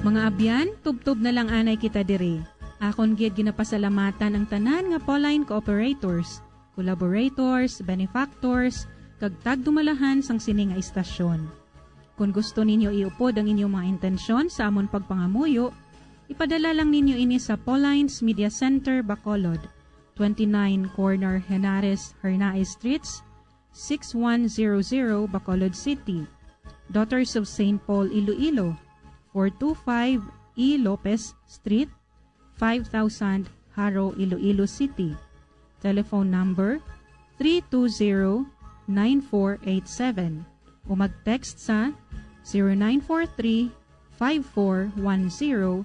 Mga abyan, tubtob na lang anay kita diri. Akon gid ginapasalamatan ang tanan nga Pauline cooperators, collaborators, benefactors, kag tagdumalahan sang sini nga istasyon. Kung gusto ninyo iupod ang inyong mga intensyon sa amon pagpangamuyo, ipadala lang ninyo ini sa Pauline's Media Center, Bacolod, 29 Corner Henares, Hernaez Streets, 6100 Bacolod City. Daughters of St. Paul, Iloilo, 425 E. Lopez Street, 5000 Haro, Iloilo City. Telephone number 320-9487 o mag-text sa 0943-5410-771.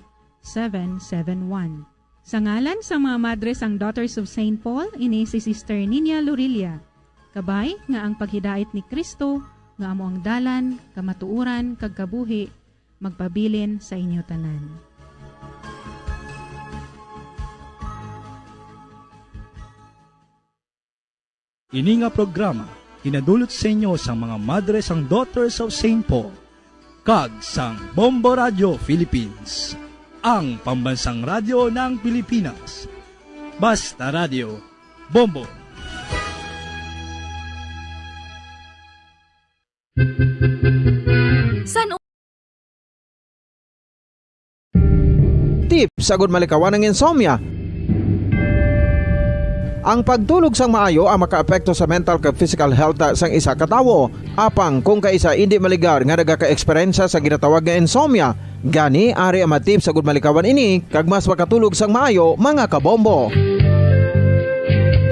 Sa ngalan sa mga madres ang Daughters of St. Paul, ini si Sister Nina Lurilia. Kabay nga ang paghidait ni Kristo, nga amo ang dalan, kamatuuran, kag kabuhi, magpabilin sa inyo tanan. Ini nga programa, hinadulot sa inyo sa mga madres ang Daughters of St. Paul, kag sang Bombo Radio Philippines, ang pambansang radyo ng Pilipinas. Basta Radio, Bombo. Tips sagud malikawan ng insomnia. Ang pagtulog sang maayo ang makaapekto sa mental kag physical health sang isa ka tawo. Apang kung kaisa hindi maligar nga nagaka-eksperyensya sa ginatawag nga insomnia, gani ari ang matip sagud malikawan ini kag mas makatulog sang maayo mga kabombo.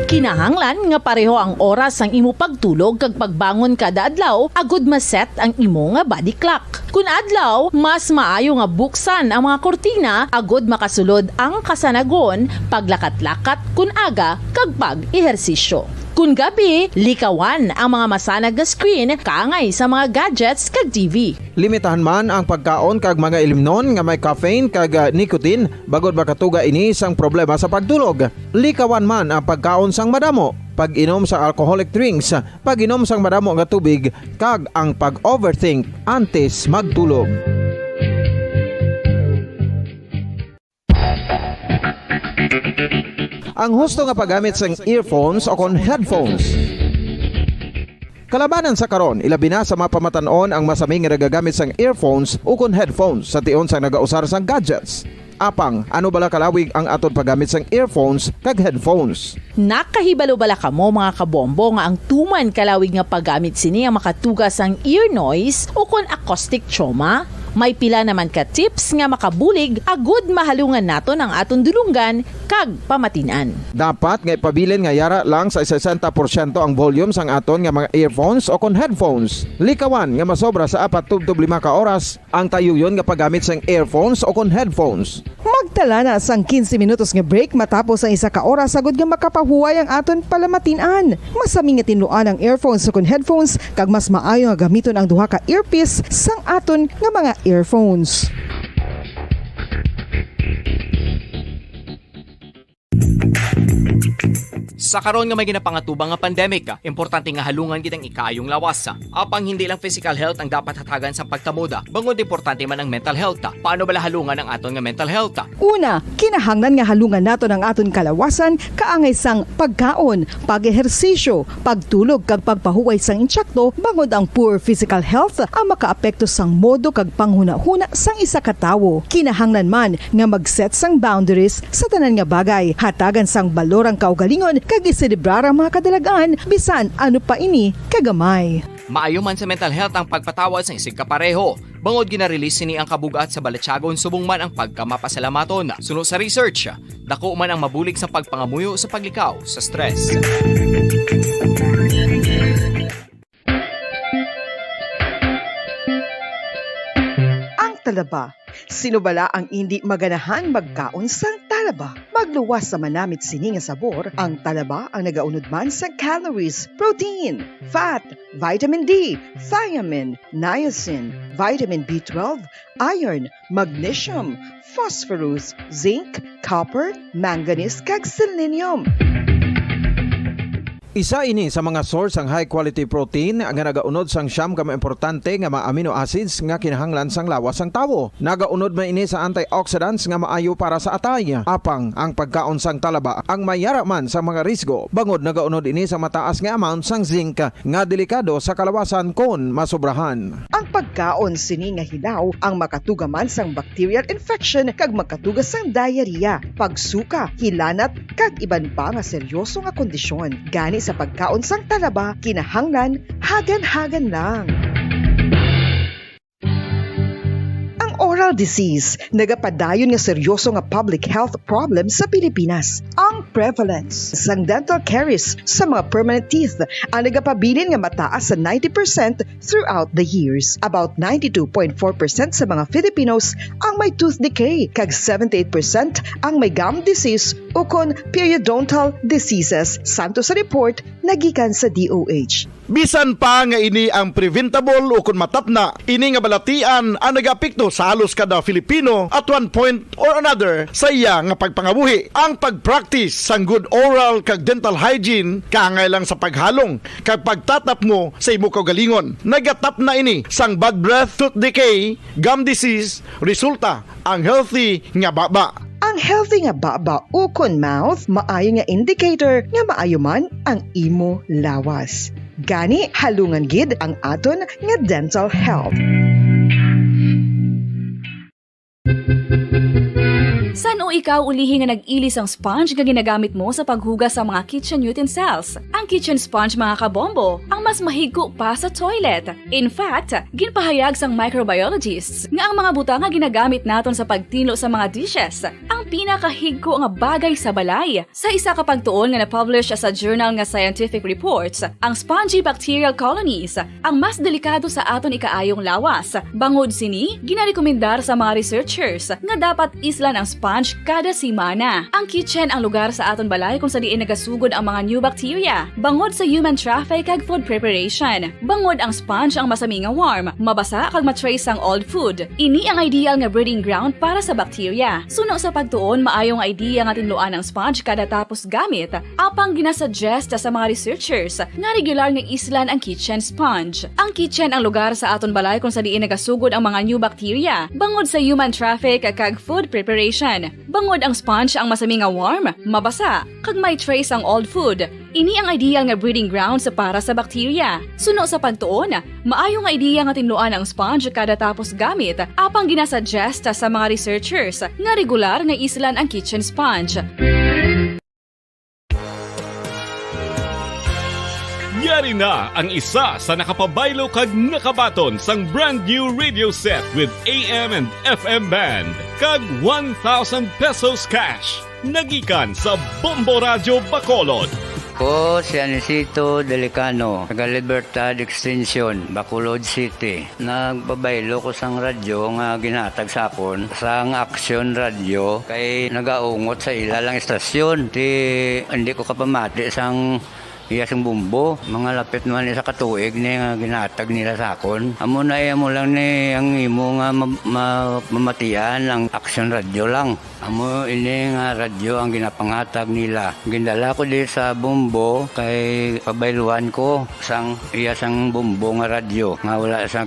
Kinahanglan nga pareho ang oras ang imo pagtulog kag pagbangon kada adlaw agud maset ang imo nga body clock. Kun adlaw, mas maayo nga buksan ang mga kurtina agud makasulod ang kasanagon, paglakat-lakat kun aga kag pag-ehersisyo. Kun gabi, likawan ang mga masanag nga screen kaangay sa mga gadgets kag TV. Limitahan man ang pagkaon kag mga ilimnon nga may caffeine kag nicotine bagod makatuga ini sang problema sa pagtulog. Likawan man ang pagkaon sang madamo, pag-inom sa alcoholic drinks, pag-inom sang madamo nga tubig kag ang pag-overthink antes magtulog. Ang husto nga paggamit sang earphones o kon headphones. Kalabanan sa karon, ilabi na sa mga pamatanon ang masami nga nagagamit sang earphones o kon headphones sa tion sang nagausar sang gadgets. Apang, ano bala kalawig ang aton paggamit sang earphones kag headphones? Nakahibalo bala kamo mga kabombo nga ang tuman kalawig nga paggamit sini ang makatugas ang ear noise o kon acoustic trauma? May pila naman ka tips nga makabulig agud mahalungan naton ang aton dulunggan kag pamatinan. Dapat nga ipabilin nga yara lang sa 60% ang volume sang aton nga mga earphones o kon headphones. Likawan nga masobra sa 4-5 ka oras ang tayuyon nga paggamit sang earphones o kon headphones. Magtala na sang 15 minutos nga break matapos ang 1 ka oras sagud nga makapahuway ang aton palamatinan. Masami nga tinluan ang earphones o kon headphones kag mas maayo nga gamiton ang duha ka earpiece sang aton nga mga earphones. Sa karon nga may ginapangatubang nga pandemic, importante nga halungan kitang ikaayong lawas. Apang hindi lang physical health ang dapat hatagan sa pagtamuda, bangod importante man ang mental health. Paano bala halungan ang aton nga mental health? Una, kinahanglan nga halungan naton ang aton kalawasan kaangay sang pagkaon, pag-ehersisyo, pagtulog kag pagpahuway sang insyakto bangod ang poor physical health ang makaapekto sang modo kag panghuna-huna sang isa ka tawo. Kinahanglan man nga mag-set sang boundaries sa tanan nga bagay, hatagan sang balorang kaugalingon kag iselebrar ang mga kadalagaan bisan ano pa ini kagamay. Maayo man sa mental health ang pagpatawad sa isig kapareho. Bangod gina-release ni ang kabugat sa Balatsyagon subong man ang pagkamapasalamaton. Sunod sa research, dako man ang mabulig sa pagpangamuyo sa paglikaw sa stress. Ang talaba. Sino bala ang hindi maganahan magkaon sang talaba? Magluwas sa manamit sini nga sabor, ang talaba ang nagaunod man sa calories, protein, fat, vitamin D, thiamine, niacin, vitamin B12, iron, magnesium, phosphorus, zinc, copper, manganese kag selenium. Isa ini sa mga source ang high quality protein nga nagaunod sang siyam ka mga importante nga mga amino acids nga kinahanglan sang lawas sang tawo. Nagaunod man ini sa antioxidants nga maayo para sa atay. Apang ang pagkaon sang talaba ang mayara man sa mga risgo. Bangod nagaunod ini sa mataas nga amount sang zinc nga delikado sa kalawasan kon masobrahan. Ang pagkaon sini nga hilaw ang makatugaman sang bacterial infection kag makatuga sang diarrhea, pagsuka, hilanat kag iban pa nga seryoso nga kondisyon. Gani sa pagkaon sang talaba kinahanglan hagan-hagan lang. Oral disease, nagapadayon nga seryoso nga public health problem sa Pilipinas. Ang prevalence sang dental caries sa mga permanent teeth ang nagapabilin nga mataas sa 90% throughout the years. About 92.4% sa mga Filipinos ang may tooth decay, kag 78% ang may gum disease o kon periodontal diseases. Santo sa report nagikan sa DOH. Bisan pa nga ini ang preventable o kung matapna, ini nga balatian ang nagapikto sa halos kada Filipino at one point or another sa iya nga pagpangabuhi. Ang pagpractice sang good oral kag dental hygiene kaangay lang sa paghalong kag pagtatap mo sa imo kaugalingon. Nagatap na ini sang bad breath, tooth decay, gum disease, resulta ang healthy nga baba. Ang healthy nga baba o kon mouth maayo nga indicator nga maayo man ang imo lawas. Gani halungan gid ang aton nga dental health. San o ikaw ulihin nga nag-ilis ang sponge nga ginagamit mo sa paghugas sa mga kitchen utensils? Ang kitchen sponge mga kabombo, ang mas mahigko pa sa toilet. In fact, ginpahayag sang microbiologists nga ang mga butang nga ginagamit naton sa pagtino sa mga dishes ang pinakahigko nga bagay sa balay. Sa isa ka pagtuon nga na-publish sa journal nga Scientific Reports, ang spongy bacterial colonies ang mas delikado sa aton ikaayong lawas. Bangod sini, ginarekomendar sa mga researchers nga dapat islan ang sponge kada simana. Ang kitchen ang lugar sa aton balay kung sa diin nagasugod ang mga new bacteria. Bangod sa human traffic kag food preparation. Bangod ang sponge ang masami nga warm, mabasa kag matrace ang old food. Ini ang ideal nga breeding ground para sa bacteria. Suno sa pagtuon, maayong idea nga tinluan ang sponge kada tapos gamit. Apang ginasuggest sa mga researchers nga regular nga islan ang kitchen sponge. Ang kitchen ang lugar sa aton balay kung sa diin nagasugod ang mga new bacteria. Bangod sa human traffic kag food preparation. Bangod ang sponge ang masami nga warm, mabasa, kag may trace ang old food. Ini ang ideal nga breeding ground sa para sa bacteria. Suno sa pagtuon, maayo nga idea nga tinluan ang sponge kada tapos gamit. Apang ginasuggest sa mga researchers nga regular nga islan ang kitchen sponge. Yari na ang isa sa nakapabaylo kag nakabaton sang brand new radio set with AM and FM band kag 1,000 pesos cash. Nagikan sa Bombo Radio Bacolod. Ko si Anisito Delicano, taga Libertad Extension, Bacolod City. Nagbabaylo ko sang radyo nga ginatag sapon sang Action Radio kay nagaungot sa ilalang estasyon. Hindi ko kapamati sang iyasang bumbo, mga lapit naman sa katuig ni nga ginatag nila sa akon. Amo na mo lang ni ang imo nga mamatian ang Action Radio lang. Amo ini nga radyo ang ginapangatag nila. Gindala ko di sa bumbo kay pabayluan ko sang iyasang bumbo nga radyo nga wala sa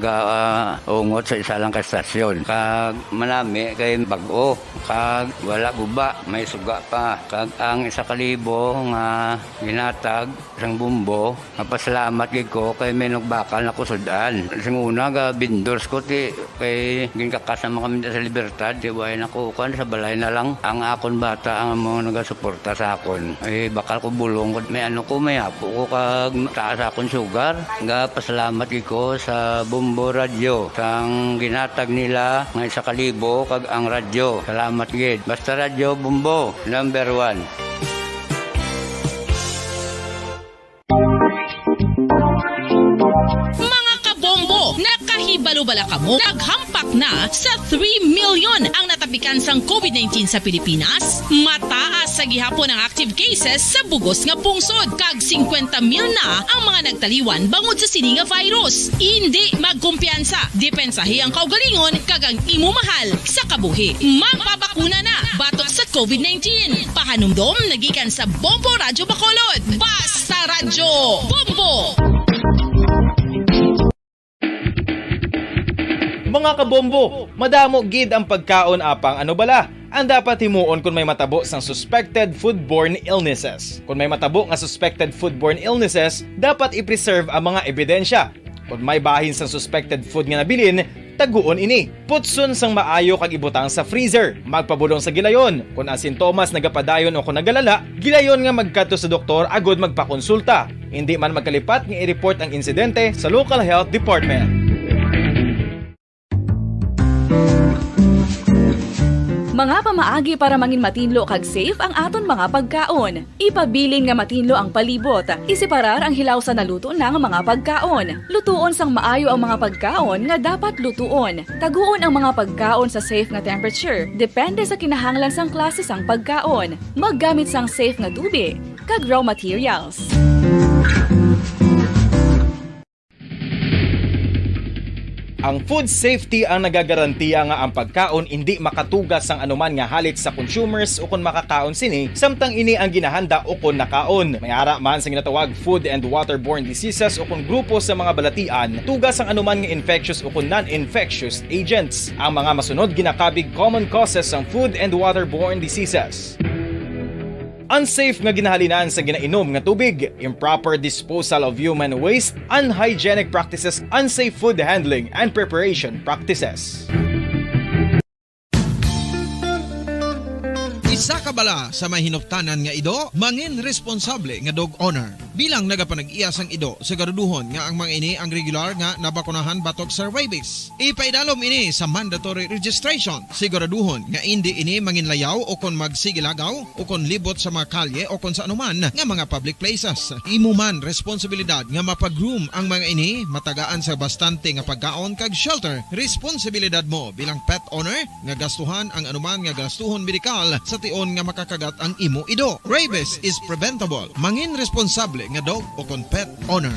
ungot sa isa lang ka stasyon. Kag manami kay bag-o, kag wala guba, may suga pa. Kag ang 1,000 nga ginatag sang bumbo, mapasalamat gid ko kay may nagbakal na kusudan. Sing una ga vendors ko ti kay ginkakasama kami sa Libertad, di way nakukuan sa balay na lang ang akon bata ang mga nagasuporta sa akon. Eh bakal ko bulong may ano ko may apo ko kag taas akon sugar. Ga pasalamat gid ko sa Bombo Radio sang ginatag nila nga 1,000 kag ang radyo. Salamat gid. Basta Radio Bombo number 1. Mga kabombo, nakahibalo bala kamo naghampak na sa 3 million ang natapikan sang COVID-19 sa Pilipinas? Mataas sa gihapon ang active cases sa bugos nga pungsod kag 50 mil na ang mga nagtaliwan bangod sa sini nga virus. Hindi magkumpiyansa, depensahi ang kaugalingon kag ang imo mahal sa kabuhi. Magpabakuna na batok sa COVID-19. Pahanumdom nagikan sa Bombo Radyo Bacolod. Basta Radyo Bombo! Mga kabombo, madamo gid ang pagkaon apang ano bala. Ang dapat himuon kung may matabo sang suspected foodborne illnesses. Kung may matabo nga suspected foodborne illnesses, dapat i-preserve ang mga ebidensya. Kung may bahin sang suspected food nga nabilin, taguon ini. Putson sang maayo kag ibutang sa freezer. Magpabulong sa gilayon. Kung ang sintomas nagapadayon o kung nagalala, gilayon nga magkadto sa doktor agud magpakonsulta. Hindi man magkalipat nga i-report ang insidente sa local health department. Mga pamaagi para mangin matinlo kag safe ang aton mga pagkaon. Ipabilin nga matinlo ang palibot. Isiparar ang hilaw sa naluto ng mga pagkaon. Lutuon sang maayo ang mga pagkaon nga dapat lutuon. Taguon ang mga pagkaon sa safe nga temperature. Depende sa kinahanglan sang klase sang pagkaon. Maggamit sang safe nga tubig kag raw materials. Ang food safety ang nagagarantiya nga ang pagkaon hindi makatugas sang anuman nga halit sa consumers o kung makakaon sini, samtang ini ang ginahanda o kung nakaon. May ara man sa ginatawag food and waterborne diseases o kung grupo sa mga balatian, tugas ang anuman nga infectious o kung non-infectious agents. Ang mga masunod ginakabig common causes ng food and waterborne diseases. Unsafe nga ginahalinan sa ginainom nga tubig, improper disposal of human waste, unhygienic practices, unsafe food handling and preparation practices. Isa ka bala sa may hinuptanan nga ido, mangin responsable nga dog owner. Bilang nagapanag-iyas ang ido, siguraduhon nga ang mga ini ang regular nga nabakunahan batok sa rabies. Ipaidalom ini sa mandatory registration. Siguraduhon nga hindi ini manginlayaw o kon magsigilagaw o kon libot sa mga kalye o kon sa anuman nga mga public places. Imo man responsibilidad nga mapag-groom ang mga ini, matagaan sa bastante nga pagkaon kag shelter. Responsibilidad mo bilang pet owner nga gastuhan ang anuman nga gastuhon medikal sa tion nga makakagat ang imo ido. Rabies is preventable. Mangin responsable nga dog o kon pet owner.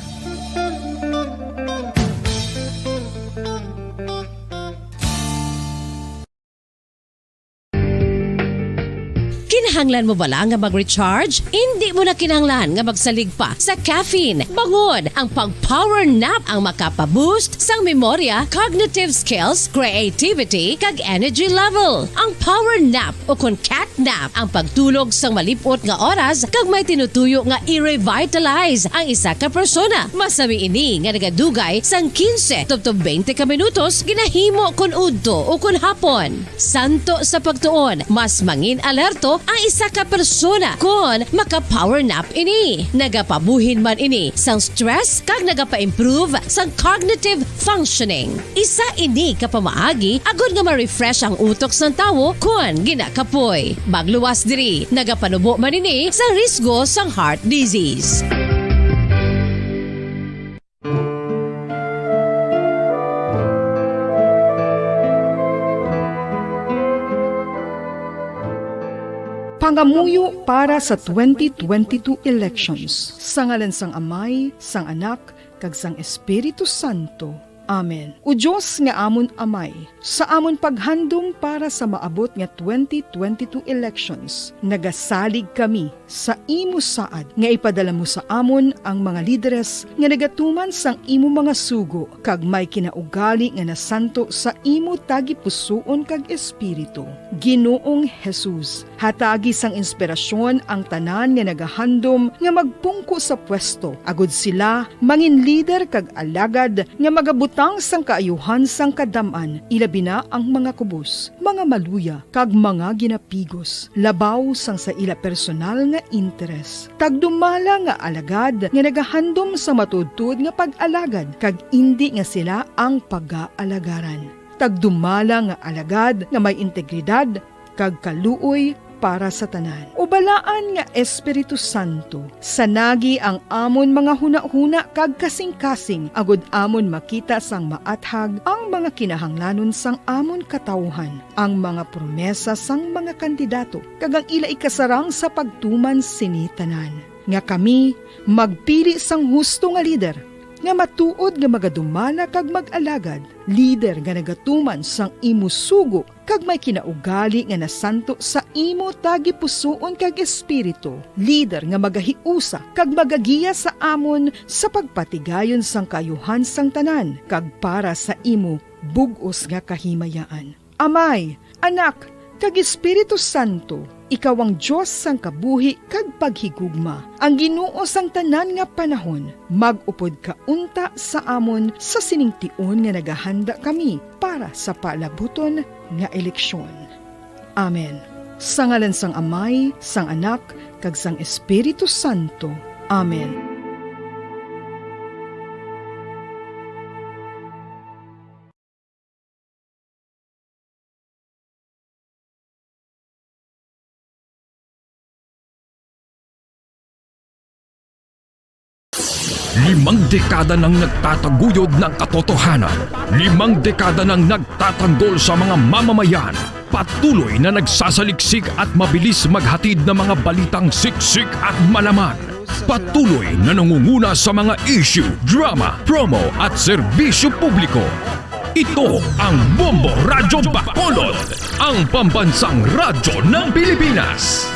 Kinahanglan mo bala nga mag-recharge? Hindi mo na kinahanglan nga magsalig pa sa caffeine. Bangod ang pag-power nap ang makapaboost sang memorya, cognitive skills, creativity, kag energy level. Ang power nap o kun cat nap ang pagtulog sang malipot nga oras kag may tinutuyo nga i-revitalize ang isa ka persona. Masabi ini nga nagadugay sang 15 tubtob 20 ka minutos ginahimo kun udto o kun hapon. Santo sa pagtuon, mas mangin alerto ang isa ka persona kung maka-power nap ini. Nagapabuhin man ini sang stress kag nagapa-improve sang cognitive functioning. Isa ini kapamaagi agud nga ma-refresh ang utok sang tawo kung ginakapoy. Magluwas diri, nagapanubo man ini sa risgo sang heart disease. Pangamuyo para sa 2022 elections. Sa ngalan sang Amay, sang Anak, kag sang Espiritu Santo. Amen. O Diyos nga amon Amay, sa amon paghandom para sa maabot nga 2022 elections, nagasalig kami sa imo saad nga ipadala mo sa amon ang mga lideres nga nagatuman sang imo mga sugo kag may kinaugali nga nasanto sa imo tagipusoon kag espiritu. Ginoong Jesus, hatagi sang inspirasyon ang tanan nga nagahandom nga magpungko sa pwesto, agud sila mangin lider kag alagad nga magabutang sang kaayuhan sang kadaman, ilabi na ang mga kubos, mga maluya, kag mga ginapigos, labaw sang sa ila personal nga interes. Tagdumala nga alagad nga nagahandom sa matudtud nga pag-alagad, kag indi nga sila ang pag-aalagaran. Tagdumala nga alagad nga may integridad, kag kaluoy, para sa tanan. Ubalaan nga Espiritu Santo, sanagi ang amon mga huna-huna kag kasing-kasing, agud amon makita sang maathag ang mga kinahanglanon sang amon katawhan, ang mga promesa sang mga kandidato, kag ang ila ikasarang sa pagtuman sini tanan. Nga kami magpili sang husto nga lider, nga matuod nga magadumana kag mag-alagad, lider nga nagatuman sang imo sugo kag may kinaugali nga nasanto sa imo tagi pusoon kag espiritu, lider nga magahiusa kag magagiya sa amon sa pagpatigayon sang kayuhan sang tanan kag para sa imo bug-os nga kahimayaan. Amay, Anak, kag Espiritu Santo, ikaw ang Diyos sang kabuhi kag paghigugma. Ang Ginoo sang tanan nga panahon, mag-upod ka unta sa amon sa siningtion nga nagahanda kami para sa palabuton nga eleksyon. Amen. Sa ngalan sang Amay, sang Anak, kag sang Espiritu Santo. Amen. Limang dekada nang nagtataguyod ng katotohanan. 5 dekada nang nagtatanggol sa mga mamamayan. Patuloy na nagsasaliksik at mabilis maghatid ng mga balitang siksik at malaman. Patuloy na nangunguna sa mga issue, drama, promo at serbisyo publiko. Ito ang Bombo Radyo Bacolod, ang pambansang radyo ng Pilipinas.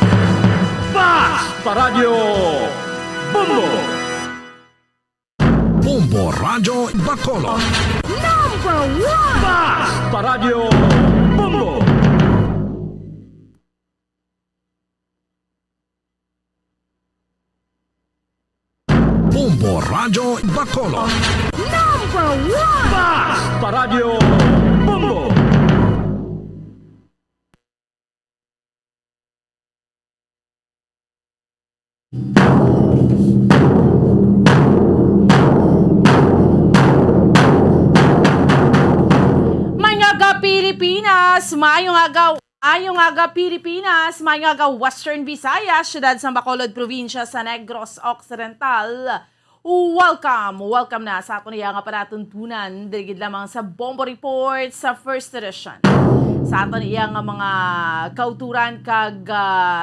Basta Radio Bombo! Bombo Radyo Bacolod. Number 1! Basta Radio Bombo! Bombo Radyo Bacolod. Number 1! Basta Radio Bombo! Pilipinas, Ayong aga Pilipinas, mayong aga Western Visayas, syudad sa Bacolod, probinsya sa Negros Occidental. Welcome na sa aton iya nga panatuntunan, digid lamang sa Bombo Report sa First Edition. Sa aton iya nga mga kauturan kag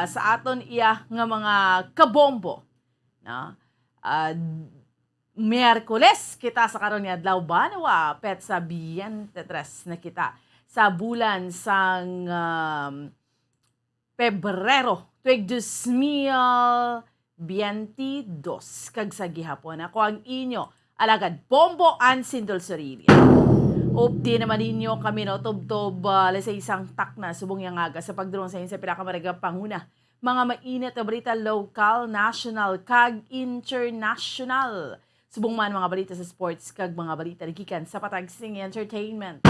sa aton iya nga mga kabombo. No? Miyerkules kita sa karon nga adlaw banawa petsa 23 na kita sa bulan sang Pebrero tuig 2022 kag sa gihapon. Ako ang inyo alagad Bombo Ansin Dulceria. Updi naman ninyo kami no tubtob sa isang takna subong yang aga sa pagdurong sa inyo sa pinakamaraga panguna. Mga mainit na balita local, national kag international. Subong man mga balita sa sports kag mga balita nagikan sa patagsing entertainment.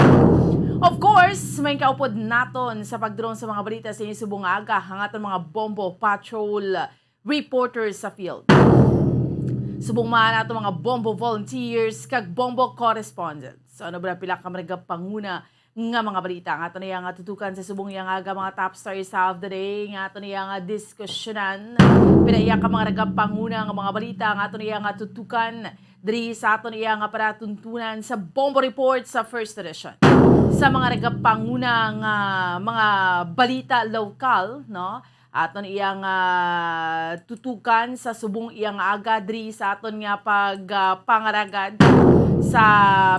Of course, may kaupod naton sa pagdurong sa mga balita sa inyo subong aga ang aton mga Bombo Patrol reporters sa field. Subong man aton mga Bombo volunteers kag Bombo correspondents. So ano ba pila ka mga panguna nga mga balita nga aton niya nga tutukan sa subong yang aga mga top stories of the day nga aton niya nga diskusyonan pinaiya ka mga panguna nga mga balita nga aton niya nga tutukan diri sa aton niya nga paratuntunan sa Bombo Report sa First Edition sa mga panguna nga mga balita local no aton iyang tutukan sa subong iyang aga diri sa aton nga pangaragad sa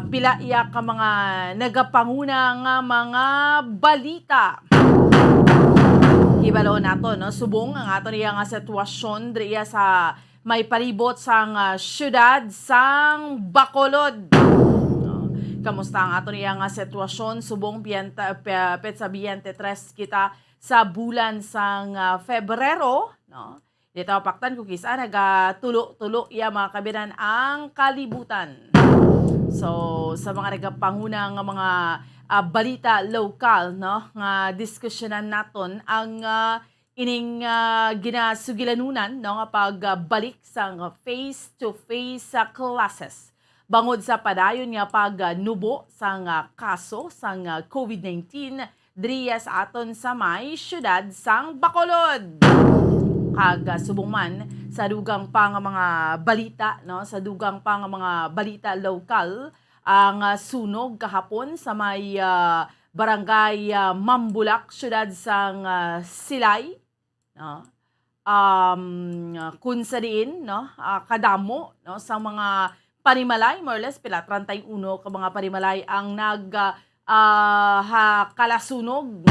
pila iya ka mga nagapanguna nga mga balita. Ibalo nato no subong ang aton iya nga sitwasyon diri sa may palibot sang syudad sang Bacolod. Kamusta ang aton iya nga sitwasyon subong petsa 23 kita sa bulan sang Febrero, no? Dito paktan ko kisa nagatulo-tulo iya mga kabinan ang kalibutan. So sa mga nagapanguna nga mga balita local, no, nga diskusyonan naton ang ining ginasugilanunan, no, nga pagbalik sang face-to-face classes. Bangod sa padayon nga pagnubo sang kaso sang COVID-19 driya sa aton sa may syudad sang Bacolod. Kag subong man sa dugang pa nga mga balita, no, sa dugang pa nga mga balita lokal, ang sunog kahapon sa may barangay Mambulak, syudad sang Silay, no. Kung sa diin, no, kadamo, no, sa mga panimalay, more or less pila 31 ka mga panimalay ang kalasunog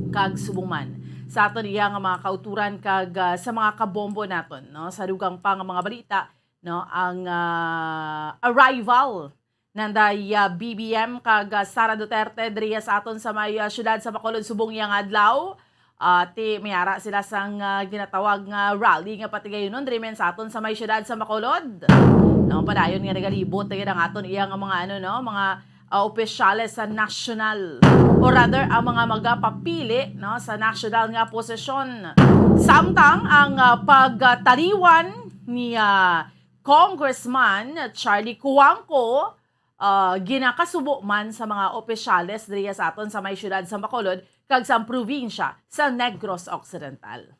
kag subong man sa aton iya nga mga kauturan kag sa mga kabombo naton, no, sa dugang pa nga mga balita, no, ang arrival nanday BBM kag Sara Duterte diriya sa aton sa may syudad sa Bacolod subong yang adlaw. Mayara sila sang ginatawag nga rally nga patigayonon diri men sa aton sa may syudad sa Bacolod. No, padayon nga nagalibot ang aton iya nga mga mga opisyales sa national, or rather ang mga magapapili, no, sa national nga posisyon. Samtang ang pagtaliwan ni Congressman Charlie Cuangco ginakasubo man sa mga opisyales diriya sa aton sa may syudad sa Bacolod kag sa probinsya sa Negros Occidental.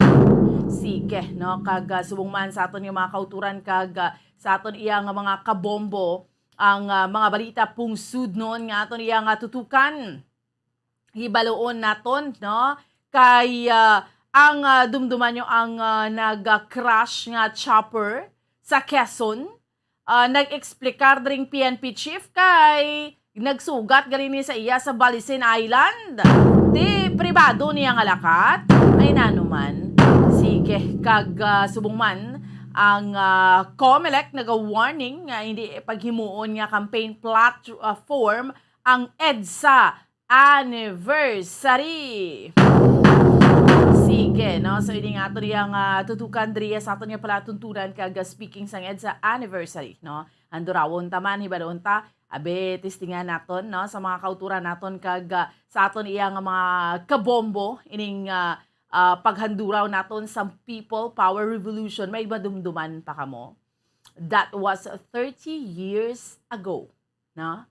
Sige, no, kag subong man sa aton yung mga kauturan kag sa aton iya nga mga kabombo ang mga balita pungsud noon nga aton iya nga tutukan. Hibaloon naton, no, kay ang dumduman nyo ang nag-crash nga chopper sa Quezon. Nag-explikar dring PNP chief kay nagsugat galing sa iya sa Balisin Island. Di pribado niya nga lakat. Ay nanuman. Sige, kag subong man ang COMELEC naga-warning nga hindi paghimuon nga campaign platform ang EDSA anniversary. Sige, no? So, ini nga ito niyang tutukan diriya sa ato niya pala tuntunan kag speaking sang EDSA anniversary, no? Andurawon taman, hibalon ta, abe, testingan naton, no? Sa mga kauturan naton kag sa aton iyang mga kabombo, ining paghanduraw naton sa People Power Revolution, may madumduman pa kamo. That was 30 years ago, no?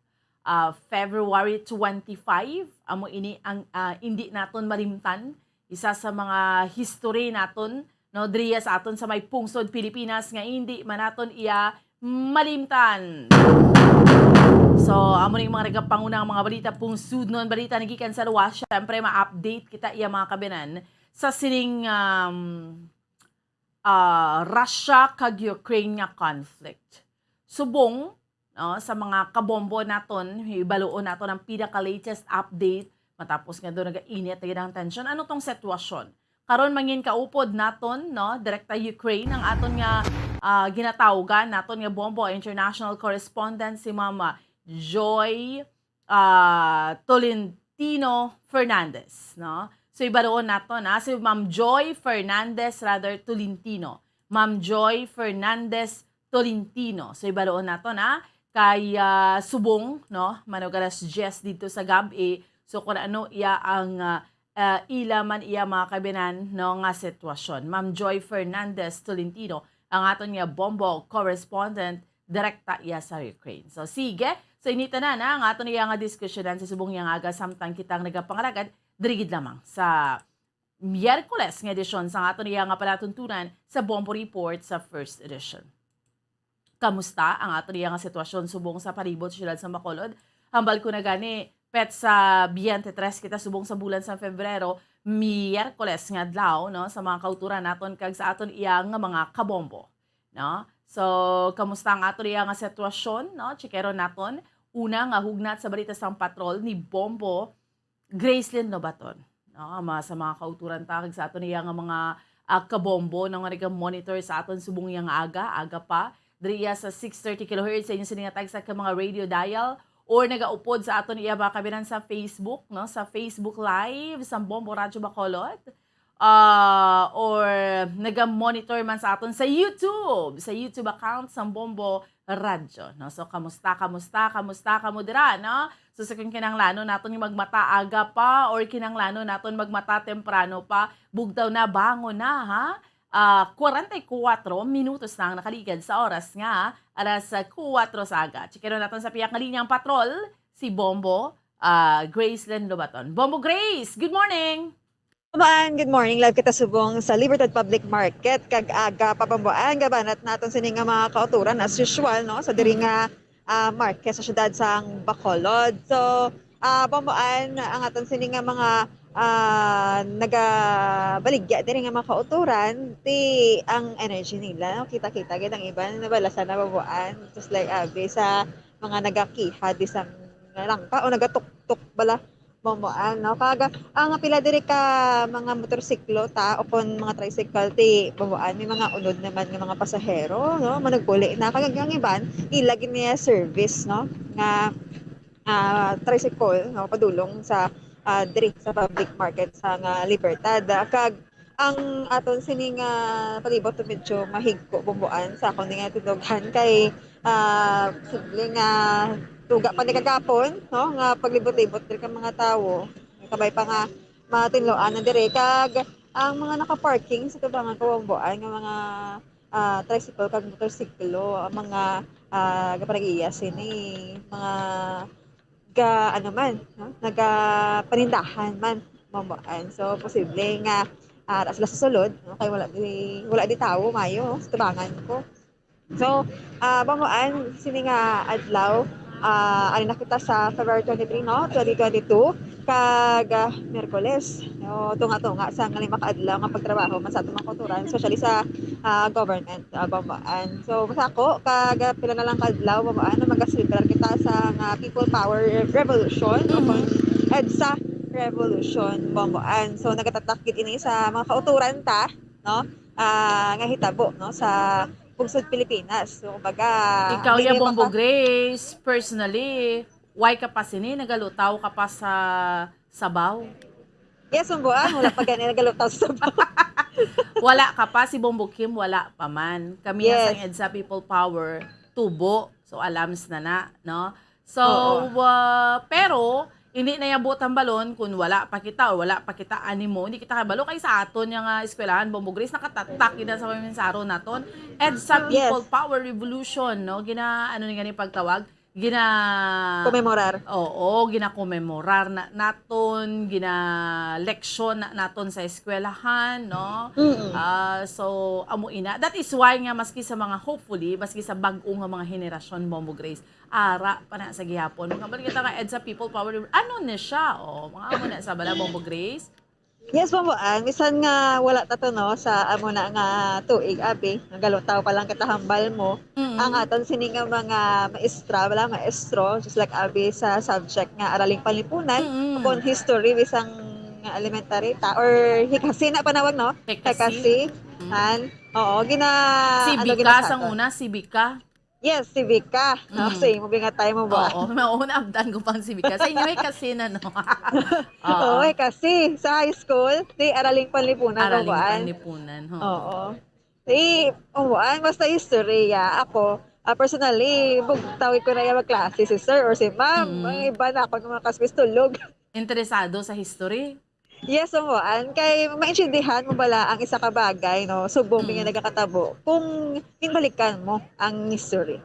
February 25, amo ini ang hindi naton malimtan, isa sa mga history naton, no, diriya sa aton sa may pungsod Pilipinas nga hindi man naton iya malimtan. So, amo ning mga nagapangunang mga balita pungsud non balita nagikan sa luwas, syempre ma-update kita iya mga kabinan sa sining Russia kag Ukraine nga conflict. Subong, no, sa mga kabombo naton, ibaluon naton ang pinaka-latest update matapos nga doon nag-init ang tension. Ano tong sitwasyon? Karon mangin kaupod naton, no, direkta Ukraine ang aton nga ginatawgan naton nga bombo international correspondent si Mama Joy Tolentino Fernandez, no? So ibaroon naton si Ma'am Joy Fernandez Tolentino. Ma'am Joy Fernandez Tolentino. So ibaroon naton kay subong, no, manugalas Jess dito sa gabi. So kung ano iya ang ilaman iya mga kabinan, no, nga sitwasyon. Ma'am Joy Fernandez Tolentino ang aton nga bombo correspondent direkta iya sa Ukraine. So sige, so inita na ang aton iya nga diskusyonan sa subong yang aga samtang kitang nagapangaragad dirigid lamang sa Miyerkules nga edisyon sa aton iya nga palatuntunan sa Bombo Report sa first edition. Kamusta ang aton iya nga sitwasyon subong sa palibot siyudad sa Bacolod? Hambal ko na gani pet sa 23 kita subong sa bulan sa Febrero, Miyerkules nga adlaw, no, sa mga kauturan naton kag sa aton iya nga mga kabombo, no? So, kamusta ang aton iya nga sitwasyon, no? Chikero naton una nga hugnat sa balita sang patrol ni Bombo Gracelyn Nobaton, no, sa mga kauturan ta kag sa aton iya nga mga kabombo nang nga monitor sa aton subong yang aga pa diriya sa 630 kHz sa inyo siningatag sa mga radio dial or nagaupod sa aton iya ba kabinan sa Facebook, no, sa Facebook Live sa Bombo Radyo Bacolod, or naga-monitor man sa aton sa YouTube account sa Bombo Radyo, no. So kamusta kamo dira, no? So sa kinanglano naton yung magmata aga pa or kinanglano naton magmata temprano pa, bugtaw na bangon na, ha? 44 minutos nang nakaligad sa oras nga, alas 4 saga. Chikero naton sa piyak nga linyang patrol, si Bombo Graceland Lobaton. Bombo Grace, good morning! Pabaan, good morning. Live kita subong sa Libertad Public Market. Kag aga papambuan, gabanat naton sini nga mga kauturan as usual, no? Sa diri nga market sa syudad sang Bacolod. So, pambuan ang aton sini nga mga nagabaligya diri nga mga kauturan ti ang energy nila, no? Kita-kita gid ang iban nabalasan na pambuan. Just like sa mga nagakiha di sang langka o nagatuktok bala momoan, no? Kaga ang pila diri ka mga motorsiklo ta o kon mga tricycle ti momoan may mga unod naman nga mga pasahero, no? Managpuli na kag ang iban ilagi niya service, no? Nga tricycle, no? Padulong sa diri sa public market sa nga Libertad. Kag ang aton sini nga palibot medyo mahigko bumbuan sa akong nga tidoghan kay simple nga tuga pa ni kagapon, no? Nga paglibot-libot diri ka mga tawo. Kabay pa nga matinloan na diri kag ang mga naka-parking sa tubangan kawambuan nga mga tricycle kag motorsiklo, ang mga gaparag-iya sini mga ano man, no? Nagapanindahan man mambuan. So posible nga sila sa sulod, no? Kay wala di tawo mayo sa tubangan ko. So mambuan sini nga adlaw ali na kita sa February 23, no? 2022 kag Miyerkules, no? Tunga-tunga sa nga lima ka adlaw nga pagtrabaho man sa atong mga kauturan, especially sa government bambaan. So masako kag pila na lang ka adlaw bambaan na magasilibrar kita sa People Power Revolution, no? EDSA Revolution bambaan. So nagatatak gid ini sa mga kauturan ta, no? Nga hitabo, no? Sa Pungsod Pilipinas. So, kumbaga... Ikaw ya, Bombo Grace, personally, why ka pa sini? Nagalutaw ka pa sa Sabaw? Yes, Bomboan. Wala pa ganyan nagalutaw sa Sabaw. Wala ka pa. Si Bombo Kim, wala pa man. Kami yes. Ang EDSA People Power, tubo. So, alams na, no? So, pero... Hindi na yabot ang balon kung wala pa kita o wala pa kita animo. Hindi kita kabalo kay sa aton yung eskwelahan. Bombo Grace, nakatatak na sa paminsaro naton. EDSA People Power Revolution, no? Ano ni gani pagtawag? Komemorar. Oo, gina-komemorar naton, gina-leksyon naton sa eskwelahan, no? So, amuina. That is why nga maski sa mga hopefully, maski sa bag-ong nga mga henerasyon, Bombo Grace, ara pa na sa gihapon. Mga balik kita ka EDSA People Power, ano na siya? Mga amo na sa bala, Bombo Grace? Yes, Bomboan. Misan nga wala tato, no? Sa amo na nga tuig, abi. Nagalutaw pa lang katahambal mo. Ang aton sini nga mga maestro, just like abi sa subject nga Araling Panlipunan, upon history, bisang elementary ta, or hikasi na panawag, no? Hikasi. Oo, Civica sang una, Civica. Yes, Civica. No, same mo nga tayo mo ba? Oo, mauna abdan ko pang Civica. Sa inyo kasi na, no? Oo, kasi sa high school, di Araling Panlipunan. Araling Panlipunan. Oo. Basta history, ako, personally, tawag ko na yung magklase si sir or si ma'am. Ang iba na ako ng mga kasmis tulog. Interesado sa history? Yes, kay maintindihan mo bala ang isa ka bagay, no? Subong nga nagakatabo kung pinbalikan mo ang history.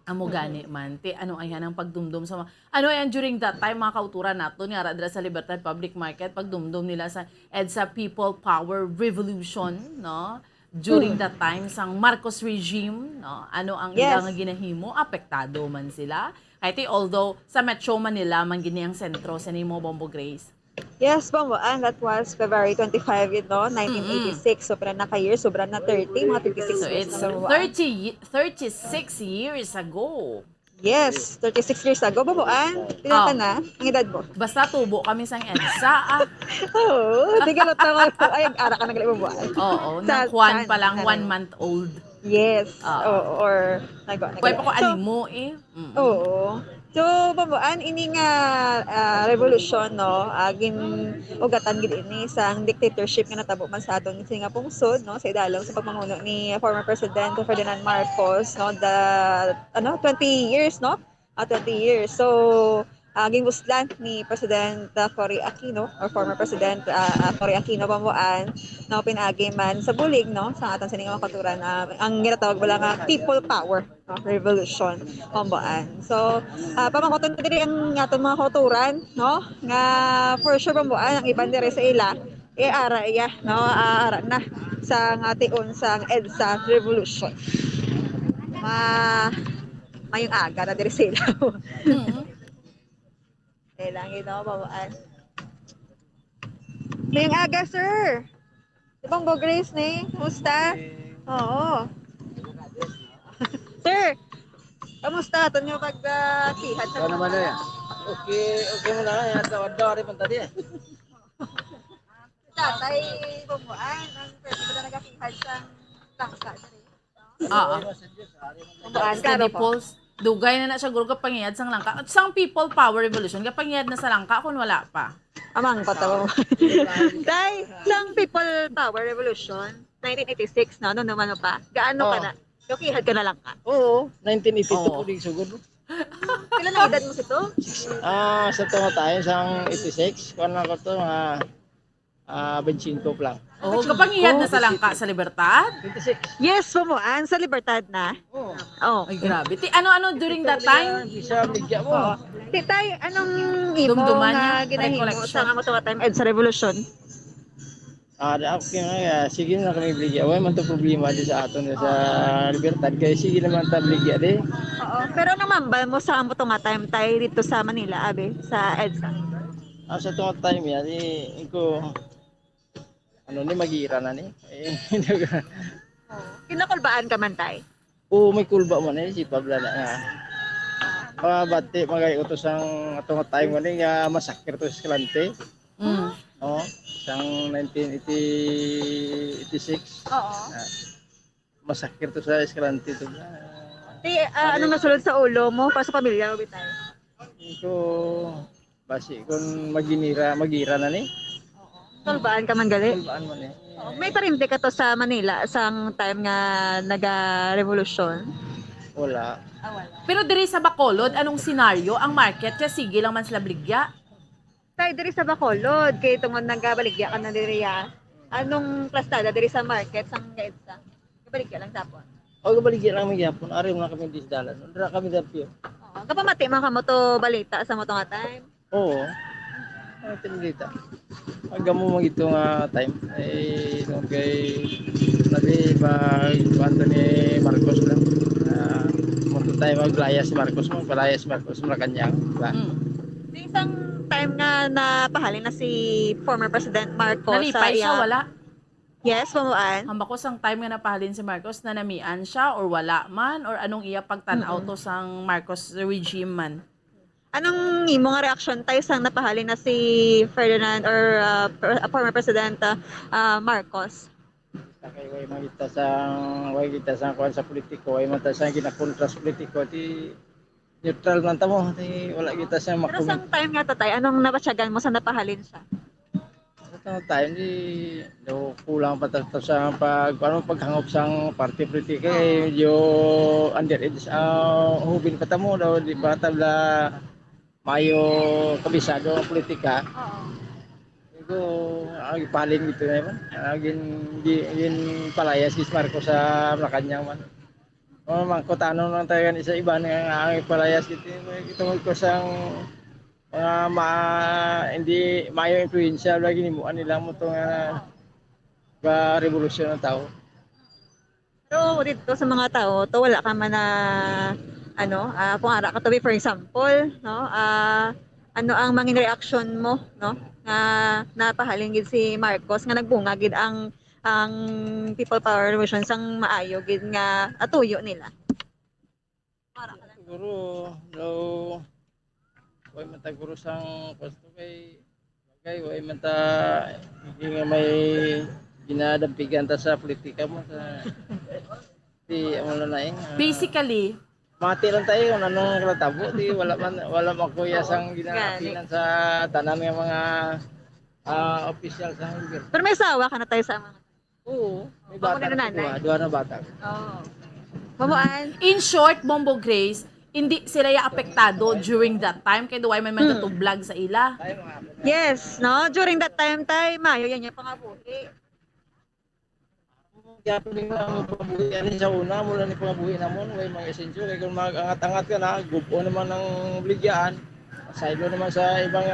Amo gani man ti ano ayan ang pagdumdum sa ano yan during that time mga kauturan nato ni ara sa Libertad Public Market pagdumdum nila sa EDSA People Power Revolution, no? During that time sang Marcos regime, no? Ano ang ilang ginahimo, apektado man sila. Kahit although sa Metro Manila man gini ang sentro sa nimo, Bombo Grace. Yes, Bomboan, that was February 25, 1986. Sobra na ka-year, sobra na 30, mga 26 so years. So it's 36 years ago. Yes, 36 years ago, Bomboan. Pilan ka na? Ang edad mo? Basta tubo kami sang EDSA. Oo, di ka natawa. Ay, ara ka na gali, Bomboan. Oo, nang Juan pa lang, 1 month old. Yes, or Kuya pa ko animo Oo. So, Bomboan, ini nga revolution, no? Ugatan gid ini sang dictatorship nga natabo man sa aton nga pungsod, no? Sa idalong sa pagmamuno ni former President Ferdinand Marcos, no? 20 years, no? 20 years. So, ginguslan ni President Cory Aquino or former President Cory Aquino pamuan na pinaagi man sa bulig no sa atong sining mga katuran ang ginatawag wala nga people power no, revolution pamuan. So pamangkoton ko diri ang atong mga katuran no nga for sure pamuan ang iban diri sa ila ara iya no ara na sa ngation sang EDSA revolution. Mayong aga na diri sila. Lang ito, babaan. Mayong aga, sir. Ibang Grace ni? Kumusta? Oo. Sir, kamusta? Ito nyo pag-kihat sa naman na yan. Okay mo na yan. Daw rin man tadi eh. Tatay, bumuan. Ang pwede ko na nag-kihat sa langka. Bumuan ka, Paul's. Dugay na siya guro kapangiyad sang langka. At sang people power revolution kapangiyad na sa langka kung wala pa. Amang patawa mo. Dahil sang people power revolution 1986 no naman pa. Gaano ka na? Kihad ka na lang ka. Oo, 1982 po din sugod. Kailan ang edad mo sito? Sa tungo tayo sang 86, kuan na ko to mga 25 lang. Oh, kapangiyad na sa langka sa Libertad? 26. Yes, bumuan sa Libertad na. Oh. Ay, grabe. Ano during that time? Isa bigya mo. Tay, anong imo Dumduman nga niya? ginahimo Recollection? sa nga to time sa revolution? Okay na sige na kami bigya. Way man to problema di sa aton sa Libertad kay sige naman ta bigya di. Oo, pero namambal mo sa amo to nga time tay dito sa Manila abe sa EDSA. Sa tungo time yan ko ni magira na ni. Kinakulbaan ka man tay. Oo, may kulba man si Pablo na nga. Bati magay utos ang atong time mo nga masakir to sa Escalante. Oo, sang 1986. Oo. Masakir to sa Escalante to. Anong nasulod sa ulo mo para sa pamilya mo bitay? Iko basi kun magira na ni. Kulbaan ka man gali. Kulbaan man eh. May parinti ka to sa Manila sang time nga naga-revolution. Wala. Pero diri sa Bacolod, anong senaryo? Ang market kaya sige lang man sila bligya? Tay diri sa Bacolod kay tungod nagabaligya ka na diri ya. Anong plastada diri sa market sang EDSA? Gabaligya lang tapon. O gabaligya lang mi gyapon. Ari mo na kami disdalan. Dira kami dapyo. Oo. Kapamati man ka mo to balita sa mo to nga time. Oo. Ang tinilita. Hanggang mo magito nga time. Nung kay nabi kuwanto ni Marcos lang. Munto tayo maglaya si Marcos. Magpalaya si Marcos Malacanang. Diba? Isang time nga napahalin na si former President Marcos. Nalipay siya, wala? Yes, pamuan. Ang bako sang time nga napahalin si Marcos na namian siya or wala man or anong iya pagtanaw to sang Marcos regime man? Anong imo nga reaksyon tayo sang napahalin na si Ferdinand or former President Marcos? Kay way kita sa kuan sa politiko, way man ta sa ginakontras politiko ti neutral man ta mo, ti wala kita sa Pero sang time nga tatay, anong nabatyagan mo sa napahalin siya? Sa time di do kulang pa ta sa paghangop sang party politiko kay medyo underage hubin pa ta mo daw di ba tabla mayo kabisado ang politika. Ito, ang ipaling dito na man. Gin palaya si Marcos sa Malacanang man. Mangkotano lang tayo isa iba nga ang ipalayas dito. Itungod ko sang hindi mayo influensya lagi nimuan nila mo itong revolusyon ng tao. Pero dito sa mga tao, to wala ka man na kung ara ka to be for example, no? Ano ang mangin reaction mo, no? Nga napahalin gid si Marcos nga nagbunga gid ang people power revolution sang maayo gid nga atuyo nila. Siguro way man ta guro sang pasto kay way man ta nga may ginadampigan ta sa politika mo sa basically mati lang tayo anong kalatabo di wala makuya sang ginakapinan sa tanan ng mga official sa gobyerno. Pero may sawa ka na tayo sa mga. Oo, may bata na duha na bata. Oo. Mamuan. In short, Bombo Grace, hindi sila ya apektado during that time kay duway man magtublag sa ila. Yes, no? During that time, Mayo, yan yung pangabuhi. Kaya pwede mo ang pangbuhi yan sa una, mula ni pangbuhi namon, may mga esensyo. Kaya kung mag-angat-angat ka na, gupo naman ng bligyan. Saylo naman sa ibang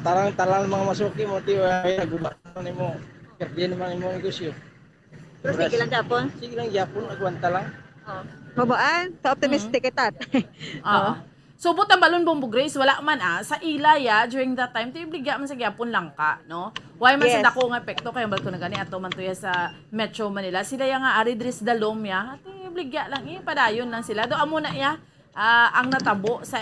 tarang-tarang mga masuki mo, tiwa, nagubat naman mo. Kaya naman mo negosyo. Pero sige lang Japon. Sige lang Japon, nagwanta lang. Mabaan, sa optimistic kita. So butang balon Bombo Grace wala man sa ilaya during that time tibligya man sa gyapon lang ka no. Why man Yes. sa dako nga epekto kay bal ko na gani ato man tuya sa Metro Manila sila ya nga ari dris dalom ya tibligya lang padayon lang sila do amo na ya ang natabo sa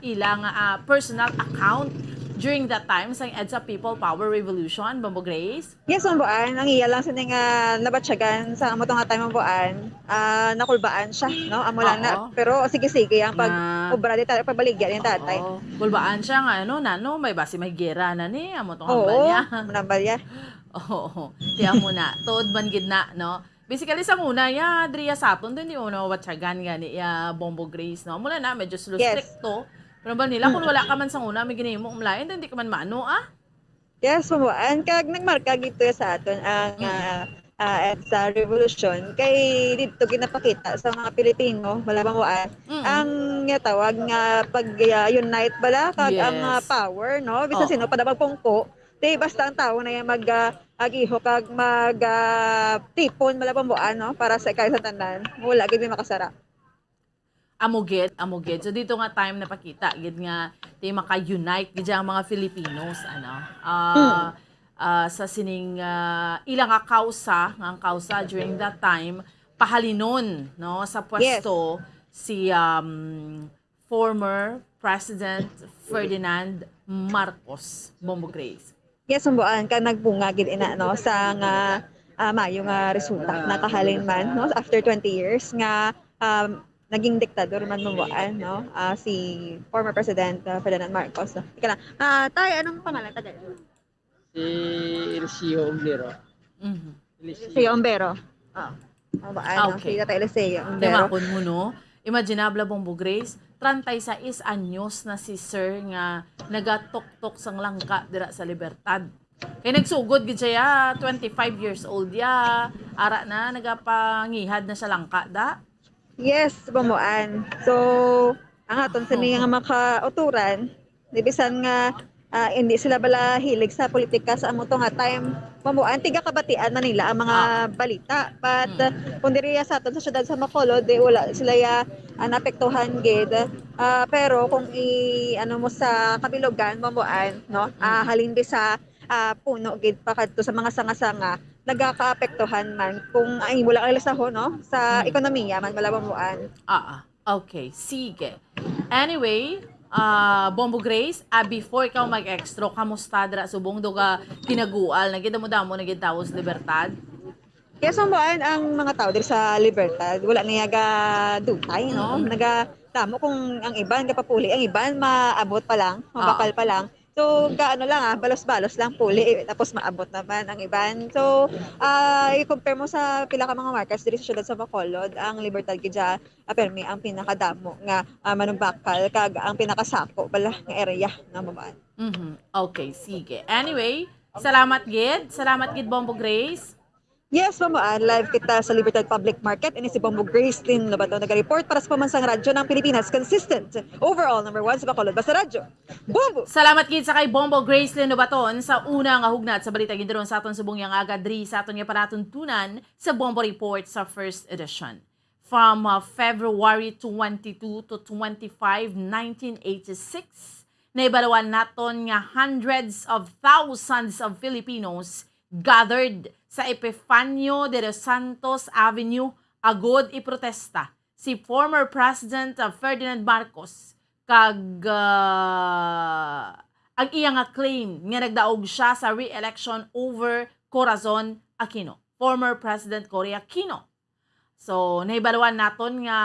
ilang personal account during that time sa EDSA People Power Revolution Bombo Grace. Yes, Mambuan. Ang iya lang sa nga nabatsyagan sa amo to nga time Mambuan, nakulbaan siya, no? Amo lang na. Pero sige-sige ang pag-obra di tayo pabaligyan ni tatay. Kulbaan siya nga ano nano may basi may gera na ni amo tong hambal niya. Manambal ya. Oo. Tiya mo na. Tood man gid na no. Basically sa una ya Adria Saton din yung watsagan gani ya Bombo Grace no. Mula na medyo slow stricto. Pero ba nila kung wala ka man sa una may ginimo umlayan hindi ka man maano Yes, Mambuan. Kag nagmarka gito sa aton ang EDSA Revolution kay dito ginapakita sa mga Pilipino Mambuan ang tawag nga pag-unite bala kag ang power no bisan sino pa magpungko di basta ang tao na yung agiho kag tipon Mambuan no para sa ikay sa tanan wala gid makasara. Amugid. So dito nga time napakita gid nga di maka-unite gid ang mga Filipinos sa sining ilang kausa during that time pahalinon no sa pwesto si former President Ferdinand Marcos Bombo Grace. Yes, Mambuan ka nagbunga gid ina no sa nga Mayo nga resulta nakahalin man no after 20 years nga naging diktador man Mambuan no si former President Ferdinand Marcos. Ika lang. Tay anong pangalan taga? Si Eliseo Ombero. Eliseo Ombero. Mambuan no si Tatay Eliseo Ombero. Demakon mo no. Imaginable Bombo Grace 36 anyos na si Sir nga nagatok-tok sang langka dira sa Libertad. Kay nagsugod gid siya 25 years old ya. Ara na nagapangihad na sa langka da. Yes, Mambuan. So, ang aton sa nga makauturan, bisan nga hindi sila bala hilig sa politika sa amo to nga time. Mambuan, tiga kabatian na nila ang mga balita. But kung diri sa aton sa syudad sa Bacolod, wala sila naapektuhan gid. Pero kung ano mo sa kabilogan, Mambuan, no? Halin sa puno gid pa kadto sa mga sanga-sanga nagaka-apektuhan man kung ay wala kay lasaho no sa ekonomiya man Mambuan. Okay, sige. Anyway, Bombo Grace, before ikaw mag-extra, kamusta dira subong duga tinagual na gid mo damo na gid tawos Libertad? Yes, Mambuan ang mga tao diri sa Libertad wala niya ga dutay no. Nagatamo kung ang iban kapapuli, ang iban maabot pa lang, mabakal pa lang. So, gaano lang balos-balos lang puli, tapos maabot naman ang iban. So, i-compare mo sa pila ka mga markers diri sa syudad sa Bacolod, ang Libertad gidya permi ang pinakadamo nga manumbakal kag ang pinakasako bala nga area na Mambuan. Okay, sige. Anyway, salamat gid Bombo Grace. Yes, Mambuan, live kita sa Libertad Public Market. Ini si Bombo Grace Lynn Lobato nag-report para sa Pambansang Radyo ng Pilipinas. Consistent, overall, number 1 sa Bacolod. Basta Radyo, Bombo! Salamat gid sa kay Bombo Grace Lynn Lobaton sa una nga hugnat sa balita gid sa aton subong yang agadri sa aton nga panatuntunan sa Bombo Report sa first edition. From February 22 to 25, 1986, naibalawan naton nga hundreds of thousands of Filipinos gathered sa Epifanio de los Santos Avenue agod iprotesta si former President Ferdinand Marcos kag ang iyang claim nga nagdaog siya sa re-election over Corazon Aquino, former President Cory Aquino. So nahibaluan naton nga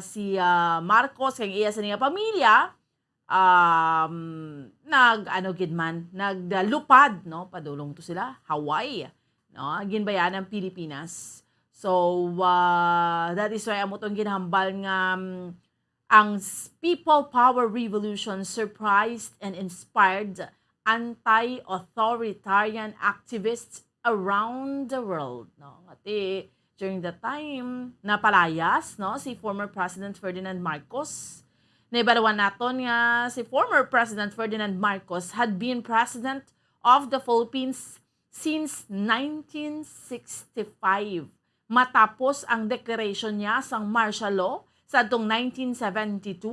si Marcos kag iya sa niya pamilya nagdalupad no padulong to sila Hawaii no ginbayan ng Pilipinas. So that is why amo tong ginhambal nga ang People Power Revolution surprised and inspired anti-authoritarian activists around the world. No? Ati, during the time, napalayas si former President Ferdinand Marcos. Naibalawan naton nga si former President Ferdinand Marcos had been President of the Philippines since 1965. Matapos ang declaration niya sang martial law sa atong 1972,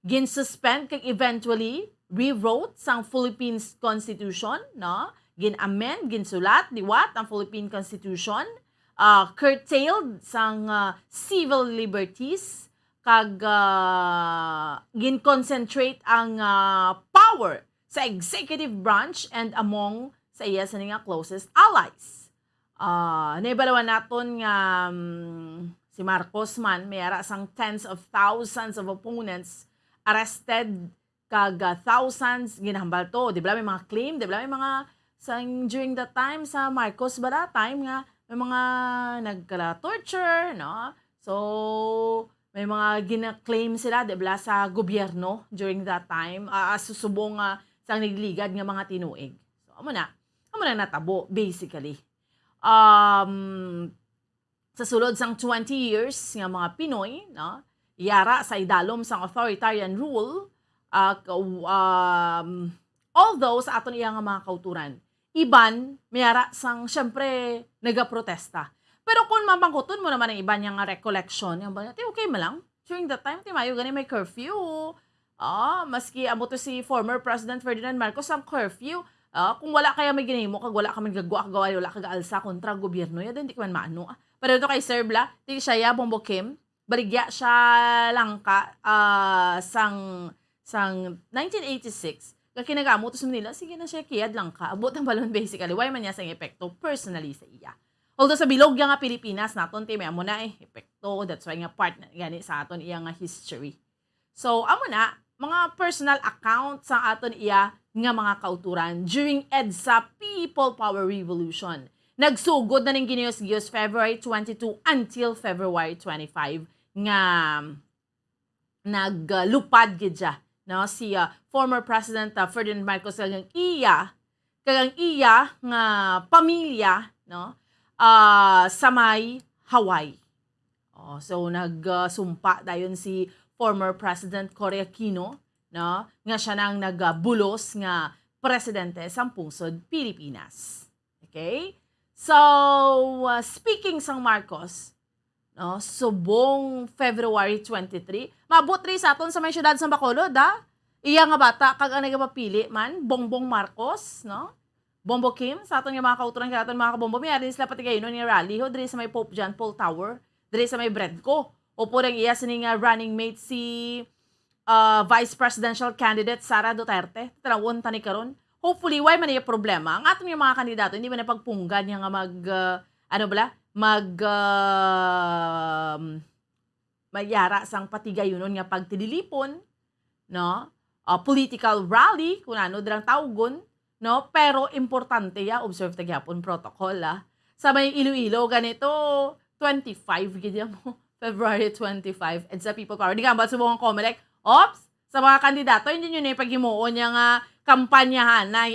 gin-suspend kag eventually rewrote sang Philippines Constitution, no? Gin-amend, gin-sulat, liwat ang Philippine Constitution, curtailed sang civil liberties, kag gin-concentrate ang power sa executive branch and among sa iya sa nga closest allies. Naibalawan naton nga si Marcos man mayara sang tens of thousands of opponents arrested, kag thousands ginahambal to. Di ba may mga claim, di ba may mga during that time sa Marcos ba that time nga may mga nagka-torture, no? So may mga gina-claim sila, di ba, sa gobyerno during that time, susubong sang nagligad nga mga tinuig. So amo na natabo basically. Sa sulod sang 20 years nga mga Pinoy, no, yara sa idalom sang authoritarian rule, although sa aton iya nga mga kauturan, iban mayara sang syempre nagaprotesta. Pero kung mapangkuton mo naman ang iban nga recollection, yung ba, okay mo lang. During that time, timayo gani may curfew. Maski amo to si former President Ferdinand Marcos ang curfew. Kung wala kaya may ginahimo kag wala ka man gagawa, wala ka gaalsa kontra gobyerno, ya di ka man maano. Pero ito kay Sir Bla, di siya ya Bongbong Kim, baligya siya langka sang 1986. Kaya kinagamot sa Manila, sige na siya kiyad langka. Abot ang balon basically. Why man niya sang epekto personally sa iya. Although sa bilog nga Pilipinas naton ti may amo na epekto, that's why nga part na gani sa aton iya nga history. So amo na mga personal account sa aton iya nga mga kauturan during EDSA People Power Revolution. Nagsugod na ning ginius-gius February 22 until February 25 nga naglupad gidya, no, si former President Ferdinand Marcos kagang iya nga pamilya, no, sa may Hawaii. So nagsumpa dayon si former President Cory Aquino, no, nga siya nang nagbulos nga presidente sa pungsod Pilipinas. Okay? So, speaking sang Marcos, no, subong February 23, mabot rin sa aton sa may syudad sa Bacolod, iya nga bata, kag ang nagapapili man, Bongbong Marcos, no? Bongbong Kim, sa aton nga mga kauturan, kaya aton mga kabombo, may arin sila pati kayo ni rally, ho, diri sa may Pope John Paul Tower, diri sa may Bredco, o po rin iya sa nga running mate si Vice Presidential Candidate Sara Duterte, tarawon tani karon. Hopefully, why man yung problema? Ang aton yung mga kandidato, hindi man na pagpunggan yung magyara sang patigayunon nga pagtidilipon, no? Political rally, kung ano, dirang tawgon, no? Pero importante observe tagyapon protocol, Sa may Iloilo, ganito, 25, ganyan mo, February 25, EDSA People Power. Di ka ba subukang Comelec? Ops! Sa mga kandidato, hindi nyo na ipaghimuon niya nga kampanyahan na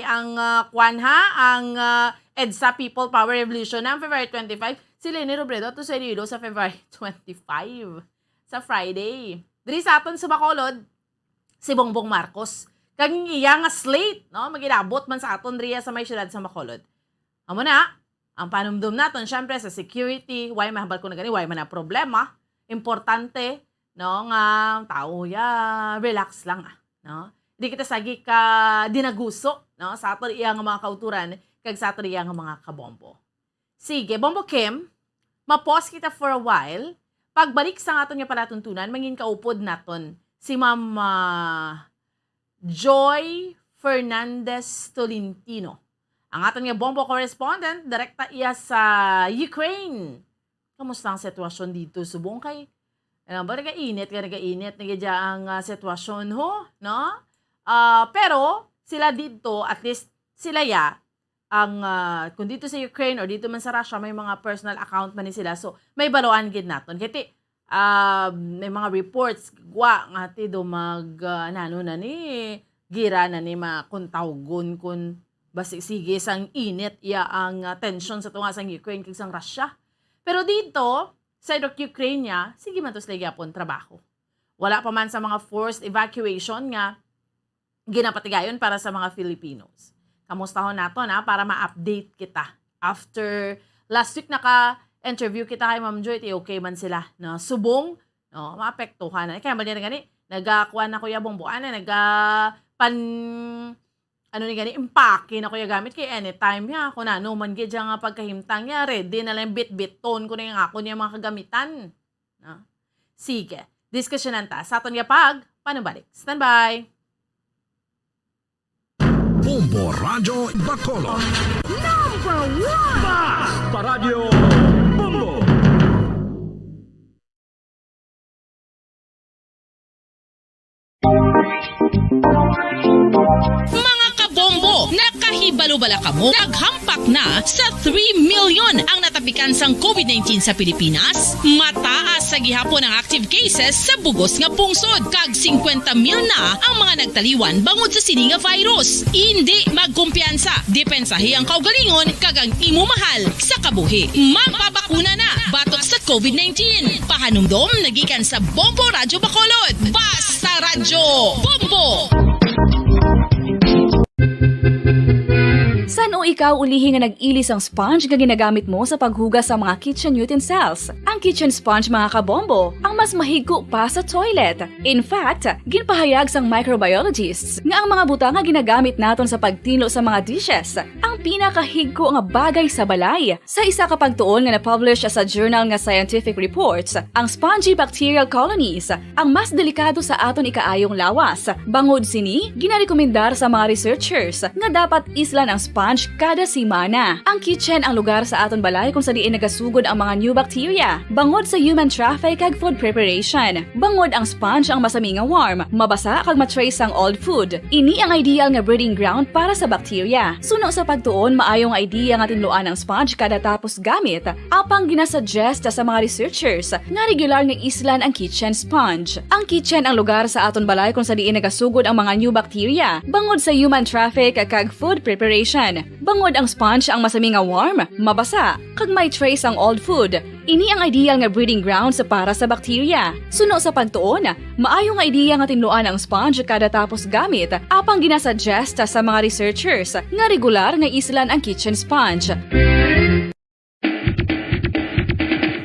ang EDSA People Power Revolution ng February 25. Si Leni Robredo to sa Iloilo sa February 25. Sa Friday. Diri sa aton sa Bacolod, si Bongbong Marcos. Kaging iya nga slate, no? Magilabot man sa aton riya sa may syudad sa Bacolod. Amo na, ang panumdum naton, syempre sa security, why mahabal ko na gani, why man na problema. Importante, no, nga tao relax lang, no? Di kita sagi ka dinaguso, no, sa aton iya nga mga kauturan kag sa aton iya nga mga kabombo. Sige, Bongbong Kim, ma-pause kita for a while. Pagbalik sa aton nga palatuntunan, mangin kaupod naton si Ma'am Joy Fernandez Tolentino. Ang aton nga bombo correspondent, direkta iya sa Ukraine. Kamusta ang sitwasyon dito subong kay? Ba nagainit nagyadya ang sitwasyon ho, no? Pero sila dito, at least sila ang kung dito sa Ukraine or dito man sa Russia, may mga personal account man ni sila. So may baluan gid naton. Kiti may mga reports nga ti do nano na ni gira na ni makuntawgon kun basi sige sang init ya ang tension sa tunga sang Ukraine kag sang Russia. Pero dito sa Ukraine niya, sige man to sila gyapon trabaho. Wala pa man sa mga forced evacuation nga ginapatigayon para sa mga Filipinos. Kamustahon nato na para ma-update kita. After last week naka-interview kita kay Ma'am Joy, okay man sila na subong, no, maapektuhan na. Kaya ba niya gani, nagakuha na Kuya Bongboan na impake na Kuya gamit kay anytime ya. Kung ano man gid nga pagkahimtang ya, ready na lang bit-bit tone ko na yung ako niya mga kagamitan. No? Sige, diskusyonan ta. Sa aton pag panubalik. Standby! Bombo Radyo Bacolod. Number 1! Basta Radio Bombo! Mga kabombo, nakahibalo-bala ka mo? Naghampak na sa 3 million ang natapikan sang COVID-19 sa Pilipinas. Mataas sa gihapon ang active cases sa bugos nga pungsod. Kag 50 mil na ang mga nagtaliwan bangod sa sini nga virus. Hindi magkumpiyansa. Depensahi ang kaugalingon kag ang imo mahal sa kabuhi. Magpabakuna na batok sa COVID-19. Pahanumdom nagikan sa Bombo Radyo Bacolod. Basta Radyo Bombo! Saan o ikaw ulihi nga nag-ilis ang sponge nga ginagamit mo sa paghugas sa mga kitchen utensils? Ang kitchen sponge mga kabombo, ang mas mahigko pa sa toilet. In fact, ginpahayag sang microbiologists nga ang mga butang nga ginagamit naton sa pagtilo sa mga dishes ang pinakahigko nga bagay sa balay. Sa isa ka pagtuon nga na-publish sa journal nga Scientific Reports, ang spongy bacterial colonies ang mas delikado sa aton ikaayong lawas. Bangod sini, ginarekomendar sa mga researchers nga dapat islan ang sponge kada simana. Ang kitchen ang lugar sa aton balay kung sa diin nagasugod ang mga new bacteria. Bangod sa human traffic kag food preparation. Bangod ang sponge ang masami nga warm, mabasa kag matrace ang old food. Ini ang ideal nga breeding ground para sa bacteria. Suno sa pagtuon, maayong idea nga tinluan ang sponge kada tapos gamit. Apang ginasuggest sa mga researchers nga regular nga islan ang kitchen sponge. Ang kitchen ang lugar sa aton balay kung sa diin nagasugod ang mga new bacteria. Bangod sa human traffic kag food preparation. Bangod ang sponge ang masami nga warm, mabasa, kag may trace ang old food. Ini ang ideal nga breeding ground sa para sa bacteria. Suno sa pagtuon, maayong idea nga tinluan ang sponge kada tapos gamit, apang ginasuggest sa mga researchers nga regular nga islan ang kitchen sponge.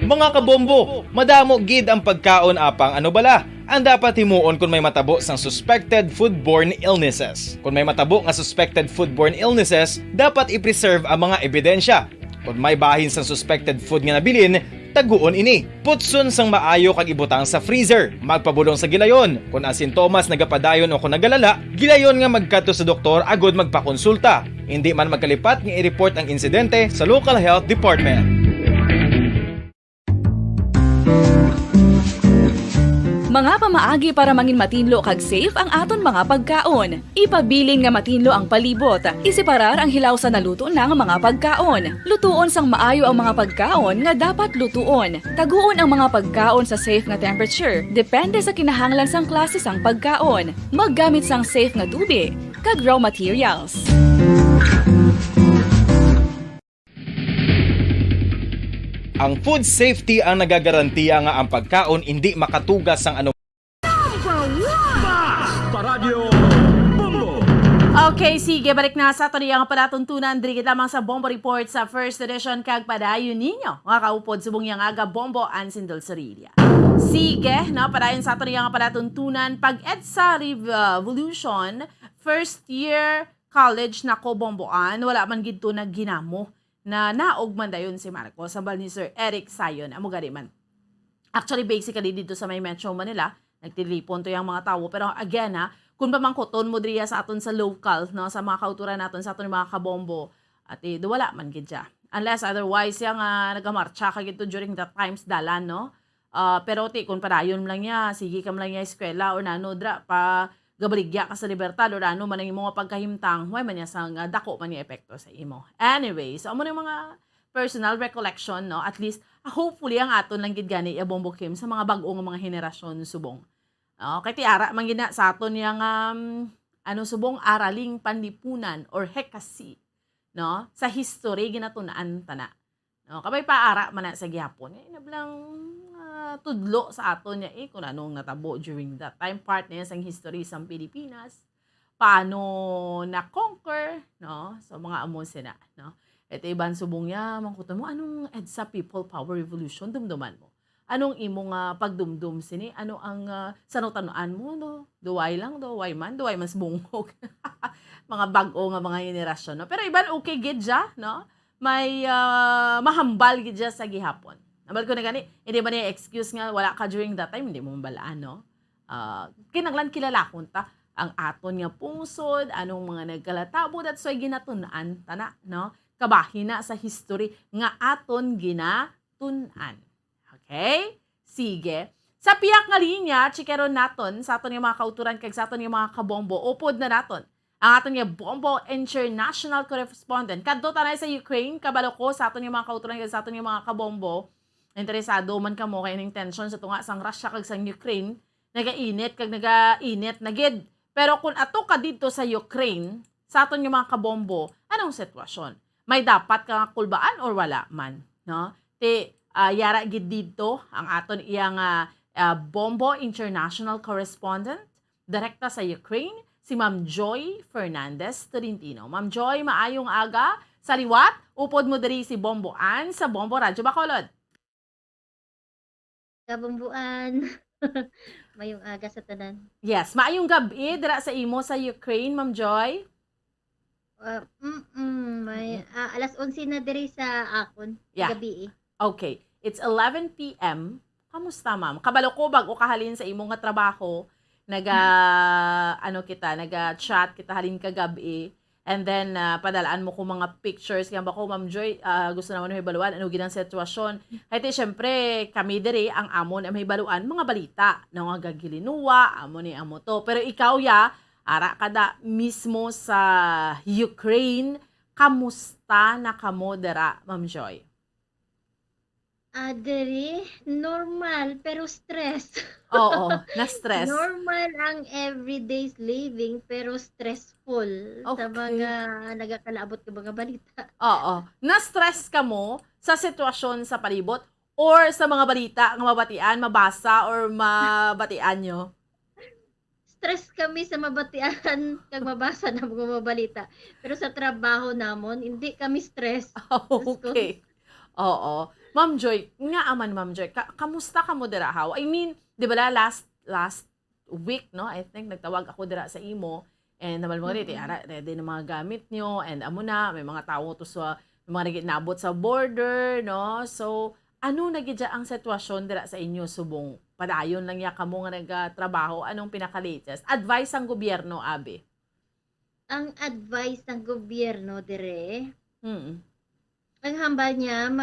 Mga kabombo, madamo gid ang pagkaon apang ano bala. Ang dapat himuon kung may matabo sang suspected foodborne illnesses. Kung may matabo nga suspected foodborne illnesses, dapat i-preserve ang mga ebidensya. Kung may bahin sang suspected food nga nabilin, taguon ini. Putson sang maayo kag ibutang sa freezer. Magpabulong sa gilayon. Kung ang sintomas nagapadayon o kung nagalala, gilayon nga magkadto sa doktor agod magpakonsulta. Hindi man magkalipat nga i-report ang insidente sa local health department. Mga pamaagi para mangin matinlo kag safe ang aton mga pagkaon. Ipabilin nga matinlo ang palibot. Isiparar ang hilaw sa naluto ng mga pagkaon. Lutuon sang maayo ang mga pagkaon nga dapat lutuon. Taguon ang mga pagkaon sa safe nga temperature. Depende sa kinahanglan sang klase sang pagkaon. Maggamit sang safe nga tubig kag raw materials. Ang food safety ang nagagarantiya nga ang pagkaon hindi makatugas sang ano. Basta Radio Bombo! Okay, sige, balik na sa ito niya nga palatuntunan. Diri lamang sa Bombo Report sa first edition kag padayon ninyo. Mga kaupod, subong yang aga Bombo Ansin Dulceria. Sige, na padayon sa ito niya nga palatuntunan. Pag EDSA Revolution, first year college na ko Bomboan, wala man gito na ginamo na naog man dayon si Marcos sambal ni Sir Eric Sayon amo gari man. Actually basically dito sa may Metro Manila nagtilipon to yung mga tao pero again kung pamangkoton mo driya sa aton sa local no sa mga kauturan naton sa aton mga kabombo at wala man gid siya. Unless otherwise yang nagamarcha ka gito during that times dalan no. Pero kung padayon lang niya sige kam lang niya eskwela or nano dra pa gabaligya ka sa libertad o ano man ang mga pagkahimtang, huwag man niya sang dako man niya epekto sa imo. Anyway, so amo na mga personal recollection, no, at least hopefully ang aton lang gid gani Bombo Kim sa mga bag-o nga mga henerasyon subong. Kay ti ara man gina sa aton yang subong araling panlipunan or hekasi, no, sa history ginatunaan tana. No, kabay paara man na sa gihapon. Nablang tudlo sa aton niya kung anong natabo during that time, part na yan sa history sa Pilipinas, paano na-conquer, no, so mga amon sina, no. Ito iban subong niya, mangkutan mo, anong EDSA People Power Revolution, dumduman mo. Anong imong pagdumdum sini, ano ang sanutanuan mo, no, duway man subungog. Mga bag-o nga mga henerasyon, no. Pero iban okay gid ja, no, may mahambal gid ja sa gihapon. Nabal ko na gani, hindi ba niya excuse nga wala ka during that time, hindi mo mabalaan, no? Kinanglan kilalakon ta, ang aton nga pungsod, anong mga nagkalatabod at so'y ginatunan, tana, no? Kabahina sa history nga aton ginatunan. Okay? Sige. Sa piyak nga linya, chikeron naton, sa aton yung mga kauturan, kag sa aton yung mga kabombo, upod na naton. Ang aton yung Bombo International Correspondent. Kadto tanay sa Ukraine, kabalo ko sa aton yung mga kauturan, kag sa aton yung mga kabombo, interesado man ka mo kay ning tension sa tunga sang Russia kag sang Ukraine, nagainit na gid. Pero kung ato ka dito sa Ukraine, sa aton yung mga kabombo, anong sitwasyon? May dapat ka kulbaan or wala man, no? Yara gid dito ang aton iyang Bombo International Correspondent direkta sa Ukraine, si Ma'am Joy Fernandez Tolentino. Ma'am Joy, maayong aga sa liwat, upod mo diri si Bomboan sa Bombo Radyo Bacolod. Kabumbuan. Mayong aga sa tanan. Yes, maayong gabi dira sa imo sa Ukraine, Ma'am Joy. May alas 11 na diri sa akon. Yeah. Gabi. Okay, it's 11 p.m. Kamusta, ma'am? Kabalo ko bago kahalin sa imo nga trabaho, naga-chat kita halin kagabi. And then, padalaan mo ko mga pictures. Kaya ba ko, Ma'am Joy, gusto naman may baluan. Ano ginang sitwasyon? Kaya syempre, kami diri, ang amon ay may baluan, mga balita. Na nga gagilinuwa, amon ni amo to. Pero ikaw, ara kada mismo sa Ukraine, kamusta na kamo dira, Ma'am Joy? Diri, normal, pero stress. Oo, na-stress. Normal ang everyday's living, pero stressful sa mga nagakalaabot ka mga balita. Oo. Na-stress ka mo sa sitwasyon sa palibot or sa mga balita nga mabatian, mabasa or mabatian nyo? Stress kami sa mabatian kag mabasa na mga balita. Pero sa trabaho namon, hindi kami stress. Okay. Oo. Ma'am Joy, nga aman Ma'am Joy, kamusta ka mo dira how? I mean, di ba last week, no? I think nagtawag ako dira sa imo and naman mo ready na mga gamit nyo and amo na, may mga tao to sa mga nabot sa border, no? So, ano nagidya ang sitwasyon dira sa inyo subong? Padayon lang ya kamo nga nagtrabaho, anong pinaka-latest? Advice ang gobyerno, Abi? Ang advice ng gobyerno dire, ang hambal niya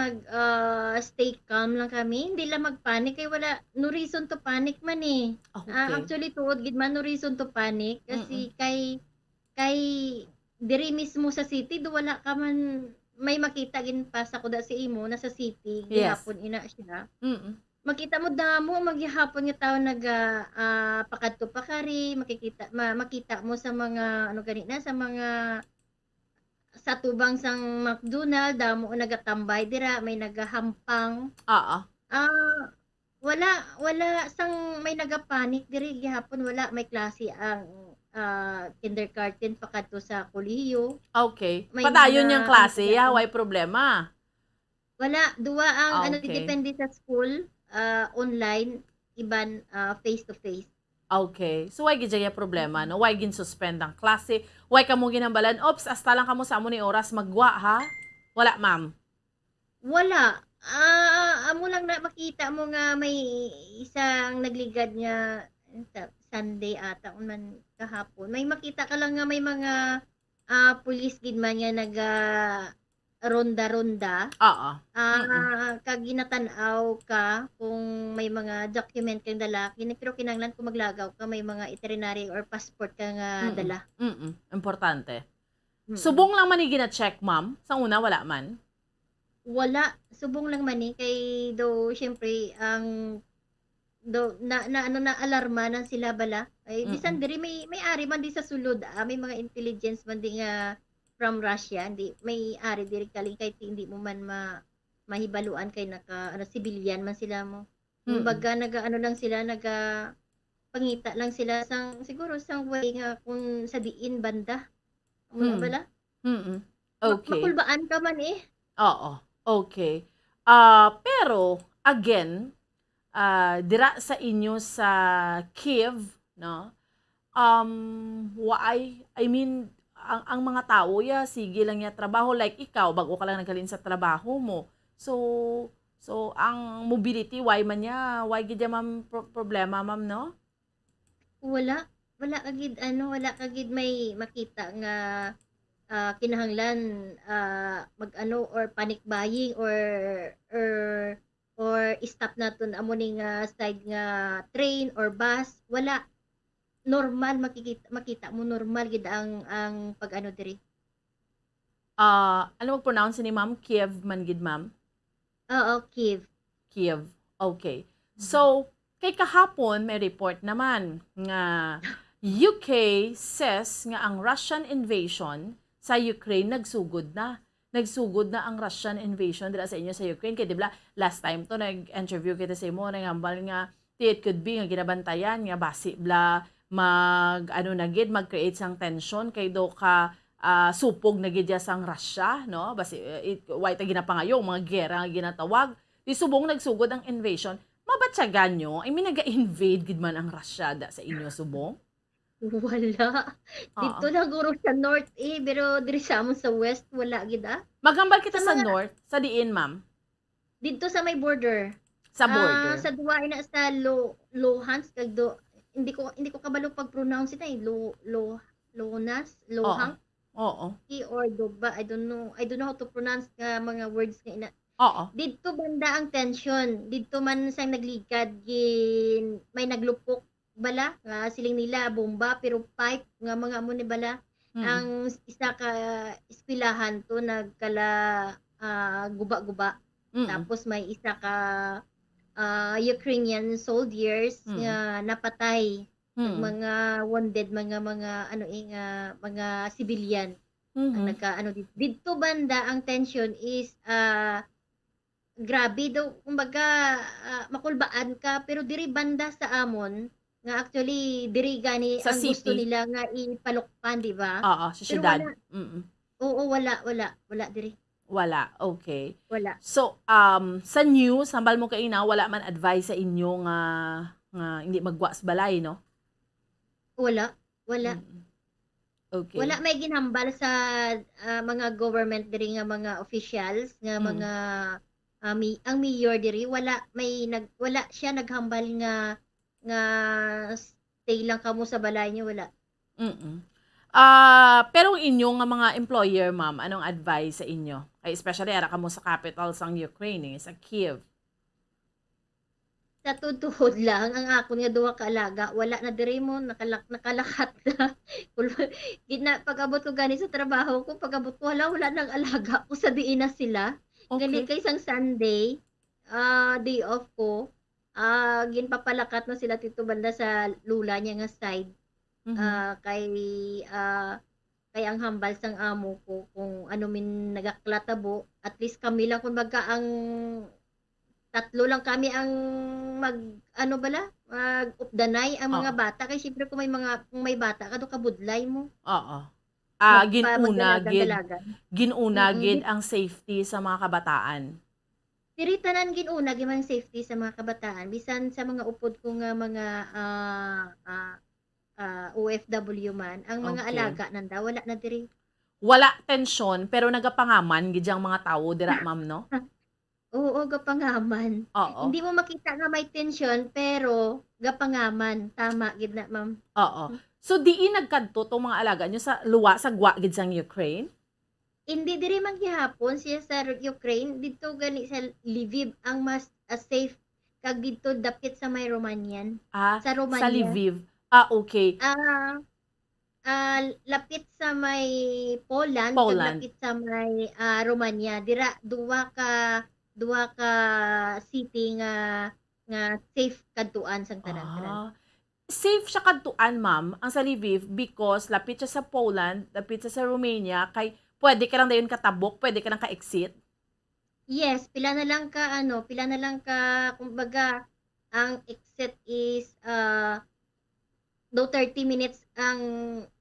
stay calm lang kami, hindi lang magpanic kay wala no reason to panic man eh. Okay. Actually tuod gid man no reason to panic kasi kay diri mismo sa city do wala ka man may makita gin pa sa kuda si imo nasa city gihapon ina siya. Makita mo damo maghihapon nga tawo pakadto pa kari makita mo sa mga ano ganina sa mga sa tubang sang McDonald, damo nagatambay dira, may nagahampang. Wala sang may nagapanik diri gihapon wala may klase ang kindergarten pakadto sa kolehiyo. Okay. Padayon yang klase, way problema. Wala duwa ang depende sa school, online, iban face to face. Okay. So, why gidya problema, no? Why gin suspend ang klase? Why kamo ginambalan? Ops, hasta lang kamo sa amo ni oras magwa, ha? Wala, ma'am. Wala. Amo lang na makita mo nga may isang nagligad niya Sunday ata man kahapon. May makita ka lang nga may mga police gid man nga naga ronda-ronda. Kag ginatanaw ka kung may mga document kang dala, pero kinanglan kung maglagaw ka may mga itinerary or passport ka nga dala. Importante. Subong lang man gina-check, ma'am. Sa una wala man. wala subong lang man kay do syempre ang do na ano na alarma na sila bala ay bisan diri may ari man di sa sulod may mga intelligence man di nga from Russia hindi may ari diri kaling kay hindi mo man mahibaluan kay naka ano civilian man sila mo. Kumbaga naga ano lang sila naga pangita lang sila sang siguro sang way nga kung sa diin banda. Muna bala? Okay. Makulbaan ka man Oo. Okay. Pero again, dira sa inyo sa Kiev, no? I mean, ang mga tao sige lang ya trabaho like ikaw bago ka lang nagkalin sa trabaho mo. So ang mobility why gid ma'am problema ma'am no? Wala kagid may makita nga kinahanglan mag-ano or panic buying or stop naton amo ning side nga train or bus. Wala. Normal makita mo normal gid ang pag-ano diri. Ano mag-pronounce ni ma'am? Kiev man gid ma'am? Oo, Kiev. Okay. So kay kahapon may report naman nga UK says nga ang Russian invasion sa Ukraine nagsugod na ang Russian invasion dira sa inyo sa Ukraine kay di ba last time to nag-interview kita sa imo nangambal nga it could be nga ginabantayan nga basi bla mag-create sang tension kay do ka supog na gid sang Russia no basi why ta ginapangayong mga gera nga ginatawag di subong nagsugod ang invasion mabatyagan nyo I mean naga-invade gid man ang Russia da sa inyo subong. Wala. Dito lang guro sa north pero diri sa amon sa west wala gid Maghambal kita sa north, sa diin ma'am? Dito sa may border. Sa border. Sa duwa ina sa Luhansk kag do hindi ko kabalo pag-pronounce ita Luhansk. Oo. Or Doba, I don't know how to pronounce nga mga words nga ina. Oo. Dito banda ang tension. Dito man sang nagligad may naglupok bala nga siling nila bomba pero pipe nga mga amo ni bala ang isa ka eskwelahan to nagkala guba-guba tapos may isa ka Ukrainian soldiers nga napatay mga wounded mga mga civilian ang nagka dito banda ang tension is grabe daw kumbaga makulbaan ka pero diri banda sa amon nga actually diri gani sa ang city. gusto nila nga ipalukpan di ba? Oo, sa syudad. Oo, wala diri. Wala, okay. Wala. So, sa news, hambal mo kaina, wala man advice sa inyo nga hindi magwa sa balay, no? Wala. Okay. Wala may ginhambal sa mga government diri nga mga officials nga mga ang mayor diri wala siya naghambal nga stay lang kamo sa balay niyo wala. Pero inyong mga employer, ma'am, anong advice sa inyo? Especially ara kamo sa capital sang Ukraine, sa Kiev. Sa tutuhod lang ang akon nga duha ka alaga, wala na diri mo nakalakat na. Pag-abot ko gani sa trabaho ko, pag-abot ko wala nang alaga ko sa diin na sila. Gali kay sang Sunday, day off ko. Ginpapalakat na sila tito banda sa lula niya nga side. Kay ang hambal sang amo ko kung ano min nagaklatabo at least kami lang kung baga ang tatlo lang kami ang mag-updanay ang mga bata kay siyempre kung may bata kado kabudlay mo. Oo. Ginuna gid ang safety sa mga kabataan. Diri tanan ginuna gyud safety sa mga kabataan bisan sa mga upod ko nga mga OFW man ang mga alaga nanda wala na diri. Wala tensyon pero nagapangaman gid ang mga tawo dira ma'am no? Oo, gapangaman. Oo. Hindi mo makita nga may tension pero gapangaman tama gid na ma'am. Oo. So diin nagkadto tong mga alaga nyo sa luwa sa gwa gid sang Ukraine? Hindi diri man gihapon siya sa Ukraine dito gani sa Lviv ang mas safe kag dito dapit sa may Romanian. Sa Romania. Lviv. Okay. lapit sa may Poland, Poland. lapit sa may Romania. Dira duwa ka city nga safe kadtuan sang tanan-tanan. Safe siya kadtuan, ma'am, ang sa Lviv because lapit siya sa Poland, lapit siya sa Romania, kay pwede ka lang dayon katabok, pwede ka lang ka-exit. Yes, pila na lang ka kumbaga ang exit is do 30 minutes ang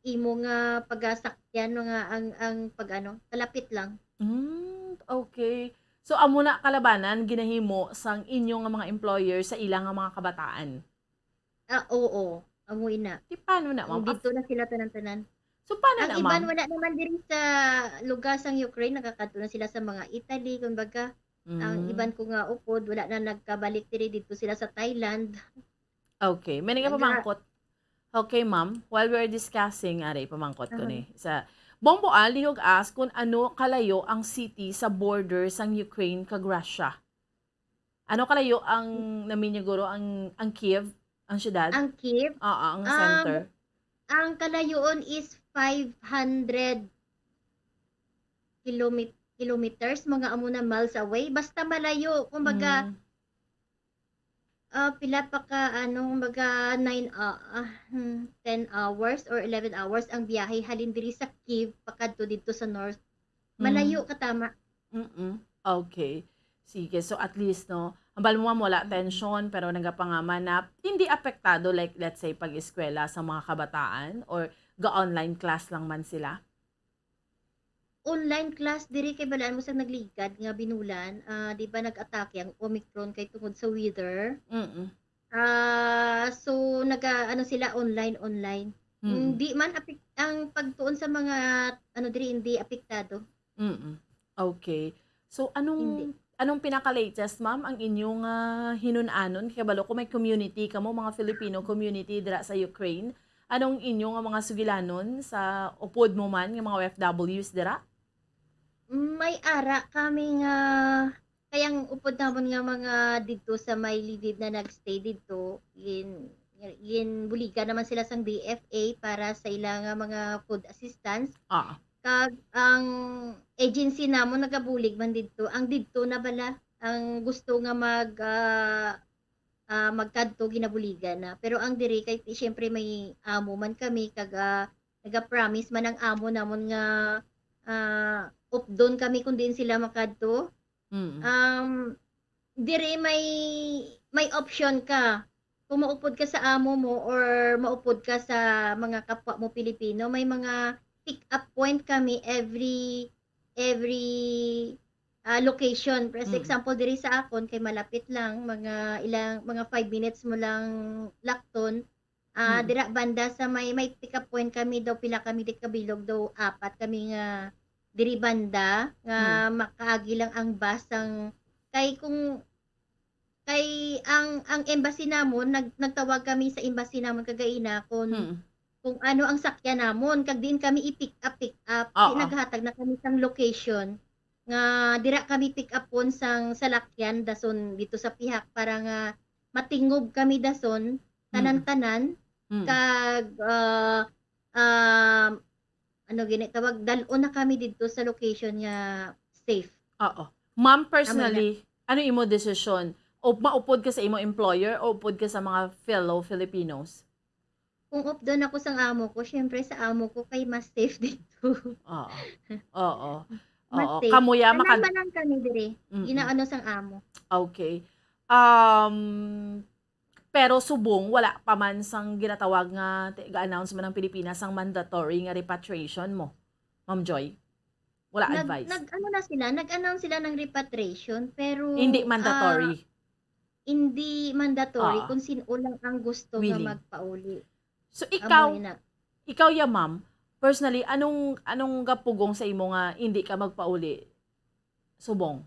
imo nga pagasakyan nga ang pagano, kalapit lang. Okay. So amo na kalabanan ginahimo sang inyong mga employer sa ilang nga mga kabataan. Oo, amoy na. Di paano na, ma'am? Dito na sila tanan-tanan. So paano Ang na, iban ma'am? wala naman diri sa lugar sang Ukraine, nakakadto na sila sa mga Italy, kumbaga. Ang iban ko nga upod, wala na nagkabalik dito sila sa Thailand. Okay, may nga pamangkot. Okay, ma'am. While we're discussing, aray, pamangkot ko ni. Sa Bombo lihog ask kung ano kalayo ang city sa border sang Ukraine kag Russia. Ano kalayo ang naminyaguro ang Kiev, ang syudad? Ang Kiev? Oo, ang center. Ang kalayoon is 500 kilometers, mga amo na miles away. Basta malayo, kumbaga, pila pa ka, kumbaga 10 hours or 11 hours ang biyahe halin diri sa Kiev, pakadto dito sa north. Malayo ka tama. Okay. Sige, so at least, no, ambal mo wala tension, pero nagapangaman na hindi apektado, like, let's say, pag-eskwela sa mga kabataan or ga-online class lang man sila? Online class, diri kay balaan mo sa nagligad nga binulan, di ba nag-atake ang Omicron kay tungod sa weather? So, sila online. Hindi man, ang pagtuon sa mga, diri, hindi apektado. Okay. So, anong pinaka-latest, ma'am, ang inyong hinunanon? Kabalo, kung may community ka mo, mga Filipino community dira sa Ukraine, anong inyong mga sugilanon sa upod mo man, ng mga OFWs dira? May ara kami nga, kayang upod namon nga mga dito sa may Lviv na nagstay dito, buliga naman sila sang DFA para sa ilang mga food assistance. Kag ang agency namon nagabulig man dito, ang dito na bala ang gusto nga magkadto ginabuligan na, pero ang diri kay syempre may amo man kami kag naga-promise man ang amo namon nga updon kami kung din sila makadto. Diri may option ka kung maupod ka sa amo mo or maupod ka sa mga kapwa mo Pilipino. May mga pick up point kami every location. For example, diri sa akon kay malapit lang, mga 5 minutes mo lang lakton. Dira banda sa may pick up point kami daw, pila kami di kabilog daw, 4 kami nga diri banda nga makaagi lang ang bus ang ang embassy namon, nagtawag kami sa embassy namon kagaina kung ano ang sakyan namon, kag din kami i-pick up. Naghatag na kami sang location nga dira kami pick up pon sang salakyan dason dito sa pihak para nga matingob kami dason tanan-tanan kag tawag dalon na kami dito sa location nga safe. Ma'am, personally, ano imo desisyon? O maupod ka sa imo employer o upod ka sa mga fellow Filipinos? Kung updon ako sang amo ko, syempre sa amo ko kay mas safe dito. Mas safe. Kamuya lang kami diri. Inaano sang amo. Okay. Pero subong wala pa man sang ginatawag nga ga-announcement ng Pilipinas ang mandatory nga repatriation mo. Ma'am Joy. Wala advice. Nag-announce sila ng repatriation pero hindi mandatory. Hindi mandatory kung sino lang ang gusto willing nga magpauli. So ikaw ya ma'am, personally anong gapugong sa imo nga hindi ka magpauli? Subong.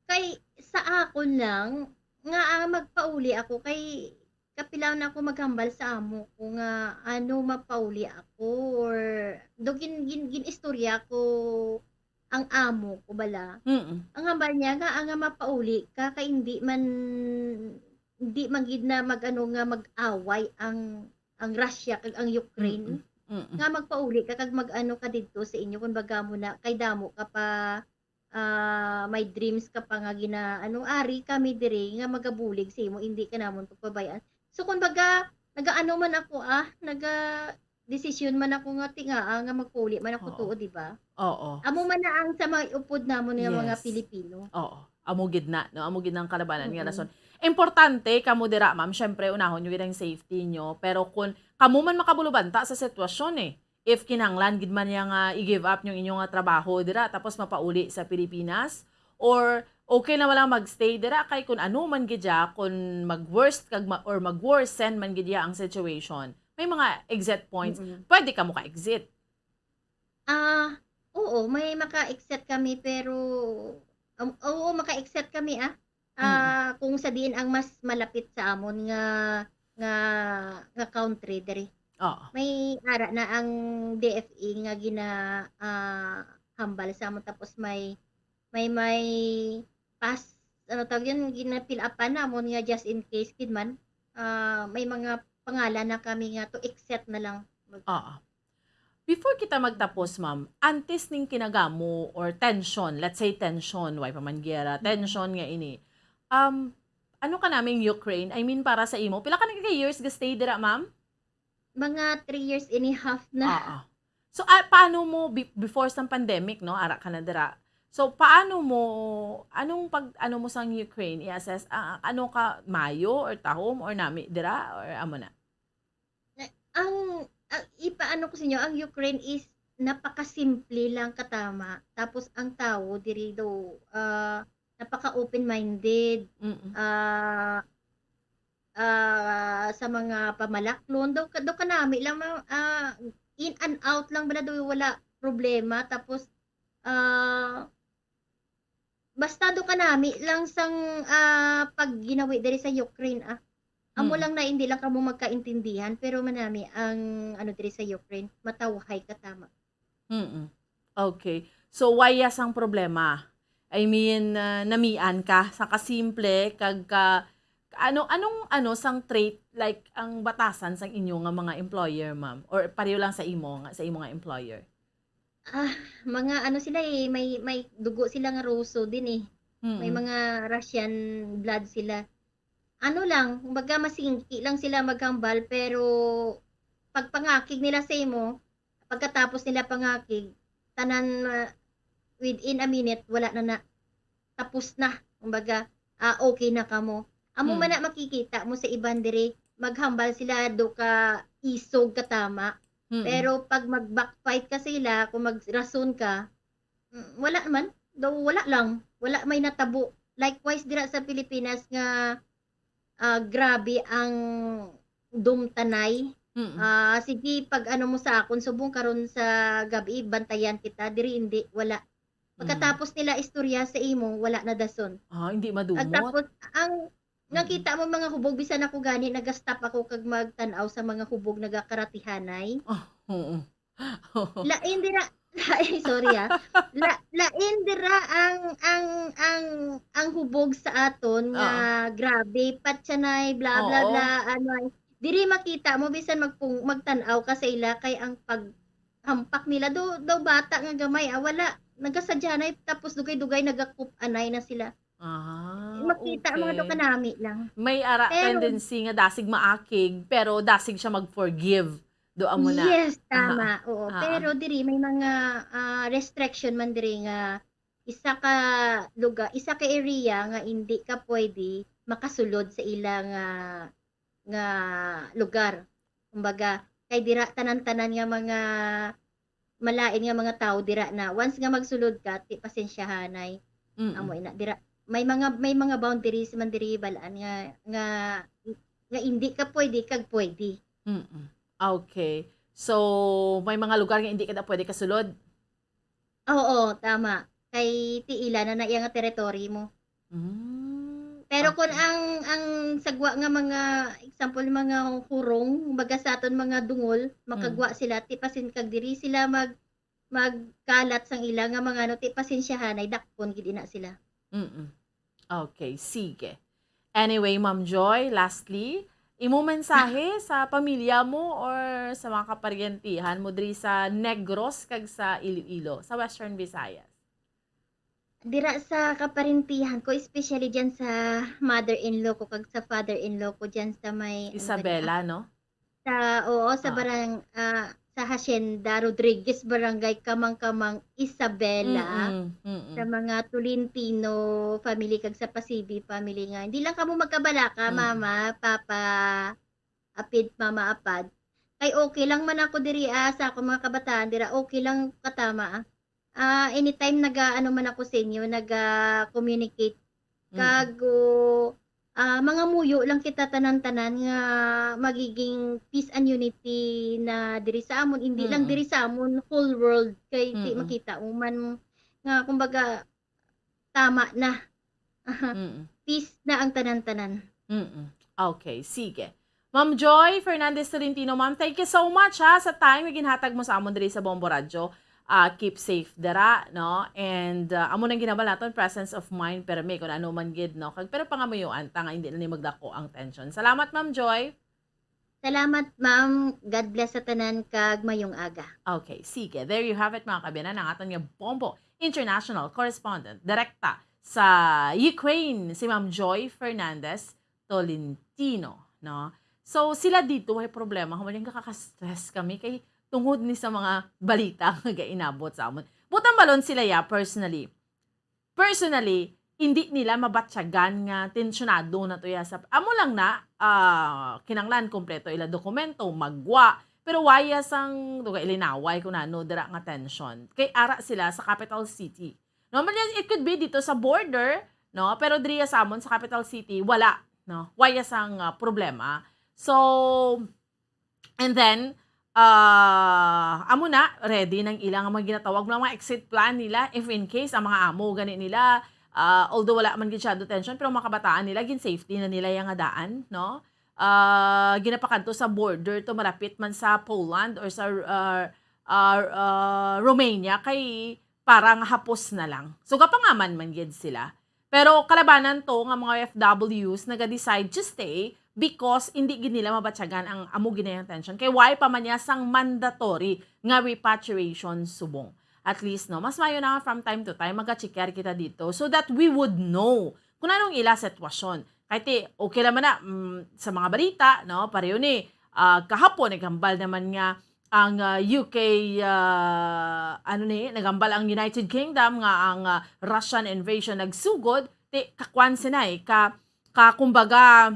Kay sa akon lang nga magpauli ako kay kapilaw na ako maghambal sa amo ko nga mapauli ako or gin istorya ko ang amo ko bala. Ang hambal niya nga mapauli ka kay hindi man gid na mag-away ang Russia kag ang Ukraine. nga magpauli ka kag mag-ano ka dito sa inyo kung baga mo na kay damo ka pa may dreams ka pa nga ari kami diri nga magabulig sa imo hindi ka namon pagpabayaan. So kung baga nagaano man ako desisyon man ako nga nga magpauli man ako tuo, di ba? Oo. Amo man na ang sa mga upod namon nga mga Yes. Pilipino. Oo. Amo gid na, no? Amo gid ng kalabanan nga Mm-mm. rason. Importante kamo dira, ma'am, syempre unahon yung ang safety nyo, pero kung kamo man makabulubanta sa sitwasyon if kinanglan gid man nga i-give up yung inyong nga trabaho dira tapos mapauli sa Pilipinas, or okay na wala magstay dira kay kun ano man gid ya, kun mag-worst or mag-worsen man gid ya ang situation. May mga exit points. Pwede ka mo ka-exit. Oo, may maka-exit kami pero oo, maka-exit kami kung sa diin ang mas malapit sa amon nga country diri. Oo. May ara na ang DFE nga hambal sa amon tapos may pass ano tawag yun gina-fill up pa namon nga just in case kid man may mga pangalan na kami nga to exit na lang. Oo. Before kita magtapos, ma'am, antes ning kinagamo or tension, let's say tension, why pa man gyera, tension nga ini. Ano ka naming Ukraine? I mean, para sa imo, pila ka na years ga-stay dira, ma'am? Mga 3 years and a half na. So, paano mo, before sa pandemic, no, ara ka na dira, so, paano mo, ano mo sa Ukraine, i-assess, ano ka, Mayo, or Tahom, or Nami, dira, or amo na? Ang ipaano ko sa inyo, ang Ukraine is napakasimple lang katama. Tapos ang tao diri daw napaka-open-minded. Sa mga pamalaklon daw kanami lang in and out lang bala daw wala problema. Tapos basta do kanami lang sang pag ginawi diri sa Ukraine amo lang na hindi lang kamo magkaintindihan pero manami ang ano diri sa Ukraine matawhay katama. Okay. So why ang problema? I mean namian ka sa kasimple kag anong sang trait like ang batasan sang inyo nga mga employer, ma'am, or pareho lang sa imo nga employer? Mga ano sila may dugo sila nga Ruso din May mga Russian blood sila. Ano lang, kumbaga masingki lang sila maghambal pero pag pangakig nila sa imo, pagkatapos nila pangakig, tanan within a minute wala na tapos na. Kumbaga, okay na kamo. Amo man na makikita mo sa ibang diri, maghambal sila do ka isog katama. Pero pag mag-backfight ka sila, kung magrason ka, wala man, wala lang. Wala may natabo. Likewise dira sa Pilipinas nga grabe ang dumtanay. Sige, pag ano mo sa akon, subong karon sa gabi, bantayan kita, diri hindi, wala. Pagkatapos nila istorya sa imo, wala na dason. Hindi madumot. Tapos, ang nakita mo mga hubog, bisan ako gani, nagastop ako kag magtanaw sa mga hubog nagakaratihanay. Lain dira, sorry lain dira ang hubog sa aton nga grabe patsanay bla bla bla ano diri makita mo bisan magtanaw ka sa ila kay ang paghampak nila daw bata nga gamay wala nagasadya na tapos dugay-dugay nagakup-anay na sila. Makita okay. mga do kanami lang. May tendency nga dasig maakig pero dasig siya mag-forgive. Doon mo na. Yes, tama. Oo. Pero diri may mga restriction man diri nga isa ka lugar, isa ka area nga hindi ka pwede makasulod sa ilang nga lugar. Kumbaga, kay dira tanan-tanan nga mga malain nga mga tao dira na once nga magsulod ka, ti pasensyahanay. Amo ina dira may mga boundaries man diri balaan nga hindi ka pwede kag pwede. Okay. So, may mga lugar nga hindi ka na pwede kasulod? Oo, tama. Kay tiila na iya nga teritoryo mo. Pero kung ang sagwa nga mga example mga hurong, baga sa aton mga dungol, makagwa sila tipasin kag diri sila magkalat sang ila nga mga ano tipasensyahan ay dakpon gid ina sila. Okay, sige. Anyway, Ma'am Joy, lastly, imo mensahe sa pamilya mo or sa mga kaparyentihan mo diri sa Negros kag sa Iloilo, sa Western Visayas? Dira sa kaparintihan ko, especially dyan sa mother-in-law ko kag sa father-in-law ko dyan sa may Isabela, no? Sa sa Hacienda Rodriguez Barangay Kamang-Kamang Isabela. Sa mga Tolentino family kag sa Pasibi family nga. Hindi lang kamo magkabalaka, mama, papa, apid, mama, apad. Kay okay lang man ako diri sa ako mga kabataan dira, okay lang katama. Anytime naga-ano man ako sa inyo, naga-communicate kag mga muyo lang kita tanan-tanan nga magiging peace and unity na diri sa amon, hindi lang diri sa amon, whole world kay di makita uman nga kumbaga tama na. Peace na ang tanan-tanan. Okay, sige. Ma'am Joy Fernandez Tolentino, ma'am, thank you so much sa time na ginhatag mo sa amon diri sa Bombo Radio. Keep safe dara, no? And amo nang ginabal naton presence of mind permi kung ano man gid, no? Pero pangamayuan tanga hindi na ni magdako ang tension. Salamat, Ma'am Joy. Salamat, ma'am. God bless sa tanan kag mayong aga. Okay, sige. There you have it, mga kabinan, ang aton nga Bombo International Correspondent direkta sa Ukraine, si Ma'am Joy Fernandez Tolentino, no? So sila dito ay problema, humaling kakaka-stress kami kay tungod ni sa mga balita nga gainabot sa amon. Butang balon sila personally. Personally, hindi nila mabatsyagan nga tensyonado na to sa amo lang na kinanglan kompleto ila dokumento magwa pero waya sang duga ilinaway kun ano dira nga tension. Kay ara sila sa capital city. Normally it could be dito sa border, no? Pero diri sa amon sa capital city wala, no? Waya sang problema. So and then amo na ready ng ilang mga ginatawag mga exit plan nila if in case ang mga amo gani nila although wala man gid siya detention pero mga kabataan nila gin safety na nila yang daan, no? Ginapakanto sa border to malapit man sa Poland or sa Romania kay parang hapos na lang. So kapangaman man gid sila. Pero kalabanan to nga mga FWs naga-decide to stay because hindi gid nila mabatsyagan ang amo ginayang tension. Kay why pa man niya sang mandatory nga repatriation subong. At least, no, mas mayo na from time to time maga-checker kita dito so that we would know kung anong ila sitwasyon. Kahit okay naman na sa mga balita, no, pareho ni kahapon nagambal naman nga ang UK nagambal ang United Kingdom nga ang Russian invasion nagsugod kakwan sinay kumbaga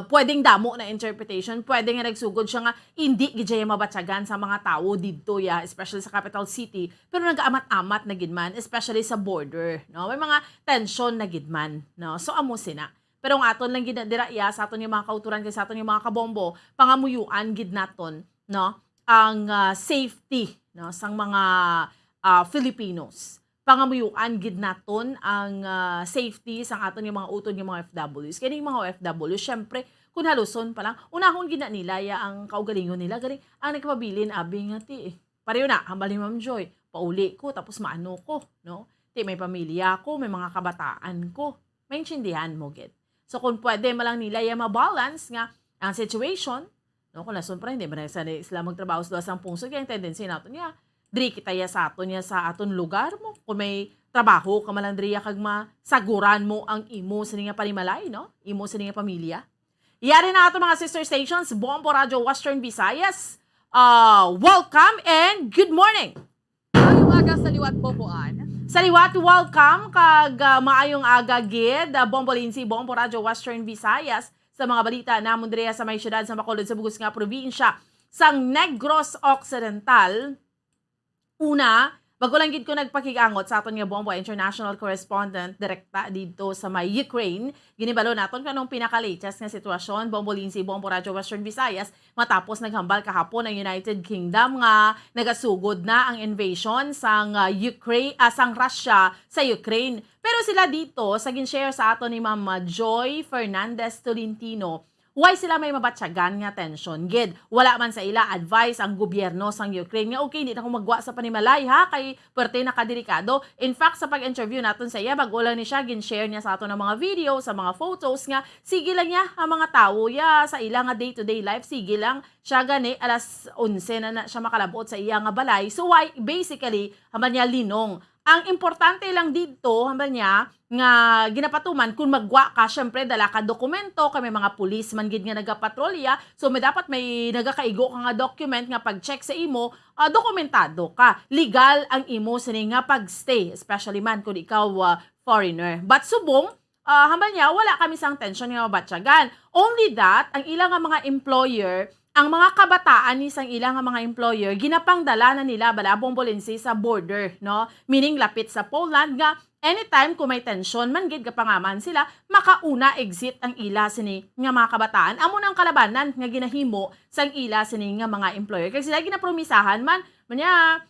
pwedeng damo na interpretation, pwedeng nga nagsugod siya nga hindi gid mabatyagan sa mga tao didto especially sa capital city, pero nag-amat-amat na gid man especially sa border, no? May mga tension na gid man, no? So amo sina. Pero ang aton lang gid dira sa aton yung mga kauturan kay sa aton yung mga kabombo, pangamuyuan gid naton, no? Ang safety, no, sang mga Filipinos. Pangamuyuan gid naton ang safety sang aton yung mga utod yung mga FWs. Kaya yung mga OFW, syempre, kung haluson pa lang, unahon gid na nila ang kaugalingon nila. Galing, ang nagpabilin, abi nga ti. Pareho na, hambal ni Ma'am Joy, pauli ko, tapos maano ko, no? Ti, may pamilya ko, may mga kabataan ko. May intindihan mo, gid. So, kung pwede malang nila mabalance nga ang situation, no? Kung nasun pa rin, hindi ba na sila magtrabaho sa ang pungso, kaya yung tendency natin niya, diri kita sa aton lugar mo. Kung may trabaho ka malang diri kag masaguran mo ang imo sa nga panimalay, no? Imo sa nga pamilya. Iyari na ato mga sister stations, Bombo Radio Western Visayas. Welcome and good morning. Maayong aga sa liwat Bomboan. Sa liwat, welcome kag maayong aga gid Bombo Lindsay, Bombo Radio Western Visayas sa mga balita namon diri sa may syudad sa Bacolod sa bugos nga probinsya sang Negros Occidental. Una, bago lang gid ko nagpakigangot sa aton nga Bombo International Correspondent direkta dito sa may Ukraine. Ginibalo naton kanong pinaka-latest nga sitwasyon, Bombo Lindsay, Bombo Radio Western Visayas, matapos naghambal kahapon ang United Kingdom nga nagasugod na ang invasion sang Ukraine, sang Russia sa Ukraine. Pero sila dito, sa gin-share sa aton ni Ma'am Joy Fernandez Tolentino, why sila may mabatsyagan nga tension gid. Wala man sa ila advice ang gobyerno sang Ukraine nga okay, hindi na ko magwa sa panimalay ha, kay puwerte na kadelikado. In fact, sa pag-interview naton sa iya, bago lang ni siya, gin-share niya sa ato ng mga video, sa mga photos nga, sige lang niya ang mga tao ya sa ila nga day-to-day life, sige lang siya gani, alas 11 na siya makalabot sa iya nga balay. So why, basically, haman niya linong. Ang importante lang dito, haman niya, nga ginapatuman, kung magwa ka, syempre dala ka dokumento, kay may mga pulis man gid nga nagapatrolya, so may dapat may nagakaigo ka nga document nga pag-check sa imo, dokumentado ka. Legal ang imo sini nga pag-stay, especially man kung ikaw foreigner. But subong, haman niya, wala kami sang tension nga mabatsyagan. Only that, ang ilang nga mga employer, ang mga kabataan ni sang ilang mga employer, ginapangdala na nila balabong bolensi sa border, no? Meaning lapit sa Poland nga, anytime kung may tension man gid kapangaman sila, makauna exit ang ila sini nga mga kabataan. Amo nang kalabanan nga ginahimo sang ila sini nga mga employer. Kasi sila ginapromisahan man, manya,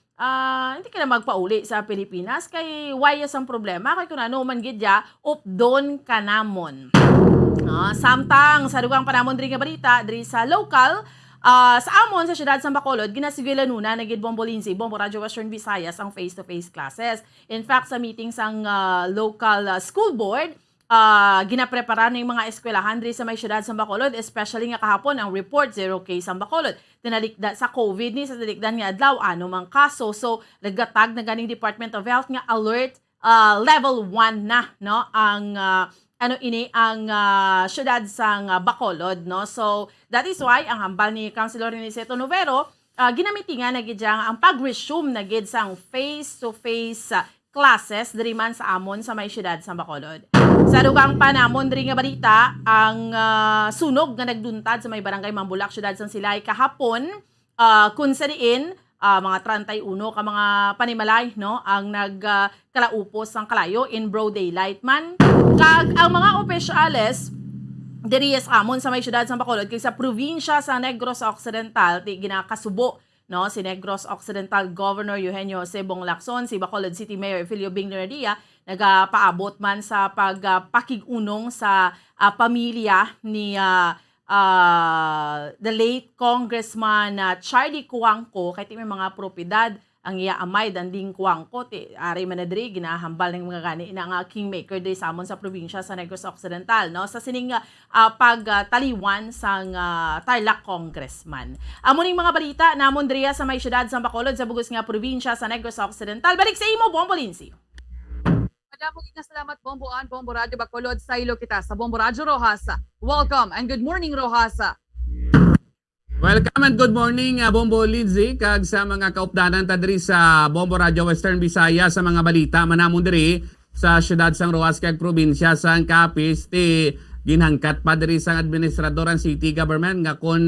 hindi ka na magpauli sa Pilipinas kay why ang problema kay kuno man gid ya updon kanamon. Samtang sa dugang panamon diri nga balita diri sa local sa amon sa siyudad sa Bacolod ginasigulan nuna na gid Bombolinsi, Bombo Radio Western Visayas ang face-to-face classes. In fact, sa meeting sang local school board, ginaprepara ng mga eskwelahan diri sa may siyudad sa Bacolod, especially nga kahapon ang report 0 case ang Bacolod. Tinalikda sa COVID ni sa talikdan nga adlaw ano mang kaso. So naggatag na ganing Department of Health nga alert level 1 na, no, ang ang siyudad sang Bacolod, no. So that is why ang hambal ni Councilor Niceto Novero ginamiti nga na gid ang pag-resume na gid sang face-to-face classes diri man sa amon sa may siyudad sa Bacolod. Sa dugang panamon diri nga balita, ang sunog nga nagduntad sa may barangay Mambulak, siyudad sang Silay kahapon, kun sa diin mga 31 ka mga panimalay, no, ang nagkalaupos sang kalayo in broad daylight man. Kag ang mga opisyales diri sa amon sa may siyudad sa Bacolod kay sa probinsya sa Negros Occidental ti ginakasubo, no, si Negros Occidental Governor Eugenio Sebong Lacson, si Bacolod City Mayor Filio Bing Noradia nagapaabot man sa pagpakig-unong sa pamilya ni the late Congressman Charlie Cuangco, kay may mga propiedad ang iya amay danding Cuangco ti ari manadri ginahambal ng mga gani na nga kingmaker diri sa amon sa probinsya sa Negros Occidental, no, sa sining pagtaliwan sang Tarlac congressman. Amo ning mga balita namon diri sa may siyudad sa Bacolod sa bugos nga probinsya sa Negros Occidental. Balik sa imo, Bombolinsi. Madamong salamat, Bomboan, Bombo Radio Bacolod, sa ilo kita sa Bombo Radio Rojas. Welcome and good morning, Rojas. Welcome and good morning, Bombo Lindsay, kag sa mga kaupdanan ta diri sa Bombo Radio Western Visayas sa mga balita manamon diri sa siyudad sang Rojas kag probinsya sang Capiz ti ginhangkat pa diri sang administrador ang city government nga kun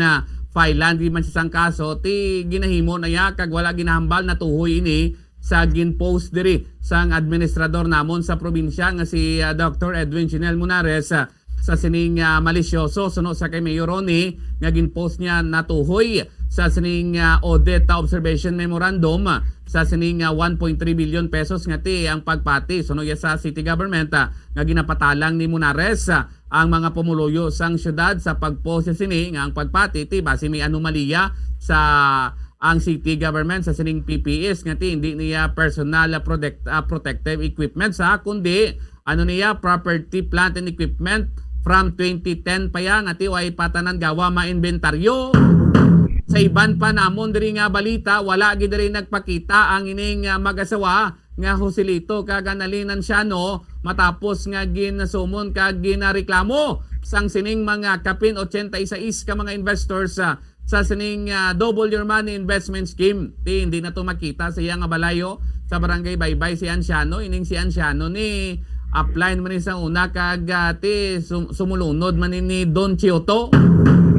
failan di man sang kaso ti ginahimo na ya kag wala ginahambal na tuhoy ini sa ginpost diri sang administrador namon sa probinsya nga si Dr. Edwin Chinel Munares sa sining malisyoso suno sa kay Mayor Ronnie nga ginpost niya natuhoy sa sining audit observation memorandum sa sining 1.3 billion pesos nga ti ang pagpati suno ya sa city government nga ginapatalang ni Munares ang mga pumuluyo sang syudad sa pagpost sini nga ang pagpati ti base may anomalya sa ang city government sa sining PPEs nga ti hindi niya personal protective equipment sa kundi ano niya property plant and equipment from 2010 pa yan ati way patanan gawa ma-inventaryo. Sa iban pa namon diri nga balita wala gid diri nagpakita ang ining mag-asawa nga Joselito kag Annalyn Anciano matapos nga ginasumon kag ginareklamo sang sining mga kapin 86 ka mga investors sa sining Double Your Money Investment Scheme. Hindi na to makita sa iya nga balayo sa barangay Baybay si Anciano. Ining si Anciano ni apply man sa una kag sumulunod man ni Don Chioto.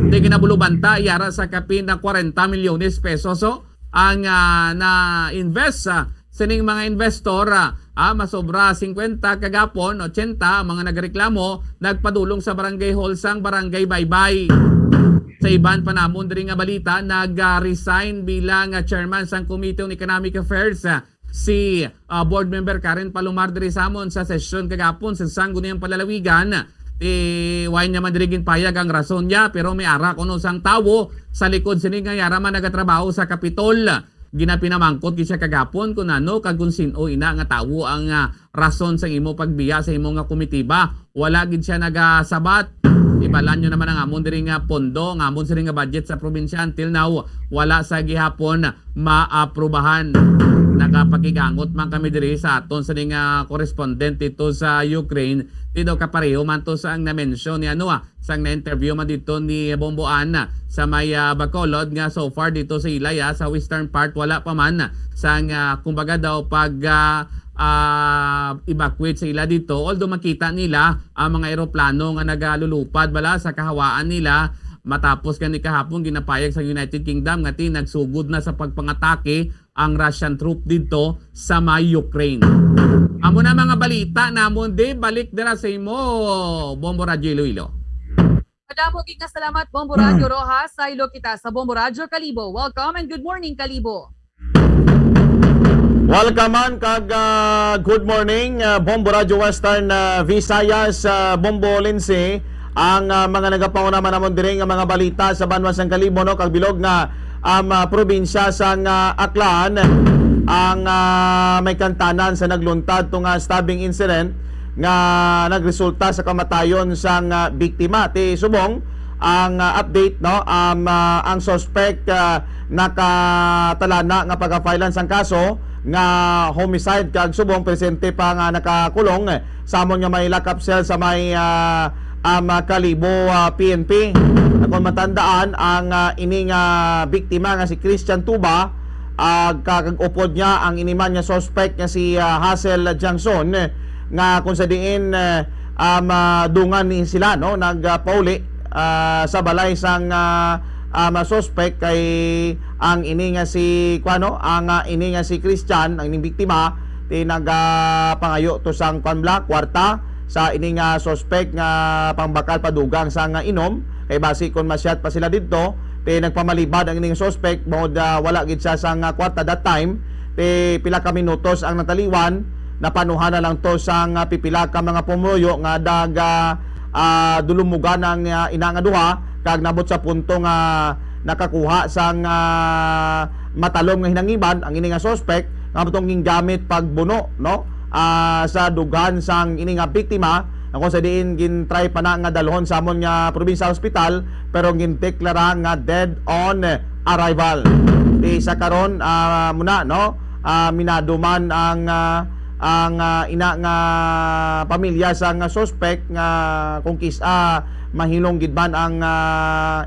Di ginabulubanta yara sa kapin na 40 milyones pesos ang na-invest sining mga investor masobra 50 kagapon 80 mga nagreklamo nagpadulong sa barangay hall sang barangay Baybay. Sa iban pa namon diri nga balita nag-resign bilang chairman sang Committee on Economic Affairs si board member Karen Palomar diri samon sa sesyon kagapon sa Sangguniang Palalawigan why niya man dirigin payag ang rason niya pero may ara kuno sang tawo sa likod sini nga yara man nagatrabaho sa Kapitol. Ginapinamangkot siya kagapon kung ano kag kung sino ina nga tawo ang rason sa imo pagbiya sa imo nga komitiba. Wala gid siya nagasabat. Ibalan nyo naman ang amon diri nga pondo, ang amon siri nga budget sa probinsya until now wala sa gihapon maaprubahan. Nakapakigangot man kami diri sa aton sa nga correspondent dito sa Ukraine. Dito kapareho man to sa ang na-mention ni sa na-interview man dito ni Bomboan sa may Bacolod nga so far dito sa Ilaya sa western part wala pa man sa kumbaga daw pag evacuate sa ila dito, although makita nila ang mga eroplano nga nagalulupad bala sa kahawaan nila matapos kani kahapon ginapayag sa United Kingdom nga nagsugod na sa pagpangatake ang Russian troop dito sa may Ukraine. Amo na mga balita namon di balik dira sa imo Bombo Radio Iloilo. Madamo gid nga salamat Bombo Radio Rojas, saylo kita sa Bombo Radio Kalibo. Welcome and good morning Kalibo. Welcome man kag good morning Bombo Radio Western Visayas Bombo Lindsay ang mga nagapauna man namon diri nga mga balita sa Banwasang Kalibo no kag bilog nga probinsya sang Aklan ang may kantanan sa nagluntad tong stabbing incident nga nagresulta sa kamatayon sang biktima ti subong ang update no ang suspect nakatalana nga pagka-filean sang kaso nga homicide kag subong presente pa nga nakakulong samon nga may lock-up cell sa may Kalibo PNP. Kung matandaan ang ining biktima nga si Christian Tuba kagupod niya ang iniman niya suspect nga si Hazel Jangson nga kung sa diin dungan ni sila no nagpauli sa balay sang suspect kay ang ini nga si ini nga si Christian ang ining biktima ti nagapangayo to sang kwarta sa ini nga suspect nga pangbakal padugang sa nga inom kay basi kon masyat pa sila didto ti nagpamalibad ang ini nga suspect bangod wala gid siya sa nga kwarta that time ti pila ka minutos ang nataliwan napanuhan na lang to sa nga pipila ka mga pumuyo nga dulumugan ang ina nga duha kag nabot sa punto nga nakakuha sang matalom nga hinangiban ang ini nga suspect nga butong gingamit pagbuno no sa dugan sang ini nga biktima kung sa diin gintry pa na nga dalhon sa amon nga probinsya hospital pero ginteklara nga dead on arrival. Di sa karon muna no minaduman ang ina nga pamilya sang suspect nga kung mahilong gid man ang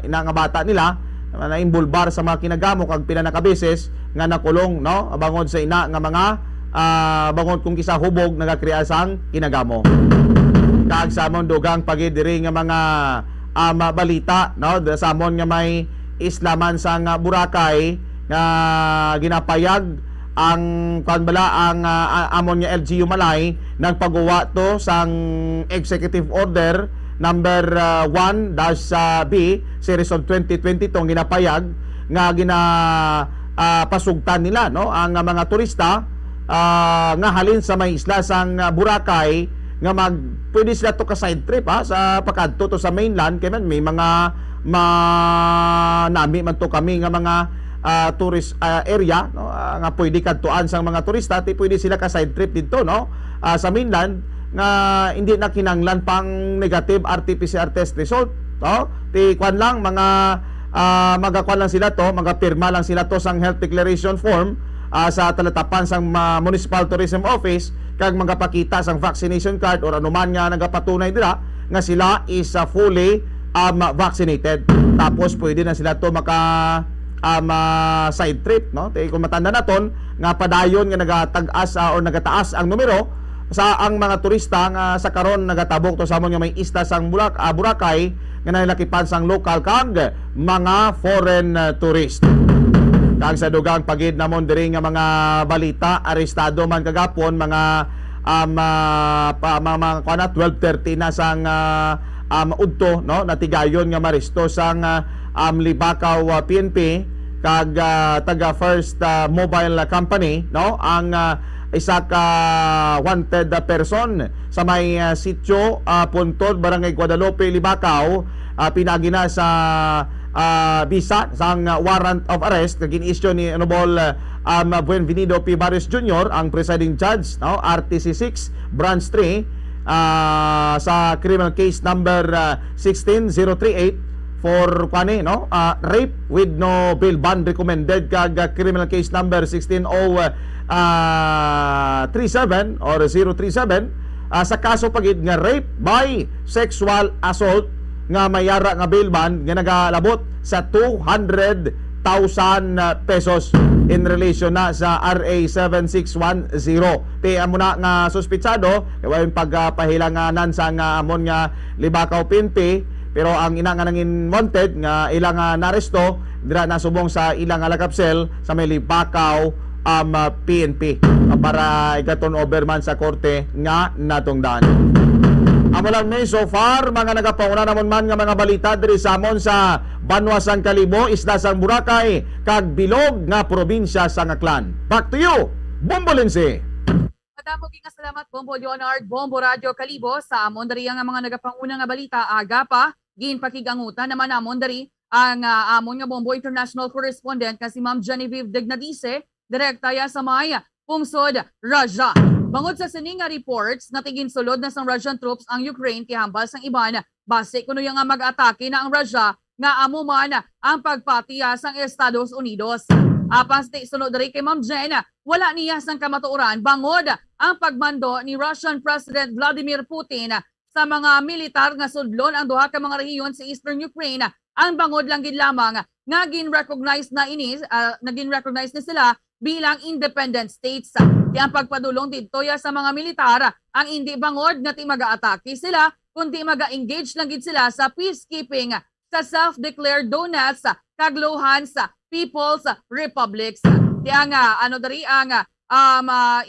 ina nga bata nila na imbulbar sa mga kinagamo kag pila na kabeses nga nakulong no bangod sa ina nga mga bangod kung kisa hubog nagakreya sang kinagamo. Kag samon dugang pagidiri nga mga balita no samon nga may islaman sang Boracay nga ginapayag ang ang amon nga LGU Malay nagpagawa to sang executive order number 1-B series of 2020 tong ginapayag nga pasugtan nila no ang mga turista nga halin sa may isla sang Boracay nga pwede sila to ka side trip sa pagkadto to sa mainland kay man may mga nami man to kami nga mga tourist area no nga pwede kadtuan sang mga turista ti pwede sila ka side trip dito no sa mainland nga hindi na kinanglan pang negative RT-PCR test result no ti kwan lang mga magakwan lang sila to magapirma lang sila to sang health declaration form sa talatapan sang Municipal Tourism Office kag magapakita sang vaccination card or anuman nga nagapatunay dira nga sila is fully vaccinated tapos pwede na sila to side trip no kung matanda naton nga padayon nga nagatag-as or nagataas ang numero sa ang mga turista nga sa karon nagatabok to sa amon nga may isla sang Boracay nga nalakipan sang local kag mga foreign tourist. Kag sa dugang pagid namon diri nga mga balita arestado man kagapon mga 12:30 na sang udto no natigayon nga maresto sang Libakaw PNP kag taga First Mobile Company no ang isa ka wanted person sa may sitio Puntod, Barangay Guadalupe, Libacao. Pinagi na sa bisa sang warrant of arrest na gin-issue ni Honorable Buenvenido P. Barrios Jr., ang presiding judge, no, RTC 6 Branch 3, sa criminal case number 16038 for rape with no bail bond recommended, kag criminal case number 16037 or 037 sa kaso pagid nga rape by sexual assault nga mayara nga bail bond nga nagalabot sa 200,000 pesos in relation na sa RA 7610. Tiyan mo na nga suspitsado kaya yung pagpahilanganan sa nga amon nga Libacao PNP, pero ang ina nga nangin wanted nga ilang naresto dira nasubong sa ilang alakapsel sa may Libacao PNP para igaton over man sa korte nga natong daan. Amo lang may so far mga nagapauna namon man nga mga balita diri sa amon sa Banwasan Kalibo, isla sang Boracay kag bilog nga probinsya sa Aklan. Back to you, Bombo Lindsay. Madamo nga salamat Bombo Leonard, Bombo Radio Kalibo sa amon dari nga mga nagapanguna nga balita aga pa ginpakigangutan naman amon dari ang amon nga Bombo International Correspondent kasi Ma'am Genevieve Dignadice direkta ya sa Maya Pungsod, Russia. Bangod sa sining nga reports nga tigin-sulod na sang Russian troops ang Ukraine kihambal sang iban base kuno nga mag-atake na ang Russia nga amo man ang pagpatiya sang Estados Unidos. Apan sunod dari kay Ma'am Jen, wala niya sang kamatuoran bangod ang pagmando ni Russian President Vladimir Putin sa mga militar nga sudlon ang duha ka mga rehiyon sa Eastern Ukraine. Ang bangod lang gid lamang nga gin-recognize na nagin-recognize ni sila bilang independent states. Kaya ang pagpadulong dito ya sa mga militar ang hindi bangod nga ti maga-atake sila kundi maga-engage lang gid sila sa peacekeeping sa self-declared Donetsk kag Luhansk People's Republics. Kaya nga dari ang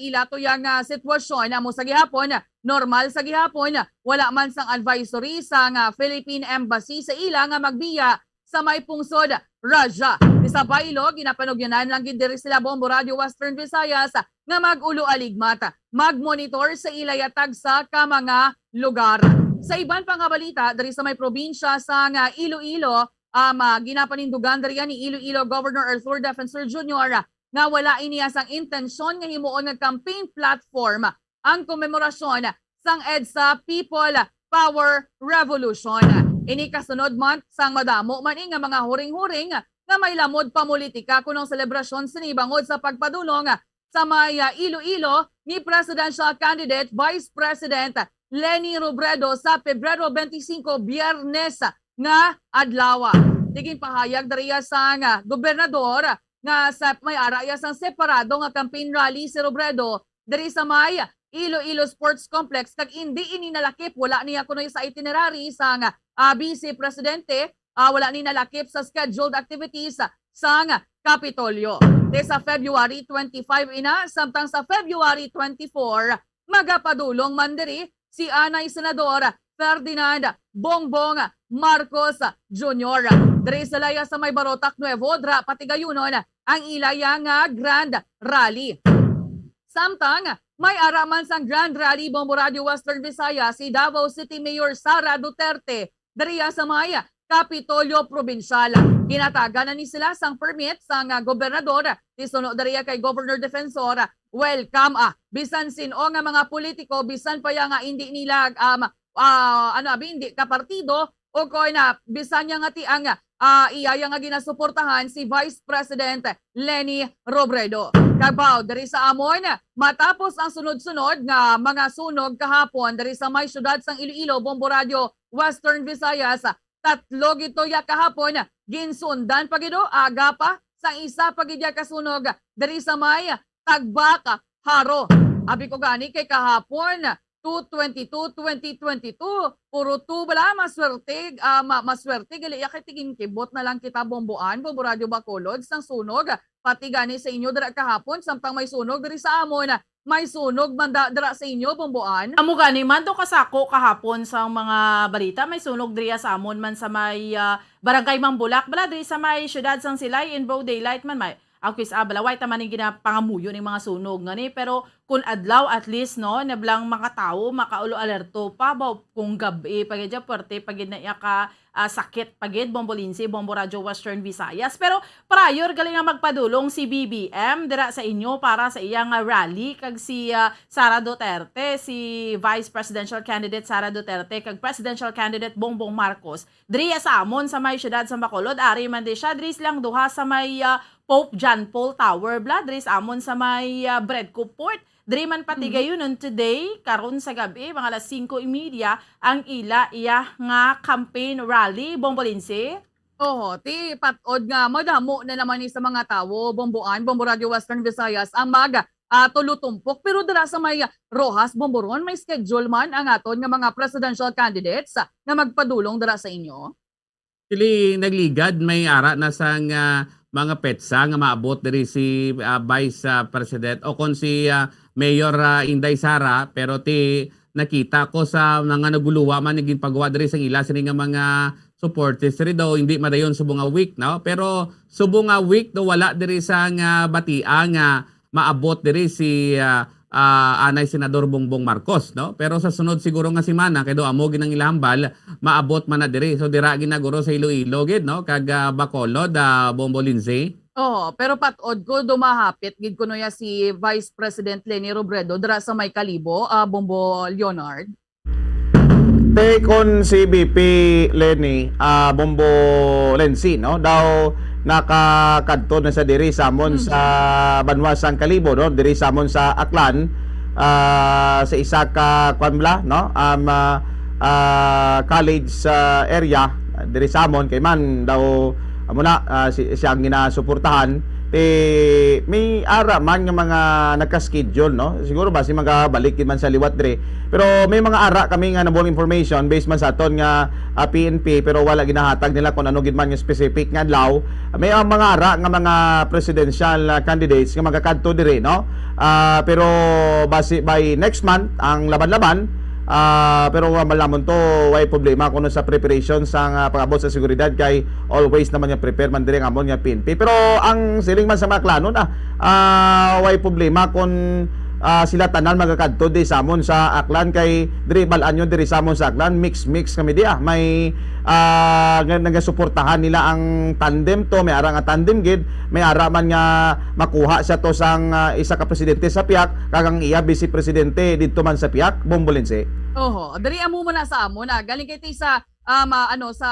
ilato yang sitwasyon mo sa gihapon, normal sa gihapon, wala man sang advisory sa Philippine Embassy sa ila nga magbiya sa may pungsod Russia. Sa baylo, ginapanugyanan lang gid diri sila Bombo Radio Western Visayas nga mag-ulo aligmat, mag-monitor sa ilayatag sa ka mga lugar. Sa iban pang balita, diri sa may probinsya sa Iloilo, ginapanindugan diri ni Iloilo Governor Arthur Defensor Jr. nga wala iniya sang intensyon nga himuon nga campaign platform ang komemorasyon sang EDSA People Power Revolution. Ini kasunod man sang madamo man nga mga huring-huring nga may lamod pamulitika kunong selebrasyon sinibangod sa pagpadulong sa may Iloilo ni Presidential Candidate Vice President Leni Robredo sa Pebrero 25, Biyernes nga adlaw. Tigin pahayag dariya sang gobernador nga sa may araya sang separado nga campaign rally si Robredo diri sa may Iloilo Sports Complex kag hindi ininalakip, wala niya kuno sa itinerary sang Vice Presidente, wala ni nalakip sa scheduled activities sang Kapitolyo. Sa February 25 samtang sa February 24 magapadulong man diri si Anay Senador Ferdinand Bongbong Marcos Jr. Diri sa laya sa may Barotac Nuevo, dra patigayunon ang ilaya nga Grand Rally. Samtang may araman sang Grand Rally Bombo Radio Western Visayas si Davao City Mayor Sara Duterte diriya sa may Kapitolyo Provincial. Ginatagan na ni sila sang permit sang gobernador tisunod diriya kay Governor Defensor. Welcome bisan sino nga mga politiko, bisan pa ya nga hindi nila hindi ka partido o ko na bisan niya nga ti ang iyaya nga ginasuportahan si Vice President Leni Robredo. Kabaw diri sa amon matapos ang sunod-sunod nga mga sunog kahapon diri sa may syudad sang Iloilo, Bombo Radio Western Visayas, tatlo gito ya kahapon ginsundan pagido aga pa sang isa pagidya kasunog diri sa may Tagbak Haro. Abi ko gani kay kahapon 2/22/2022 puro 2 bala maswerte maswerte gali kay tigin kibot na lang kita bomboan Bombo Radio Bacolod sang sunog pati gani sa inyo dira kahapon samtang may sunog diri sa amon may sunog manda dira sa inyo bomboan. Amo gani man to kasako kahapon sa mga balita may sunog diri sa amon man sa may Barangay Mambulak bala diri sa may syudad sang Silay in broad daylight man may quiz balaway ta man ginapangamuyo ning mga sunog ngani, pero kun adlaw at least no nablang mga tao makaulo alerto pa ba kung gabi pagidya puwerte pagid na iya ka sakit pagid Bombo Lindsay, Bombo Radio Western Visayas. Pero prior galing nga magpadulong si BBM dira sa inyo para sa iyang rally kag si Sara Duterte, si Vice Presidential Candidate Sara Duterte kag Presidential Candidate Bongbong Marcos diri sa amon sa may syudad sa Bacolod. Ari man di siya diri silang duha sa may Pope John Paul Tower bla diri sa amon sa may Breadco Port. Diri man patigayonon today karon sa gabi mga alas 5:30 ang iya nga campaign rally Bombo Lindsay. Oo, ti patod nga madamo na naman ni sa mga tawo Bomboan, Bombo Radio Western Visayas ang tulutumpok, pero dira sa may Rojas, Bomboron, may schedule man ang aton nga mga presidential candidates na magpadulong dira sa inyo. Actually, nagligad may ara na sang mga petsa nga maabot diri si Vice President o kon si Mayor Inday Sara, pero ti nakita ko sa mga naguluwa man naging paggawa diri sa ila sini nga mga supporters diri daw hindi madayon subong nga week no, pero subong nga week do wala diri sa nga batia nga maabot diri si anay Senador Bongbong Marcos no, pero sa sunod siguro nga semana kay do amo ginang ilahambal maabot man na diri, so dira ginaguro sa Iloilo gid no kag Bacolod Bombo Lindsay. Oh, pero patod ko dumahapit gid kuno ya si Vice President Leni Robredo dira sa may Kalibo, Bombo Leonard. Take on si BP Lenny, Bombo Lensi, no? Daw nakakadto na sa diri samon sa Banwasang Kalibo, no? Diri samon sa Aklan, sa isa ka kwanbla, no? College area diri samon kay man daw muna siyang ginasuportahan may ara man nga mga nagka-schedule no, siguro ba si magabalik man sa liwat dire, pero may mga ara kami nga nabuang information based man sa aton nga PNP, pero wala ginahatag nila kung ano gid man nga specific nga adlaw. May mga ara nga mga presidential candidates nga magakadto dire no, pero base by next month ang laban-laban. Pero malamon to way problema kuno sa preparation sa pag-abot sa seguridad kay always naman yung prepare man dire ang amon nga PNP, pero ang siling man sa mga klano way problema kung sila tanan magakadto di samon sa Aklan kay diri balaan yun diri samon sa Aklan mix kami dia may nagasuportahan nila ang tandem to, may ara nga tandem gid, may ara man nga makuha sa to sang isa ka presidente sa PIAC kagang iya vice presidente didto man sa PIAC Bombo Lindsay. Oho, diri amo man sa amo na galing kay ti sa sa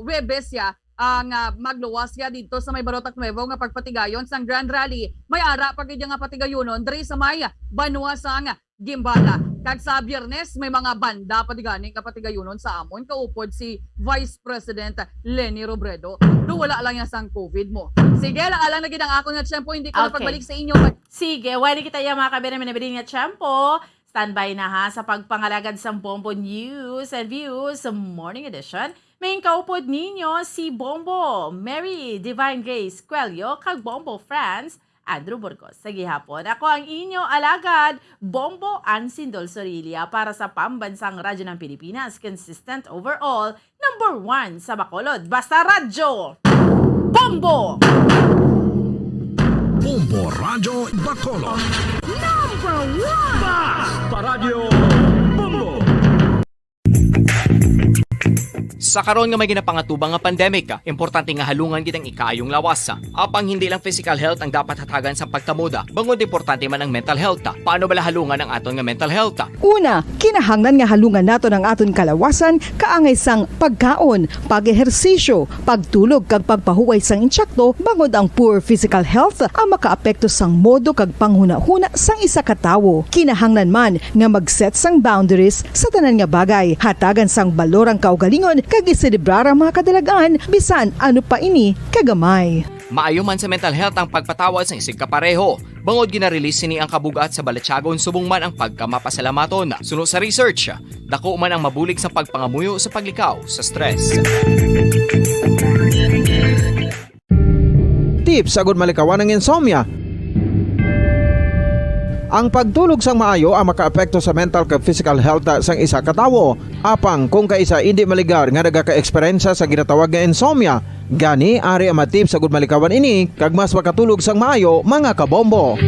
Webes ya ang magluwas ya dito sa may Barotac Nuevo nga pagpatigayon sang Grand Rally. May ara pagid nga patigayonon diri sa may Banwasang Gimbala. Kag sa Biyernes may mga banda patigani nga patigayonon sa amon kaupod si Vice President Leni Robredo. Do wala lang yan sang COVID mo. Sige, alang na gid ang ako nga tiyempo, hindi ko na pagbalik sa inyo. Sige, wali kita ya mga kabina minabili nga tiyempo. Standby na ha sa pagpangalagad sa Bombo News and Views sa Morning Edition. May kaupod ninyo si Bombo Mary Divine Grace Quelio kag Bombo France Andrew Burgos. Sa gihapon, ako ang inyo alagad Bombo Ansindol Sorilia para sa Pambansang Radyo ng Pilipinas. Consistent overall, number 1 sa Bacolod. Basta radyo! Bombo! Bombo Radio Bacolod. Number 1! Basta Radio Bombo! Sa karon nga may ginapangatubang nga pandemic, importante nga halungan gid ang ikayong lawas. Apang hindi lang physical health ang dapat hatagan sa pagkamuda, bangod importante man ang mental health. Paano bala halungan ang aton nga mental health? Una, kinahanglan nga halungan nato ang aton kalawasan kaangay sang pagkaon, pag-ehersisyo, pagtulog kag pagpahuway sang insyakto, bangod ang poor physical health ang makaapekto sang modo kag panghuna-huna sang isa ka tawo. Kinahanglan man nga mag-set sang boundaries sa tanan nga bagay, hatagan sang balorang kaugalingon kag iselebrar ang mga kadalagaan bisan ano pa ini kagamay. Maayo man sa mental health ang pagpatawad sa isig kapareho. Bangod gina-release sini ang kabugat sa Balatyagon subong man ang pagkamapasalamaton. Suno sa research, dako man ang mabulig sa pagpangamuyo sa paglikaw sa stress. Tips agud malikawan ng insomnia. Ang pagtulog sang maayo ang makaapekto sa mental kag physical health sang isa ka tawo. Apang kung kaisa hindi maligar nga nagaka-eksperyensya sa ginatawag nga insomnia, gani ari ang matip sa gud malikawan ini kag mas makatulog sang maayo mga kabombo.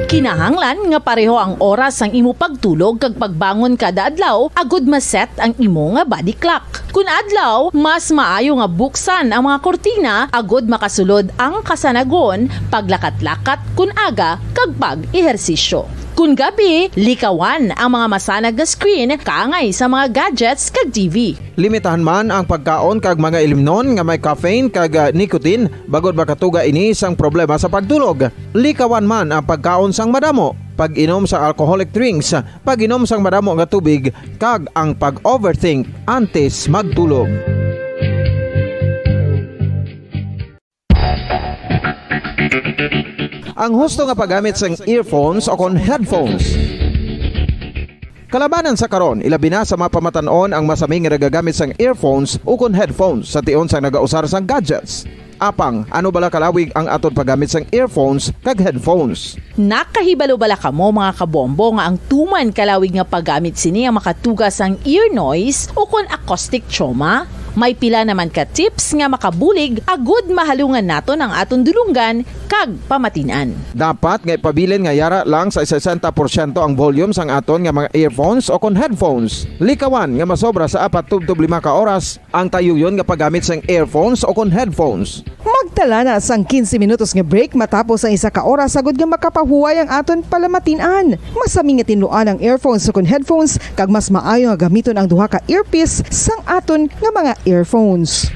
Kinahanglan nga pareho ang oras ang imo pagtulog kag pagbangon kada adlaw agud maset ang imo nga body clock. Kun adlaw, mas maayo nga buksan ang mga kortina agud makasulod ang kasanagon, paglakat-lakat kun aga kag pag-ehersisyo. Kun gabi, likawan ang mga masanag na screen kaangay sa mga gadgets kag TV. Limitahan man ang pagkaon kag mga ilimnon nga may caffeine kag nicotine bagod makatuga ini sang problema sa pagtulog. Likawan man ang pagkaon sang madamo, pag-inom sa alcoholic drinks, pag-inom sang madamo nga tubig kag ang pag-overthink antes magtulog. Ang husto nga paggamit sang earphones o kon headphones. Kalabanan sa karon, ilabi na sa mapamatanon ang masami nga nagagamit sang earphones o kon headphones sa tion sang nagausar sang gadgets. Apang, ano bala kalawig ang aton paggamit sang earphones kag headphones? Nakahibalo bala kamo mga kabombo nga ang tuman kalawig nga paggamit sini ang makatugas ang ear noise o kon acoustic trauma? May pila naman ka tips nga makabulig agud mahalungan naton ang aton dulunggan kag pamatinan. Dapat nga ipabilin nga yara lang sa 60% ang volume sang aton nga mga earphones o kon headphones. Likawan nga masobra sa 4 to 5 ka oras ang tayuyon nga paggamit sang earphones o kon headphones. Magtala na sang 15 minutos nga break matapos ang 1 ka oras sagod nga makapahuway ang aton palamatinan. Masami nga tinluan ang earphones o kon headphones kag mas maayo nga gamiton ang duha ka earpiece sang aton nga mga earphones.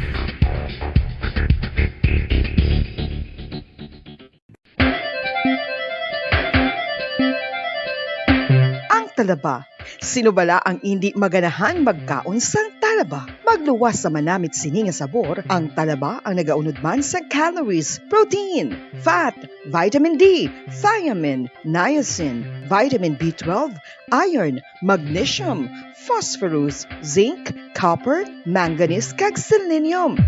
Ang talaba. Sino bala ang hindi maganahan magkaon sang talaba? Magluwas sa manamit sini nga sabor, ang talaba ang nagaunod man sa calories, protein, fat, vitamin D, thiamine, niacin, vitamin B12, iron, magnesium, phosphorus, zinc, copper, manganese kag selenium.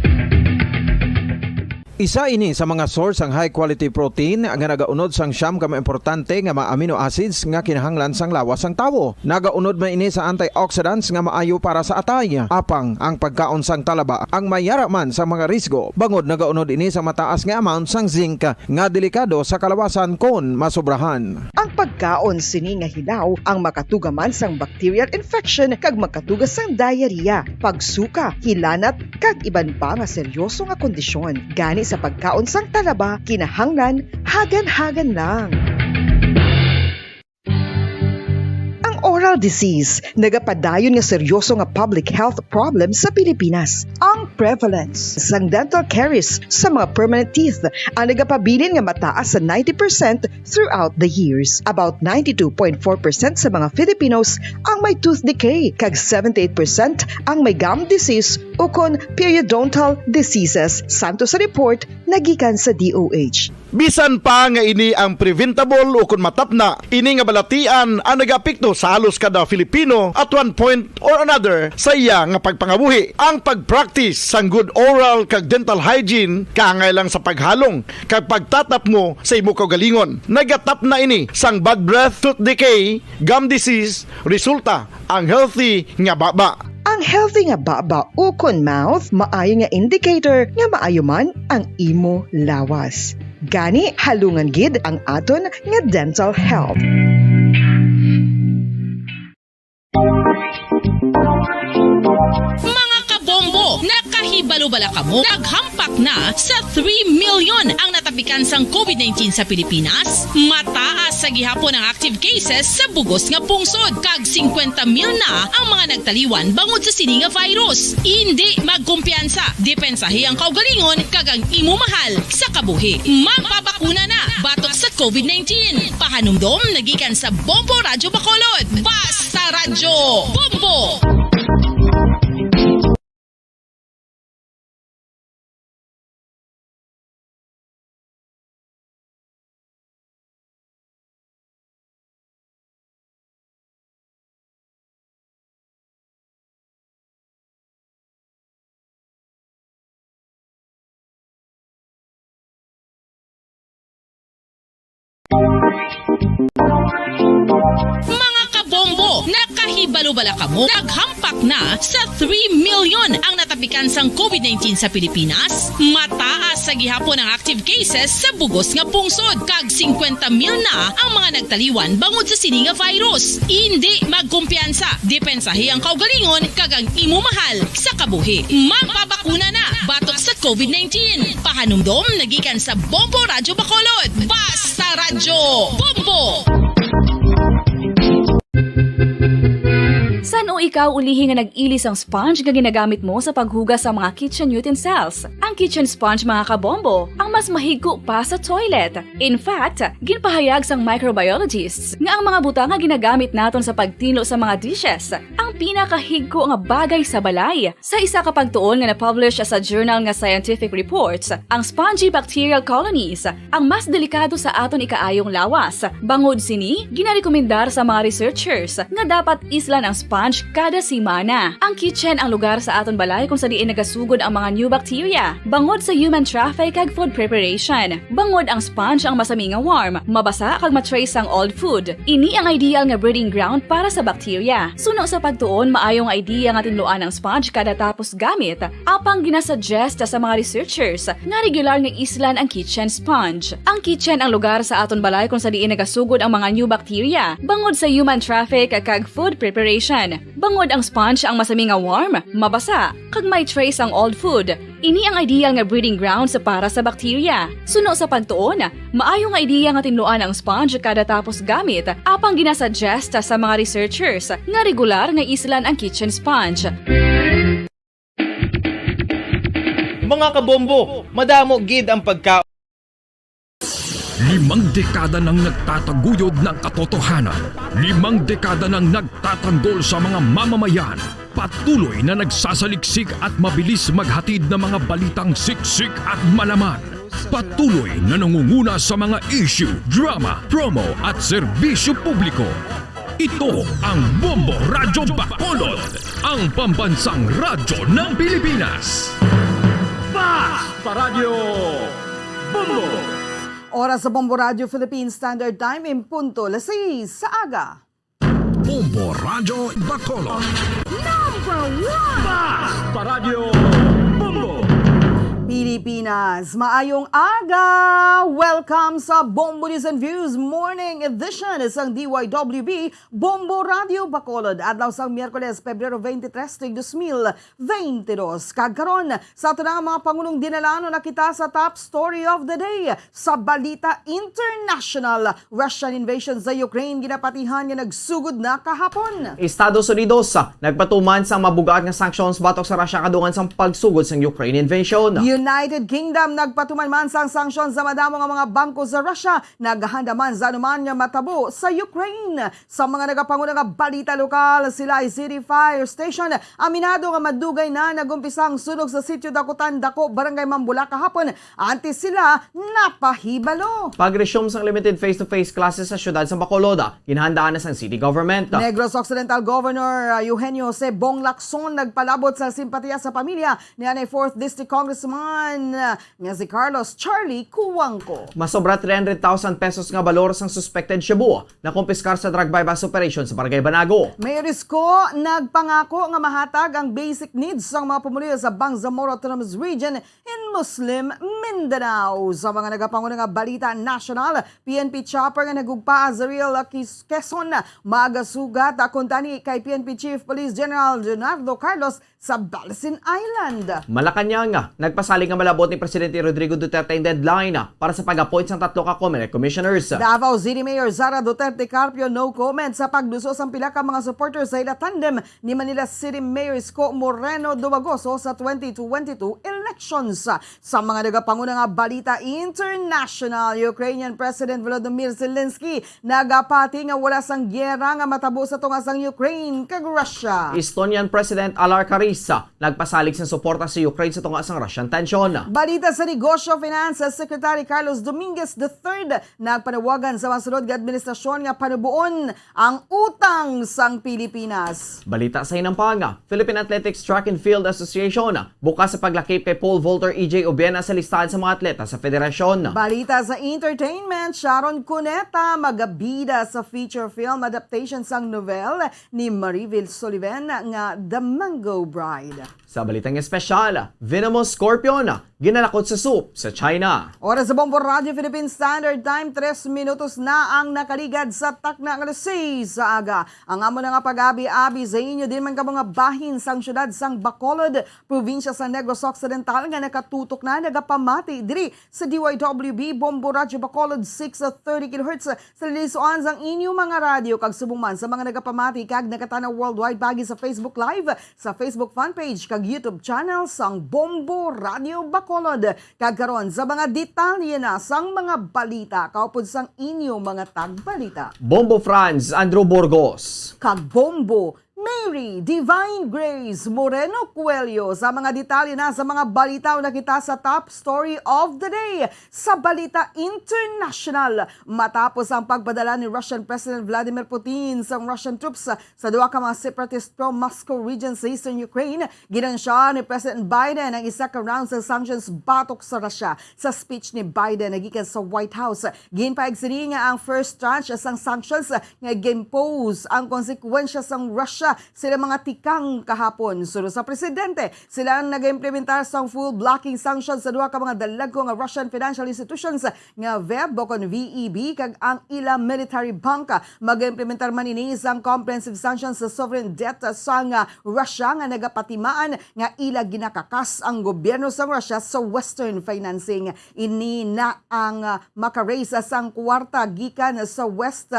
Isa ini sa mga source ang high quality protein nga nagaunod sang siyam ka importante nga mga amino acids nga kinahanglan sang lawas sang tawo. Nagaunod man ini sa antioxidants nga maayo para sa atay. Apang ang pagkaon sang talaba ang mayara man sa mga risgo. Bangod nagaunod ini sa mataas nga amount sang zinc nga delikado sa kalawasan kon masobrahan. Ang pagkaon sini nga hilaw ang makatugaman sang bacterial infection kag makatuga sang diarrhea, pagsuka, hilanat kag iban pa nga seryoso nga kondisyon. Gani sa pagkaon sang talaba, kinahanglan hagan-hagan lang. Oral disease, nagapadayon nga seryoso nga public health problem sa Pilipinas. Ang prevalence sang dental caries sa mga permanent teeth ang nagapabilin nga mataas sa 90% throughout the years. About 92.4% sa mga Filipinos ang may tooth decay, kag 78% ang may gum disease o kon periodontal diseases, santo sa report nagikan sa DOH. Bisan pa nga ini ang preventable o kung matapna, ini nga balatian ang nagapikto sa halos kada Filipino at one point or another sa iya nga pagpangabuhi. Ang pagpractice sang good oral kag dental hygiene kaangay lang sa paghalong kag pagtatap mo sa imo kaugalingon. Nagatap na ini sang bad breath, tooth decay, gum disease, resulta ang healthy nga baba. Ang healthy nga baba o kon mouth, maayo nga indicator nga maayo man ang imo lawas. Gani halungan gid ang aton nga dental health. Mga kabombo, nakahibalo bala kamo? Naghampak na sa 3 million ang natapikan sang COVID-19 sa Pilipinas. Mataas sa gihapon ang active cases sa bugos nga pungsod. Kag 50 mil na ang mga nagtaliwan bangod sa sini nga virus. Hindi magkumpiyansa. Depensahi ang kaugalingon kag ang imo mahal sa kabuhi. Magpabakuna na batok sa COVID-19. Pahanumdom nagikan sa Bombo Radyo Bacolod. Basta Radyo Bombo! Paano bala kamo? Naghampak na sa 3 million ang natapikan sang COVID-19 sa Pilipinas. Mataas sa gihapon ang active cases sa bugos nga pungsod. Kag 50 mil na ang mga nagtaliwan bangod sa sini nga virus. Hindi magkumpiyansa. Depensahi ang kaugalingon kag ang imo mahal sa kabuhi. Magpabakuna na batok sa COVID-19. Pahanumdom nagikan sa Bombo Radyo Bacolod. Basta Radyo Bombo! San o ikaw ulihi nga nag-ilis ang sponge nga ginagamit mo sa paghugas sa mga kitchen utensils? Ang kitchen sponge mga kabombo, ang mas mahigko pa sa toilet. In fact, ginpahayag sang microbiologists nga ang mga butang nga ginagamit naton sa pagtino sa mga dishes ang pinakahigko nga bagay sa balay. Sa isa ka pagtuon nga na-publish sa journal nga Scientific Reports, ang spongy bacterial colonies ang mas delikado sa aton ikaayong lawas. Bangod sini, ginarekomendar sa mga researchers nga dapat islan ang sponge kada simana. Ang kitchen ang lugar sa aton balay kung sa diin nagasugod ang mga new bacteria. Bangod sa human traffic kag food preparation. Bangod ang sponge ang masami nga warm, mabasa kag matrace ang old food. Ini ang ideal nga breeding ground para sa bacteria. Suno sa pagtuon, maayong idea nga tinluan ang sponge kada tapos gamit. Apang ginasuggest sa mga researchers nga regular nga islan ang kitchen sponge. Ang kitchen ang lugar sa aton balay kung sa diin nagasugod ang mga new bacteria. Bangod sa human traffic kag food preparation. Bangod ang sponge ang masami nga warm, mabasa, kag may trace ang old food. Ini ang ideal nga breeding ground sa para sa bacteria. Suno sa pagtuon, maayo nga idea nga tinluan ang sponge kada tapos gamit, apang ginasuggest sa mga researchers nga regular nga islan ang kitchen sponge. Mga kabombo, madamo gid ang pagkaon. 5 dekada nang nagtataguyod ng katotohanan. 5 dekada nang nagtatanggol sa mga mamamayan. Patuloy na nagsasaliksik at mabilis maghatid ng mga balitang siksik at malaman. Patuloy na nangunguna sa mga issue, drama, promo at serbisyo publiko. Ito ang Bombo Radyo Bacolod, ang pambansang radyo ng Pilipinas. Basta Radyo Bombo! Oras sa Bombo Radio Philippine Standard Time in punto 6 sa aga. Bombo Radyo Bacolod. #1 Basta Radyo Bombo! Pilipinas, maayong aga! Welcome sa Bombo News and Views Morning Edition isang DYWB Bombo Radio Bacolod. Adlaw sang Miyerkules, Pebrero 23, 2022. Kagkaron, sa ito na mga pangulong dinalano na kita sa top story of the day. Sa balita international, Russian invasion sa Ukraine, ginapatihan nga nagsugod na kahapon. Estados Unidos nagpatuman sa mabugat nga sanctions batok sa Russia kadungan sa pagsugod sa Ukraine invasion. United Kingdom nagpatuman man sang sanctions sa madamo nga mga bangko sa Russia, naghahanda man sa anuman nga matabo sa Ukraine. Sa mga nagapangulo nga balita lokal, sila ay City Fire Station aminado nga madugay na nagumpisang sunog sa sitio Dakutan Dako, Barangay Mambula kahapon. Antes sila napahibalo. Pag-resume sang limited face-to-face classes sa syudad sa Bacolod, ginhandaan na sang city government. Negros Occidental Governor Eugenio C. Bong Lacson nagpalabot sa simpatiya sa pamilya ni 4th District Congressman nga si Carlos Charlie Cuangco. Masobra 300,000 pesos nga balor sang suspected shabu na kumpiskar sa drug bypass operation sa Barangay Banago. Mayor Isko nagpangako nga mahatag ang basic needs sa mga pamilya sa Bangsamoro Autonomous Region in Muslim Mindanao. Sa mga nagapangulo nga balita national, PNP chopper nga nagugpa sa Real Quezon magasugat akong tani kay PNP Chief Police General Leonardo Carlos sa Balsin Island. Malacanang nagpasalig nga malabot ni Presidente Rodrigo Duterte ang deadline para sa pag-appoint ng 3 ka Comelec commissioners. Davao City Mayor Zara Duterte Carpio no comment sa pagduso sa pila ka mga supporters sa ila tandem ni Manila City Mayor Isko Moreno Dumagoso sa 2022 elections. Sa mga nagapanguna nga balita international, Ukrainian President Volodymyr Zelensky nagapati nga wala sang gyera nga matabo sa tunga sang Ukraine kag Russia. Estonian President Alar Karis nagpasalig sa suporta sa Ukraine sa tunga sang Russian tension. Balita sa Negosyo Finances, Secretary Carlos Dominguez III nagpanawagan sa masunod nga administrasyon nga panubuon ang utang sang Pilipinas. Balita sa Hinampanga, Philippine Athletics Track and Field Association bukas sa paglakip kay kay pole vaulter EJ Obiena sa listahan sa mga atleta sa federasyon. Balita sa entertainment, Sharon Cuneta magabida sa feature film adaptation sang novel ni Marivil Sullivan nga The Mango Bride. Sa balitang espesyal, Venomous Scorpion ginalakot sa soup sa China. Oras sa Bombo Radio Philippine Standard Time, 3 minutos na ang nakaligad sa takna ng alas 6 sa aga. Ang amo na nga pag-abi-abi sa inyo din man ka mga bahin sang syudad sang Bacolod, probinsya sa Negros Occidental nga nakatutok na nagapamati diri sa DYWB Bombo Radio Bacolod 630 kHz sa lilisuan sang inyo mga radio kag subong man sa mga nagapamati kag nakatanaw worldwide bagi sa Facebook Live, sa Facebook fanpage kag YouTube channel sang Bombo Radio Bacolod. Kag karon sa mga detalye na sang mga balita kaupod sang inyo mga tagbalita. Bombo France, Andrew Burgos. Kag Bombo Mary Divine Grace Moreno Coelho sa mga detalye na sa mga balita na kita sa top story of the day sa Balita International. Matapos ang pagpadala ni Russian President Vladimir Putin sa Russian troops sa duwa ka mga separatist pro-Moscow region sa eastern Ukraine, ginansya ni President Biden ang isa ka round sa sanctions batok sa Russia. Sa speech ni Biden nagikan sa White House, ginpaigsiring nga ang first tranche sang sanctions nga gimpose ang konsekwensya sang Russia sila mga tikang kahapon. Sunod sa presidente, sila ang nag-implementar sa full blocking sanctions sa duha ka mga dalago nga Russian financial institutions nga VEB o VEB kag ang ila military bank. Mag-implementar man ini sang comprehensive sanctions sa sovereign debt sa nga Russia nga nagapatimaan nga ila ginakakas ang gobyerno sa Russia sa western financing. Ini na ang makaraise sang kwarta gikan sa west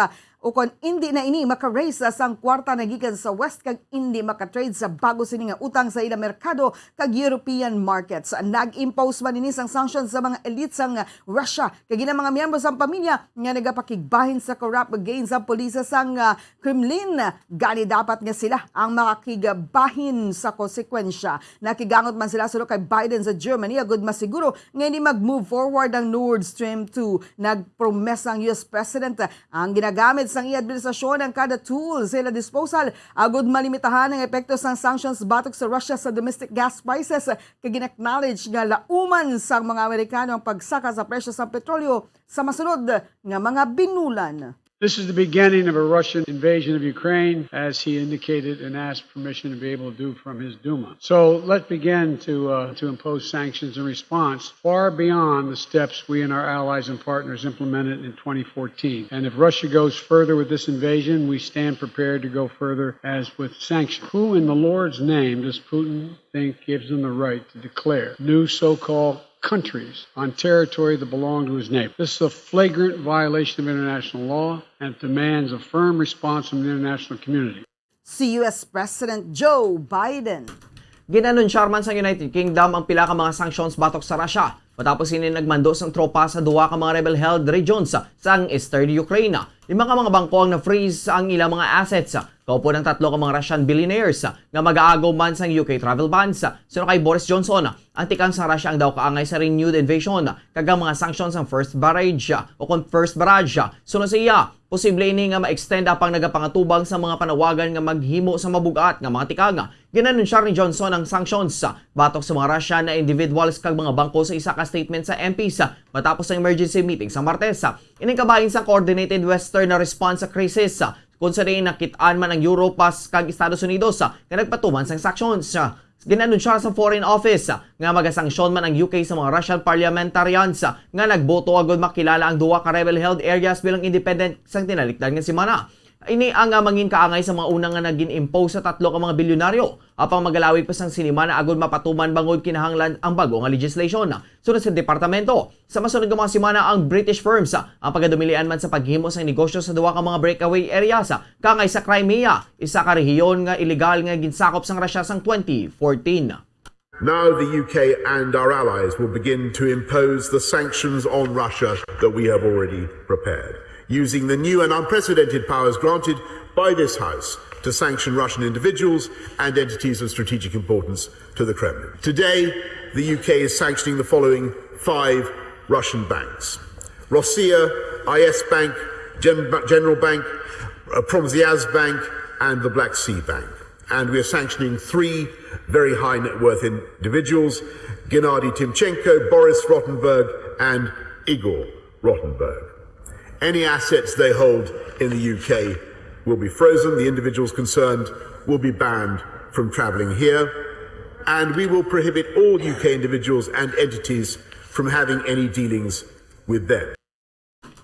o kung hindi na ini makaraise sang kwarta na gikan sa west kag hindi makatrade sa bago sini nga utang sa ilang merkado kag European markets. Nag-impose man ini sang sanctions sa mga elite sang Russia kag ilang mga miyembro sang pamilya nga nagapakigbahin sa corrupt gains sa pulisya sang Kremlin. Gani dapat nga sila ang makakigbahin sa konsekwensya. Nakigangot man sila sulo kay Biden sa Germany agud masiguro nga hindi mag-move forward ang Nord Stream 2. Nagpromesa ang US President ang ginagamit sang i-administrasyon ang kada tool sa ila disposal agud malimitahan ang epekto sang sanctions batok sa Russia sa domestic gas prices kag gin-acknowledge nga lauman sang mga Amerikano ang pagsaka sa presyo sa petrolyo sa masunod nga mga binulan. This is the beginning of a Russian invasion of Ukraine, as he indicated and asked permission to be able to do from his Duma. So let's begin to impose sanctions in response far beyond the steps we and our allies and partners implemented in 2014. And if Russia goes further with this invasion, we stand prepared to go further as with sanctions. Who in the Lord's name does Putin think gives him the right to declare new so-called countries on territory that belong to his neighbor? This is a flagrant violation of international law and demands a firm response from the international community. Si US President Joe Biden. Ginanunsyar man sa United Kingdom ang pila ka mga sanctions batok sa Russia matapos sini nagmando sang tropa sa duwa ka mga rebel-held regions sang eastern Ukraine. Lima ka mga bangko ang na-freeze ang ilang mga assets. Kaupo ng 3 ka mga Russian billionaires nga mag-aagaw man sang UK travel bans. Sino kay Boris Johnson, ang tikang sa Russia ang daw kaangay sa renewed invasion kag mga sanctions ang first barrage o kung first barrage. Sunod sa iya, posible ini nga ma-extend apang nagapangatubang sa mga panawagan nga maghimo sa mabugat nga mga tikang. Ginanunsyar ni Johnson ang sanctions batok sa mga Russian na individuals kag mga bangko sa isa ka statement sa MPs matapos ang emergency meeting sa Martes. Ining kabahin sa coordinated western na response sa crisis kung sa rin nakitaan man ang Europa kag Estados Unidos nga nagpatuman sang sanctions. Ginanunsya sa Foreign Office nga magasanksyon man ang UK sa mga Russian parliamentarians nga nagboto agad makilala ang duwa ka rebel-held areas bilang independent sang tinalikdan nga semana. Ini ang mangin kaangay sa mga unang nga nagin-impose sa 3 ka mga bilyonaryo apang magalawi pa sang sinima na agad mapatuman bangod kinahanglan ang bago nga legislation. Sunod sa departamento, sa masunod nga mga semana ang British firms ang pagadumilian man sa paghimo sa negosyo sa duwa ka mga breakaway areas kaangay sa Crimea, isa ka rehiyon nga illegal nga ginsakop sang Russia sang 2014. Now the UK and our allies will begin to impose the sanctions on Russia that we have already prepared, using the new and unprecedented powers granted by this House to sanction Russian individuals and entities of strategic importance to the Kremlin. Today, the UK is sanctioning the following 5 Russian banks: Rossiya, IS Bank, General Bank, Promzyaz Bank, and the Black Sea Bank. And we are sanctioning 3 very high net worth individuals, Gennady Timchenko, Boris Rottenberg, and Igor Rottenberg. Any assets they hold in the UK will be frozen. The individuals concerned will be banned from travelling here. And we will prohibit all UK individuals and entities from having any dealings with them.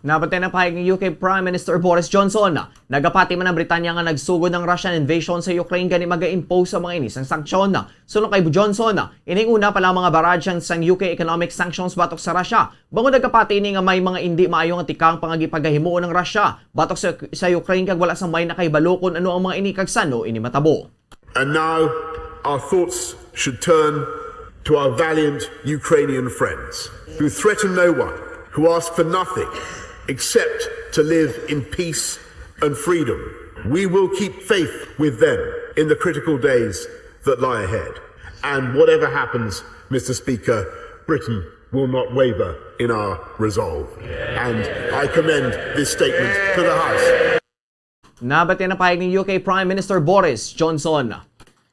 Nabantay ng pahayag ng UK Prime Minister Boris Johnson na nagapati man ang Britanya nga nagsugod ng Russian invasion sa Ukraine gani maga-impose sa mga inis ang sanksyon na. Sulong kay Johnson na ining una pala mga baradyang sang UK economic sanctions batok sa Russia. Bango nagapati ini nga may mga hindi maayong tikang pangagipagahimuon ng Russia batok sa Ukraine kag wala sang may nakaibalo kung ano ang mga ini kag sano ini matabo. And now our thoughts should turn to our valiant Ukrainian friends who threaten no one, who ask for nothing except to live in peace and freedom. We will keep faith with them in the critical days that lie ahead. And whatever happens, Mr. Speaker, Britain will not waver in our resolve. And I commend this statement to the House. Nabati ng pahayag ng UK Prime Minister Boris Johnson.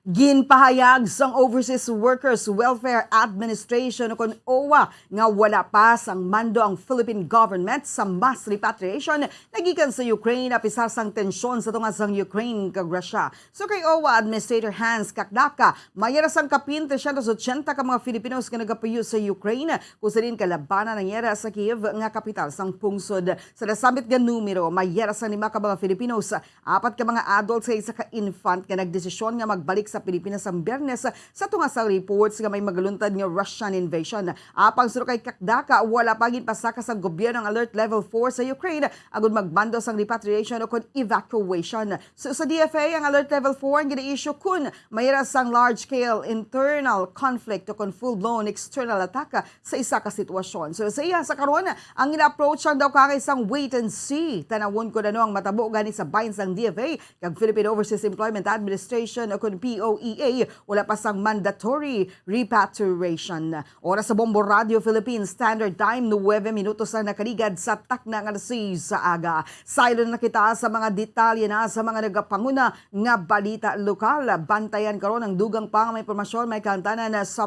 Ginpahayag sang Overseas Workers Welfare Administration o kon OWA nga wala pa sang mando ang Philippine government sa mass repatriation nagikan sa Ukraine apisar sang tensyon sa tunga sang Ukraine kag Russia. So kay OWA Administrator Hans Kakdaka, mayara sang kapin 380 ka mga Filipinos nga nagapuyo sa Ukraine kung sa din kalabanan ng yera sa Kiev nga kapital sang pungsod. Sa nasambit nga numero, mayara sang 5 ka mga Filipinos, 4 ka mga adults sa isa ka infant nga nagdesisyon nga magbalik sa Pilipinas ang Biyernes sa tunga sa reports nga may magaluntad nga Russian invasion. Apang suro kay Kakdaka, wala pa gid pasaka sa gobyerno ang alert level 4 sa Ukraine agud magbando sang repatriation o kon evacuation. So sa DFA ang alert level 4 ang gina-issue kun mayra sang large scale internal conflict o kon full blown external attack sa isa ka sitwasyon. So sa iya sa karon ang gina-approach daw kay sang wait and see. Tanawon ko ano ang matabo gani sa bahin sang DFA kag Philippine Overseas Employment Administration o kon OEA, wala pa sang mandatory repatriation. Oras sa Bombo Radio Philippines Standard Time, 9 minutos na nakaligad sa takna nga sa aga. Silent na kita sa mga detalye na sa mga nagapanguna nga balita lokal. Bantayan karon ang dugang pa may impormasyon may kantanan sa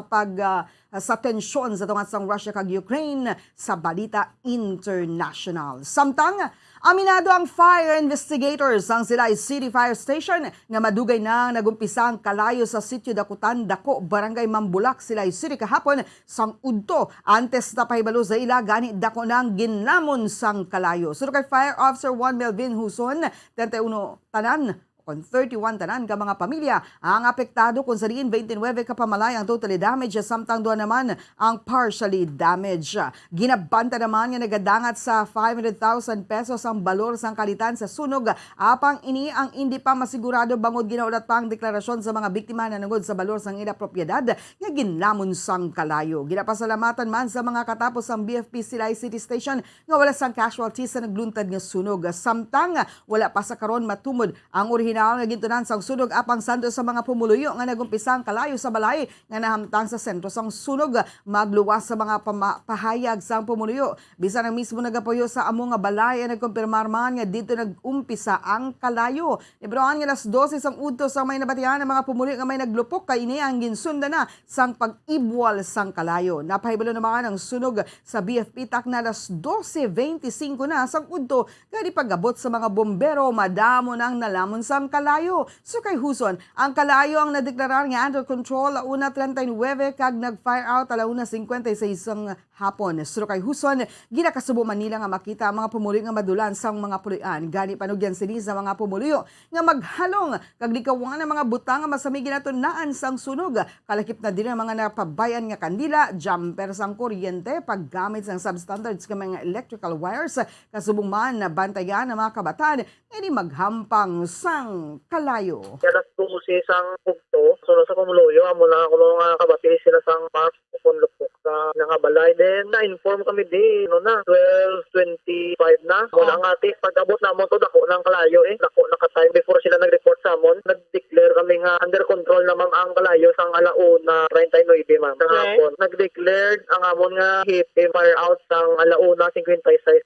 sa tensyon sa tungat sang Russia kag Ukraine sa balita international. Samtang aminado ang fire investigators ang Silay City Fire Station nga madugay na nagumpisa ang kalayo sa sitio Dakutan, Dako, Barangay Mambulak, Silay City kahapon sang udto. Antes na pahibalo sa ila gani dako nang ginlamon sang kalayo. Suro kay Fire Officer 1 Melvin Huson, 31 tanan kon 31 tanan ka mga pamilya ang apektado kung sa diin 29 ka pamalay ang totally damage samtang doon naman ang partially damage. Ginabanta naman nga nagadangat sa 500,000 pesos ang balor sang kalitan sa sunog apang ini ang hindi pa masigurado bangod ginaulat pa ang deklarasyon sa mga biktima na nangod sa balor sang ila propiedad nga ginlamon sang kalayo. Ginapasalamatan man sa mga katapos ang BFP Silay City Station nga wala sang casualties sa nagluntad nga sunog. Samtang wala pa sa karon matumod ang orihinal nga gintunan sang sunog apang sando sa mga pumuluyo nga nagumpisang kalayo sa balay nga nahamtang sa sentro sang sunog. Magluwas sa mga pahayag sang pumuluyo. Bisan ang mismo nagapuyo sa amo nga balay ang nagkumpirmar man nga dito nagumpisa ang kalayo. Ibroan nga alas 12 sang udto sa may nabatian ng mga pumuluyo nga may naglupok kay ini ang ginsunda na sang pag-ibwal sang kalayo. Napahibalo naman ang sunog sa BFP tak na alas 12:25 na sang udto kay pagabot sa mga bombero madamo nang nalamon sa kalayo. So kay Huson, ang kalayo ang nadeklarar nga under control alauna 39 kag nag-fire out alauna 56 ang hapon. So kay Huson, ginakasubo man nila nga makita ang mga pumuluyo nga madulan sang mga pulian. Gani panugyan sini sa mga pumuluyo nga maghalong kag likawan ang mga butang nga masamig ginatunaan sang sunog. Kalakip na din ang mga napabayan nga kandila, jumper sang kuryente, paggamit sang substandards nga mga electrical wires, kasubong man na bantayan ng mga kabataan, hindi maghampang sang kalayo. Alas 12 sang pugto, sunod sa pamuluyo, amo na ako nga kabati sila sang park upon lupok sa nakabalay. Then na-inform kami din, 12:25 na. Muna nga ati, pag-abot na mo to, dako ng kalayo dako naka-time before sila nag-report sa amon. Nag-declare kami nga under control naman ang kalayo sang alauna 39 ma'am. Sa hapon, nag-declare ang amon nga hit fire out sang alauna 56.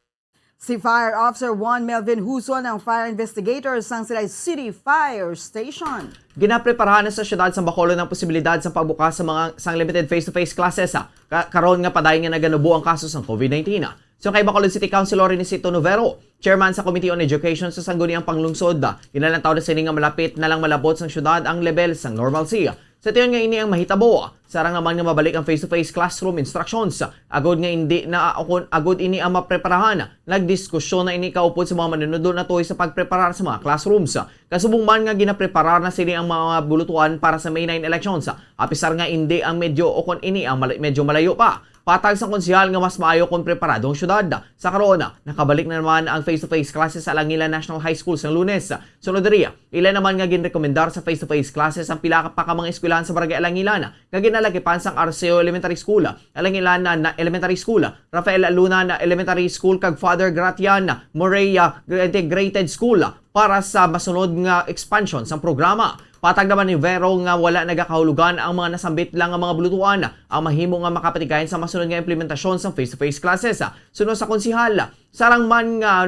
Si Fire Officer Juan Melvin Huson ng fire investigators ng Silay City Fire Station. Ginapreparahan na sa syudad sa Bacolod ng posibilidad sa pagbukas sa mga limited face-to-face classes. Karon nga paday nga naganubo ang kaso sa COVID-19. So kay Bacolod City Councilor Inesito Novero, chairman sa Committee on Education sa Sangguniang Panglungsod, inalang taon na sini nga malapit na lang malabot sa syudad ang level sang normalcy. Sa tiyon nga ini ang mahitabo, sarang naman nga mabalik ang face-to-face classroom instructions. Agod nga hindi na agod ini ang mapreparahan. Nagdiskusyon na ini kaupod sa mga manunod na toy sa pagpreparar sa mga classrooms. Kasubong man nga ginapreparar na sini ang mga bulutuan para sa May 9 elections. Apisar nga hindi ang medyo o kon ini ang medyo malayo pa. Patag sa konsehal nga mas maayo kung preparado ang syudad. Sa karon, nakabalik na naman ang face-to-face classes sa Alangila National High School sa Lunes. Sunod diri, ilan naman nga ginrekomendar sa face-to-face classes ang pila pa ka mga eskwelahan sa Barangay Alangilan nga ginalakipan sang Arceo Elementary School, Alangilan na Elementary School, Rafael Luna na Elementary School kag Father Gratian Moreya Integrated School para sa masunod nga expansion sa programa. Patag naman ni Vero nga wala nagakahulugan ang mga nasambit lang ang mga bulutuan ang mahimo nga makapatigayon sa masunod nga implementasyon sa face-to-face classes. Sunod sa konsihal, sarang man nga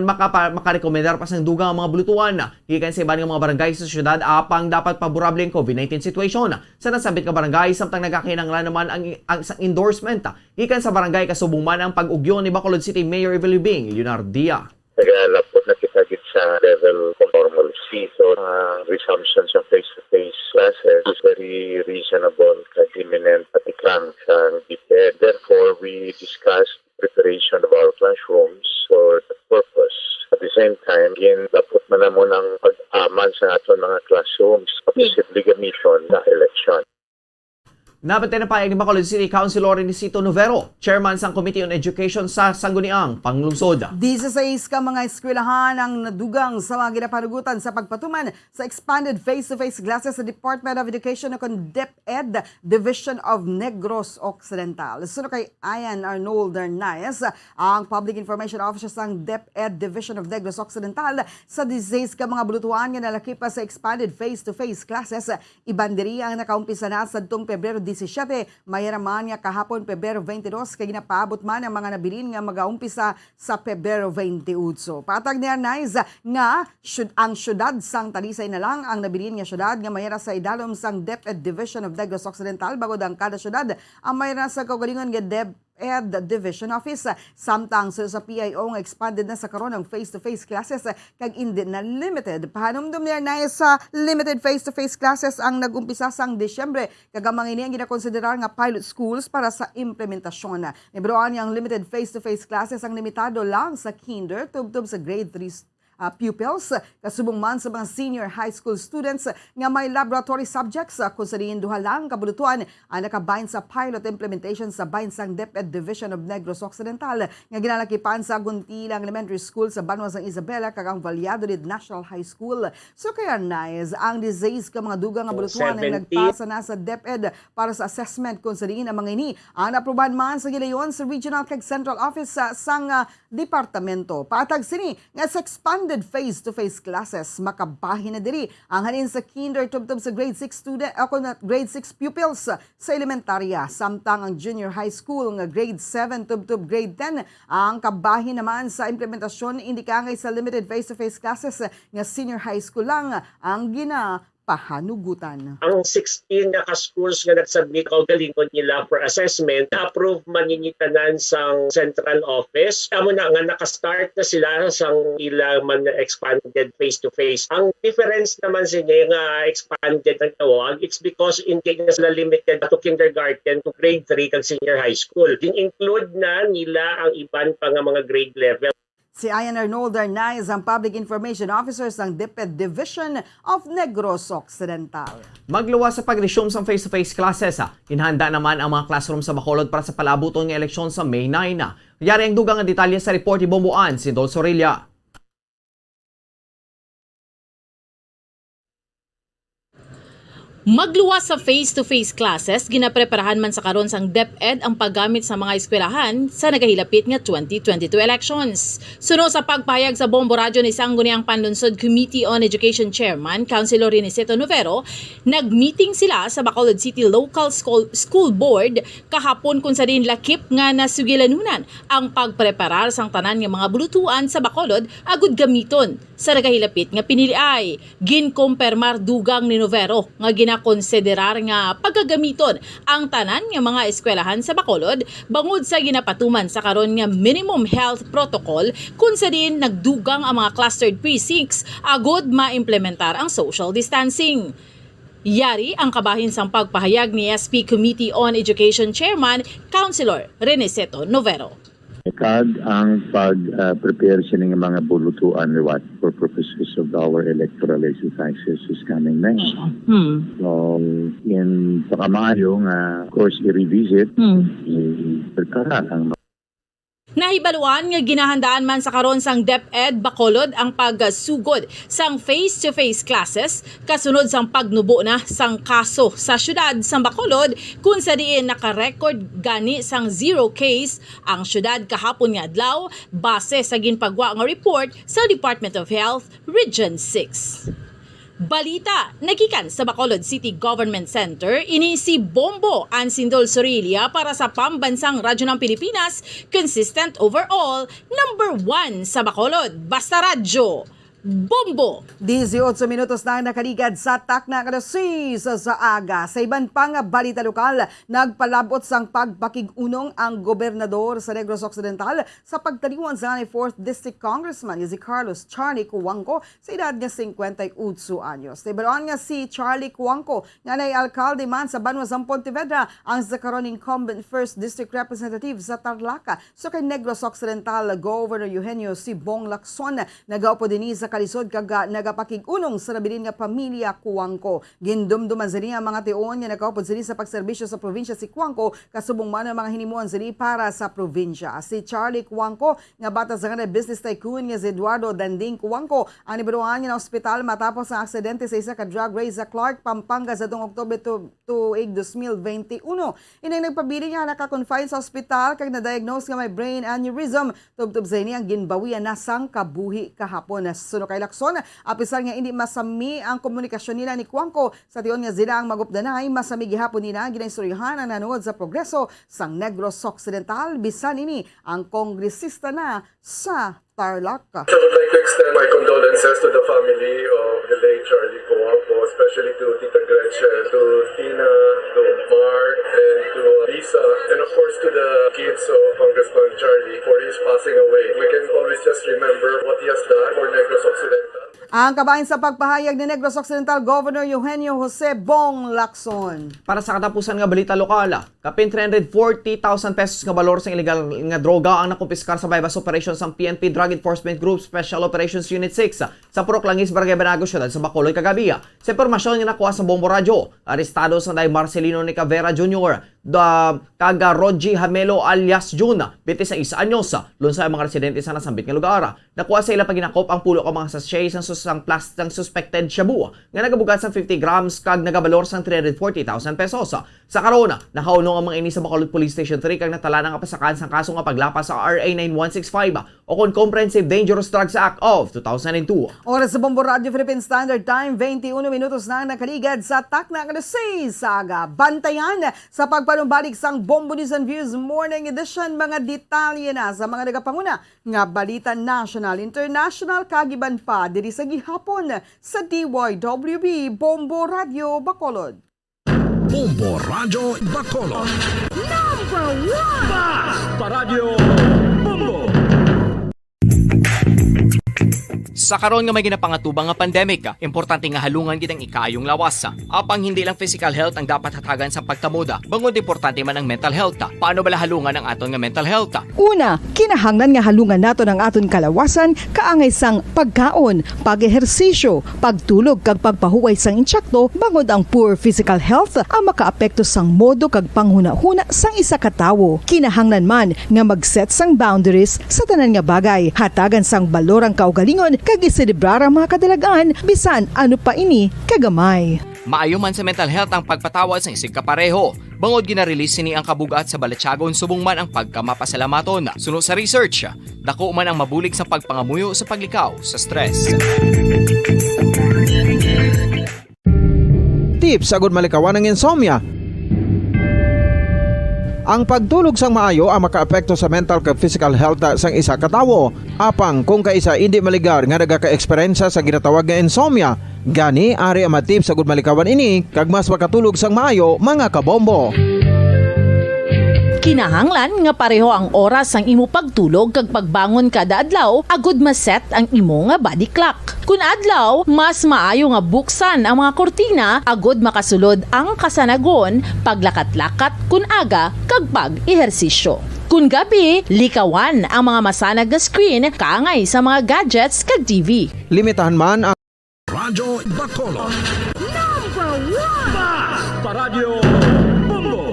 makarekomendar pa sang dugang ang mga bulutuan gikan sa iban nga mga barangay sa syudad apang dapat paborable ang COVID-19 situation. Sa nasambit nga barangay samtang nagakinanglan naman ang endorsement gikan sa barangay kasubong man ang pag-ugyo ni Bacolod City Mayor Evelyn Leonardia. Nagalapot na kita sa level of normalcy. So, resumption sa face-to-face classes is very reasonable at imminent at iklang sa DepEd. Therefore, we discussed preparation of our classrooms for that purpose. At the same time, dapat man na mo ng pag-aman sa aton mga classrooms possibly gamiton sa election. Napatay na payag ni Bacolod City Councilor Inesito Novero, chairman sang Committee on Education sa Sangguniang Panglungsod. 16 ka mga eskwelahan ang nadugang sa mga ginapanugutan sa pagpatuman sa expanded face-to-face classes sa Department of Education o DepEd Division of Negros Occidental. Sunod kay Ian Arnold Arnaiz, ang Public Information Officer ng DepEd Division of Negros Occidental, sa 16 ka mga bulutuan nga nalaki pa sa expanded face-to-face classes. Ibandiri ang nakaumpisa na sa itong Pebrero 17, mayaraman nga kahapon Pebrero 22 kay ginapaabot man ang mga nabilin nga magaumpisa sa Pebrero 28. Patag ni Arnaiz nga ang syudad sang Talisay na lang ang nabilin nga syudad nga mayara sa idalom sang DepEd Division of Negros Occidental bagod ang kada syudad ang mayara sa kaugalingon nga DepEd Division Office. Samtang sa PIO nga expanded na sa karon ang face-to-face classes kag hindi na limited. Pahanumdum niya na sa limited face-to-face classes ang nagumpisa sang Disyembre kag ang mga ini ang ginakonsiderar nga pilot schools para sa implementasyon. Nibroan ang limited face-to-face classes ang limitado lang sa kinder tubtob sa grade 3 pupils, kasubong man sa mga senior high school students nga may laboratory subjects kung sa diin duha lang kabulutuan ang nakabahin sa pilot implementation sa bahinsang DepEd Division of Negros Occidental nga ginalakipan sa Guntilang Elementary School sa Banwa San Isabela kag ang Valladolid National High School. So kaya nice ang disease ka mga dugang nga bulutuan ang nagpasa na sa DepEd para sa assessment kung sa diin ang mga ini ang naprobahan man sa gilayon sa Regional kag Central Office sang departamento. Patag sini nga sa expanded face-to-face classes makabahin na diri ang halin sa kinder tubtob sa grade 6 student grade 6 pupils sa elementarya samtang ang junior high school nga grade 7 tubtob grade 10 ang kabahin naman sa implementasyon indikangay sa limited face-to-face classes nga senior high school lang ang pahanugutan. Ang 16 nga ka-schools nga nagsubmit o galingon nila for assessment, na-approve man tanan sang central office. Amo na nga nakastart na sila sang ilang man expanded face-to-face. Ang difference naman sa inyo nga expanded ang tawag, it's because hindi na sila limited to kindergarten to grade 3 kag senior high school. Din-include na nila ang iban pa nga mga grade level. Si Ian Arnold Arnaiz, ang Public Information Officer ng DepEd Division of Negros Occidental. Magluwas sa pag-resume sa face-to-face classes. Inhanda naman ang mga classroom sa Bacolod para sa palabuton ng eleksyon sa May 9. Yari ang dugang ang detalye sa report ni Bomboan, si Dol Sorilla. Magluwas sa face-to-face classes, ginapreparahan man sa karon sang DepEd ang paggamit sa mga eskwelahan sa nagahilapit nga 2022 elections. Suno sa pagpahayag sa Bombo Radyo ni Sangguniang Panlunsod Committee on Education Chairman, Councilor Riniceto Novero, nagmeeting sila sa Bacolod City Local School Board kahapon kung sa din lakip nga nasugilanunan ang pagpreparar sang tanan nga mga bulutuan sa Bacolod agud gamiton sa nagahilapit nga piniliay. Ginkompermar dugang ni Novero nga ginakonsiderar nga pagkagamiton ang tanan nga mga eskwelahan sa Bacolod bangod sa ginapatuman sa karon nga minimum health protocol kung sa din nagdugang ang mga clustered precincts agud maimplementar ang social distancing. Yari ang kabahin sang pagpahayag ni SP Committee on Education Chairman, Councilor Riniceto Novero. Kag ang pag-prepare sa mga bulutuan for purposes of our electoral exercises is coming next. So, in pakamayo nga, of course, i-revisit, i-prepara ang Nahibaluan nga ginahandaan man sa karon sang DepEd Bacolod ang pagsugod sang face-to-face classes kasunod sang pagnubo na sang kaso sa syudad sang Bacolod kung sa diin naka-record gani sang 0 case ang syudad kahapon nga adlaw base sa ginpagwa nga report sa Department of Health Region 6. Balita, nagikan sa Bacolod City Government Center, ini si Bombo Ansindol Sorilia para sa Pambansang Radyo ng Pilipinas, consistent overall, number 1 sa Bacolod. Basta Radyo, Bombo! 18 minutos na nakaligad sa takna kalasis sa aga. Sa iban pang balita lokal, nagpalabot sang pagpakig-unong ang gobernador sa Negros Occidental sa pagtaliwan sa 4th District Congressman si Carlos Charlie Cuangco sa edad niya 58 anyos. Tibaluan nga si Charlie Cuangco nga nay alkalde man sa Banwazang Pontevedra ang zakaron incumbent 1st District Representative sa Tarlac. So kay Negros Occidental Governor Eugenio Sibong Lacson nagaupo din sa kalisod kag nagapakig-unong sa nabilin nga pamilya Cuangco. Gindumduman sa niya mga tion nga nakaupod sa sa pagserbisyo sa probinsya si Cuangco kasubong man ang mga hinimuan sa para sa probinsya. Si Charlie Cuangco nga bata sa business tycoon nga si Eduardo Danding Cuangco ang nibiruan niya na ospital matapos ang aksidente sa isa ka drug race sa Clark, Pampanga sa Oktubre 2021. Inang nagpabili niya naka-confine sa ospital kag na-diagnose nga may brain aneurysm. Tubtub sa niya ang ginbawian na sang kabuhi kahapon. Suno kay Lacson, apisar nga hindi masami ang komunikasyon nila ni Cuangco sa tion nga sila ang magupdanay, masami gihapon nila ginaistoryahan ang nanood sa progreso sang Negros Occidental bisan ini ang kongresista na sa Tarlac. I would like to extend my condolences to the family of the late Charlie Cuangco, especially to Tita Gretchen, to Tina, to Mark, and to Lisa, and of course to the kids of Congressman Charlie for his passing away. We can always just remember what he has done for Negros Occidental. Ang kabahin sa pagpahayag ni Negros Occidental Governor Eugenio Jose Bong Lacson. Para sa katapusan nga balita lokal, kapin 340,000 pesos nga balor sa illegal nga droga ang nakumpiskar sa bypass operations ng PNP Drug Enforcement Group Special Operations Unit 6 sa Purok Langis, Barangay Banago, Syudad sa Bacolod kagabi. Sa impormasyon nga nakuha sa Bombo Radyo, arestado sa Day Marcelino ni Cavera Jr., kaga Roji Hamelo alias Jun, 26 anyos, lun sa mga residente sa nasambit nga lugar. Nakuha sa ila paginakop ang pulo ka mga sachets ng plastic ng suspected shabu nga nagabugat sa 50 grams kag nagabalor sang 340,000 pesos. Sa karona, nakaunong ang mga ini sa Bacolod Police Station 3 kag natala ng kapasakan sang kaso nga paglapas sa RA 9165 o kon Comprehensive Dangerous Drugs Act of 2002. Oras sa Bombo Radio Philippine Standard Time, 21 minutos na nakaligad sa takna kalasis sa aga. Bantayan sa pagpanumbalik sang Bombo News and Views Morning Edition, mga detalye na sa mga nagapanguna nga balita national, international, kagiban pa diri sa gihapon sa DYWB Bombo Radio Bacolod. Bombo Radio Bacolod. Number 1 Bas Paradyo Bombo. Sa karon nga may ginapangatubang nga pandemic, importante nga halungan gitang ikayong lawas. Apang hindi lang physical health ang dapat hatagan sa pagkamuda, bangod importante man ang mental health. Paano bala halungan ang aton nga mental health? Una, kinahanglan nga halungan nato ng aton kalawasan kaangay sang pagkaon, pag-ehersisyo, pagtulog kag pagpahuway sang insyakto bangod ang poor physical health ang makaapekto sang modo kag panghuna-huna sang isa ka tawo. Kinahanglan man nga mag-set sang boundaries sa tanan nga bagay, hatagan sang balorang kaugalingon kag iselebrar ang mga kadalagan bisan ano pa ini kagamay. Maayo man sa mental health ang pagpatawad sa isig kapareho. Bangod ginarelease ni ang kabugat sa Balatyagon subong man ang pagkamapasalamaton. Suno sa research, dako man ang mabulig sa pagpangamuyo sa paglikaw sa stress. Tips agud malikawan ng insomnia. Ang pagtulog sang maayo ang makaapekto sa mental kag physical health sang isa ka tawo. Apang kung kaisa hindi maligar nga nagaka-eksperyensya sa ginatawag nga insomnia, gani ari ang tips agud malikawan ini kag mas makatulog sang maayo mga kabombo. Kinahanglan nga pareho ang oras ang imo pagtulog kag pagbangon kada adlaw agud maset ang imo nga body clock. Kun adlaw, mas maayo nga buksan ang mga kortina agud makasulod ang kasanagon, paglakat-lakat kun aga kag pag-ehersisyo. Kun gabi, likawan ang mga masanag nga screen kaangay sa mga gadgets kag TV. Limitahan man ang Radyo Bacolod. Number 1 Basta Radio Bombo.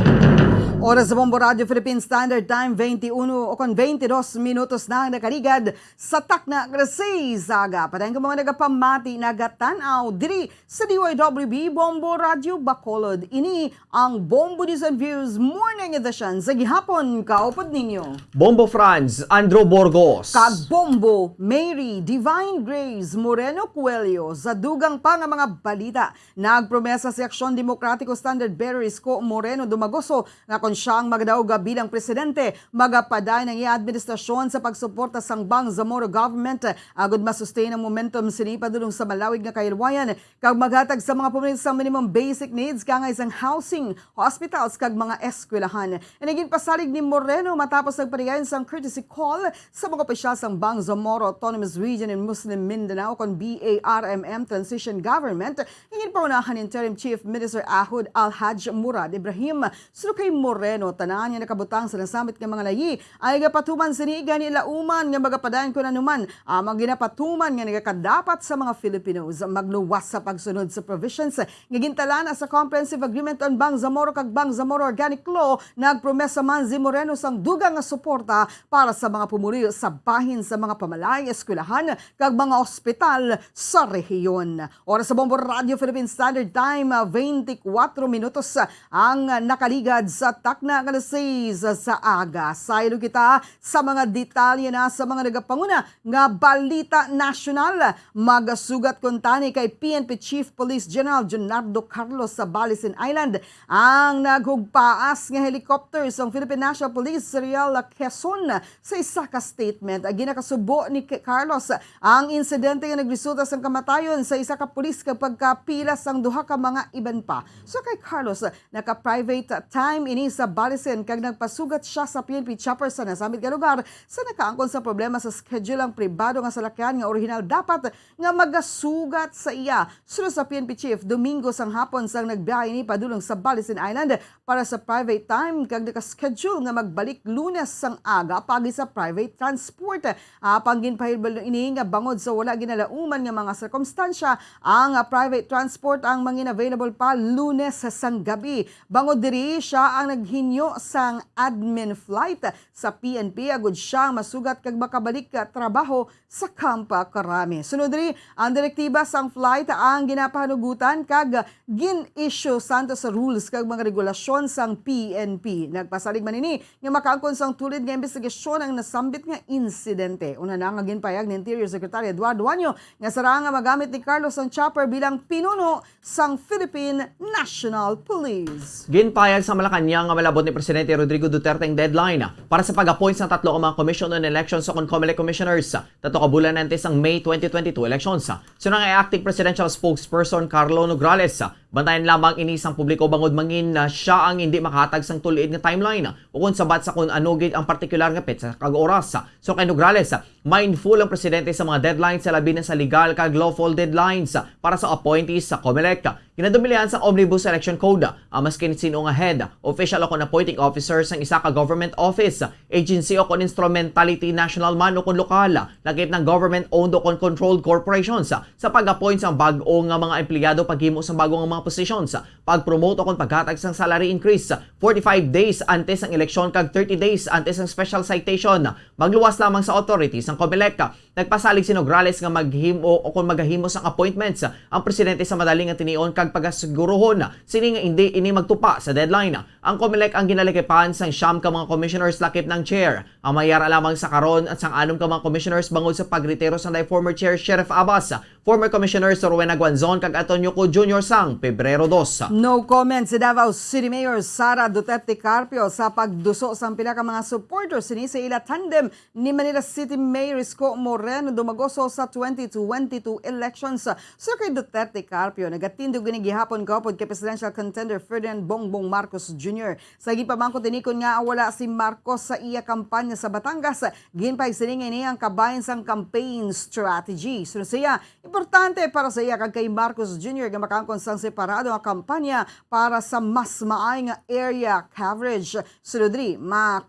Oras sa Bombo Radio Philippine Standard Time, 21 o 22 minutos na nakaligad sa takna Grasay Zaga. Padayon ko mga nagapamati nagatanaw diri sa DYWB Bombo Radio Bacolod. Ini ang Bombo News and Views Morning Edition sa gihapon kaupod ninyo. Bombo Franz, Andrew Borgos. Kag Bombo Mary Divine Grace Moreno Coelho sa dugang pa nga mga balita. Nagpromesa si Aksyon Demokratiko Standard Bearer Isko Moreno Dumagoso nga kung siyang magdauga bilang presidente, magapaday ng administrasyon sa pagsuporta sang Bangsamoro government agud masustain ang momentum sinipa dulong sa malawig nga kailwayan kag maghatag sa mga pamilya sa minimum basic needs kangay sang housing, hospitals kag mga eskwelahan. Inigin pasalig ni Moreno matapos nagparigayon sang courtesy call sa mga opisyal sang Bangsamoro Autonomous Region in Muslim Mindanao kon BARMM Transition Government. Ingin paunahan Interim Chief Minister Ahud Al-Haj Murad Ibrahim suno kay Moreno tanan nga nakabutang sa nasamit nga mga layi ay gapatuman siniga ni lauman nga magapadayon ko nanuman ang ginapatuman nga nagakadapat sa mga Filipinos magluwas sa pagsunod sa provisions nga gintalana sa Comprehensive Agreement on Bangsamoro kag Bangsamoro Organic Law. Nagpromesa man si Moreno sang dugang nga suporta para sa mga pumuli sa bahin sa mga pamalay, eskwelahan kag mga ospital sa rehiyon. Oras sa Bombo Radio Philippine Standard Time 24 minutos ang nakaligad sa takna nga sa aga. Saylo kita sa mga detalye na sa mga nagapanguna nga balita nasyonal. Magasugat kuntani kay PNP Chief Police General Junardo Carlos sa Balisin Island ang naghugpaas nga helicopter sa Philippine National Police Serial Quezon sa isa ka statement. Ginakasubo ni Carlos ang insidente nga nagresulta sa kamatayon sa isa ka pulis kapag kapilas ang duha ka mga iban pa. So kay Carlos, naka-private time ini sa Balisin kag nagpasugat siya sa PNP chopper sa nasamit nga lugar sa nakaangkon sa problema sa schedule ang pribado nga salakyan nga original dapat nga magasugat sa iya. Sunod sa PNP Chief, Domingo sang hapon sang nagbiyahe ni padulong sa Balisin Island para sa private time kag naka-schedule nga magbalik Lunes sang aga pagi sa private transport. Panggin pahilbal ini nga bangod sa wala ginalauman nga mga sirkumstansya ang private transport ang mangin available pa Lunes sang gabi. Bangod diri siya ang naghinyo sang admin flight sa PNP agud siya masugat kag makabalik ka trabaho sa Kampa Karami. Sunod diri ang direktiba sang flight ang ginapahanugutan kag gin-issue santo sa rules kag mga regulasyon sang PNP. Nagpasalig man ini nga makaangkon sang tulid nga investigasyon ang nasambit nga insidente. Una na nga ginpayag ni Interior Secretary Eduardo Anyo nga sara nga magamit ni Carlos ang chopper bilang pinuno sang Philippine National Police. Ginpayag sa Malacanang nga malabot ni Presidente Rodrigo Duterte ang deadline para sa pag-appoint ng tatlo ka mga Commission on Elections sa COMELEC Commissioners tato ka bulan nanti sang May 2022 elections. Sino nga acting presidential spokesperson Carlo Nograles, bantayan lamang inisang publiko bangod mangin na siya ang hindi makahatag sang tuliid nga timeline o kung sabat sa kung ano gid ang partikular nga petsa kag oras. So kay Nograles, mindful ang presidente sa mga deadlines sa labi na sa legal kag lawful deadlines para sa appointees sa COMELEC. Kinadumilian sa Omnibus Election Code ang maskin sino nga head, official o kon appointing officer sang isa ka government office, agency o kon instrumentality national man o kon lokal, lagit ng government-owned o kon controlled corporations sa pag-appoint sa bag-o nga mga empleyado paghimo sa bagong mga posisyon sa pag-promote o kung paghatag sang salary increase 45 days antes ang eleksyon kag 30 days antes ang special citation. Magluwas lamang sa authorities ang COMELEC. Nagpasalig si Nograles nga maghimo o kung maghimo sang appointments ang presidente sa madaling nga tinion kag pagasigurohon sini nga hindi ini magtupa sa deadline. Ang COMELEC ang ginalikipan sang siyam ka mga commissioners lakip ng chair. Ang mayara lamang sa karon at sang anom ka mga commissioners bangod sa pagretiro sang former chair Sheriff Abbas, former commissioners Rowena Guanzon kag Antonio Co Jr. sang Pebrero 2. No comment si Davao City Mayor Sara Duterte Carpio sa pagduso sa pila ka mga supporters ni sa ila tandem ni Manila City Mayor Isko Moreno dumagoso sa 2022 elections. So kay Duterte Carpio nagatindog gini gihapon kaupod kay presidential contender Ferdinand Bongbong Marcos Jr. Sa gipamangkot tinikon nga wala si Marcos sa iya kampanya sa Batangas, ginpay sining niyang kabayan sang campaign strategy. So siya importante para sa iya kag kay Marcos Jr. nga makangkon sang separado nga kampanya para sa mas maay nga area coverage. Sulodri,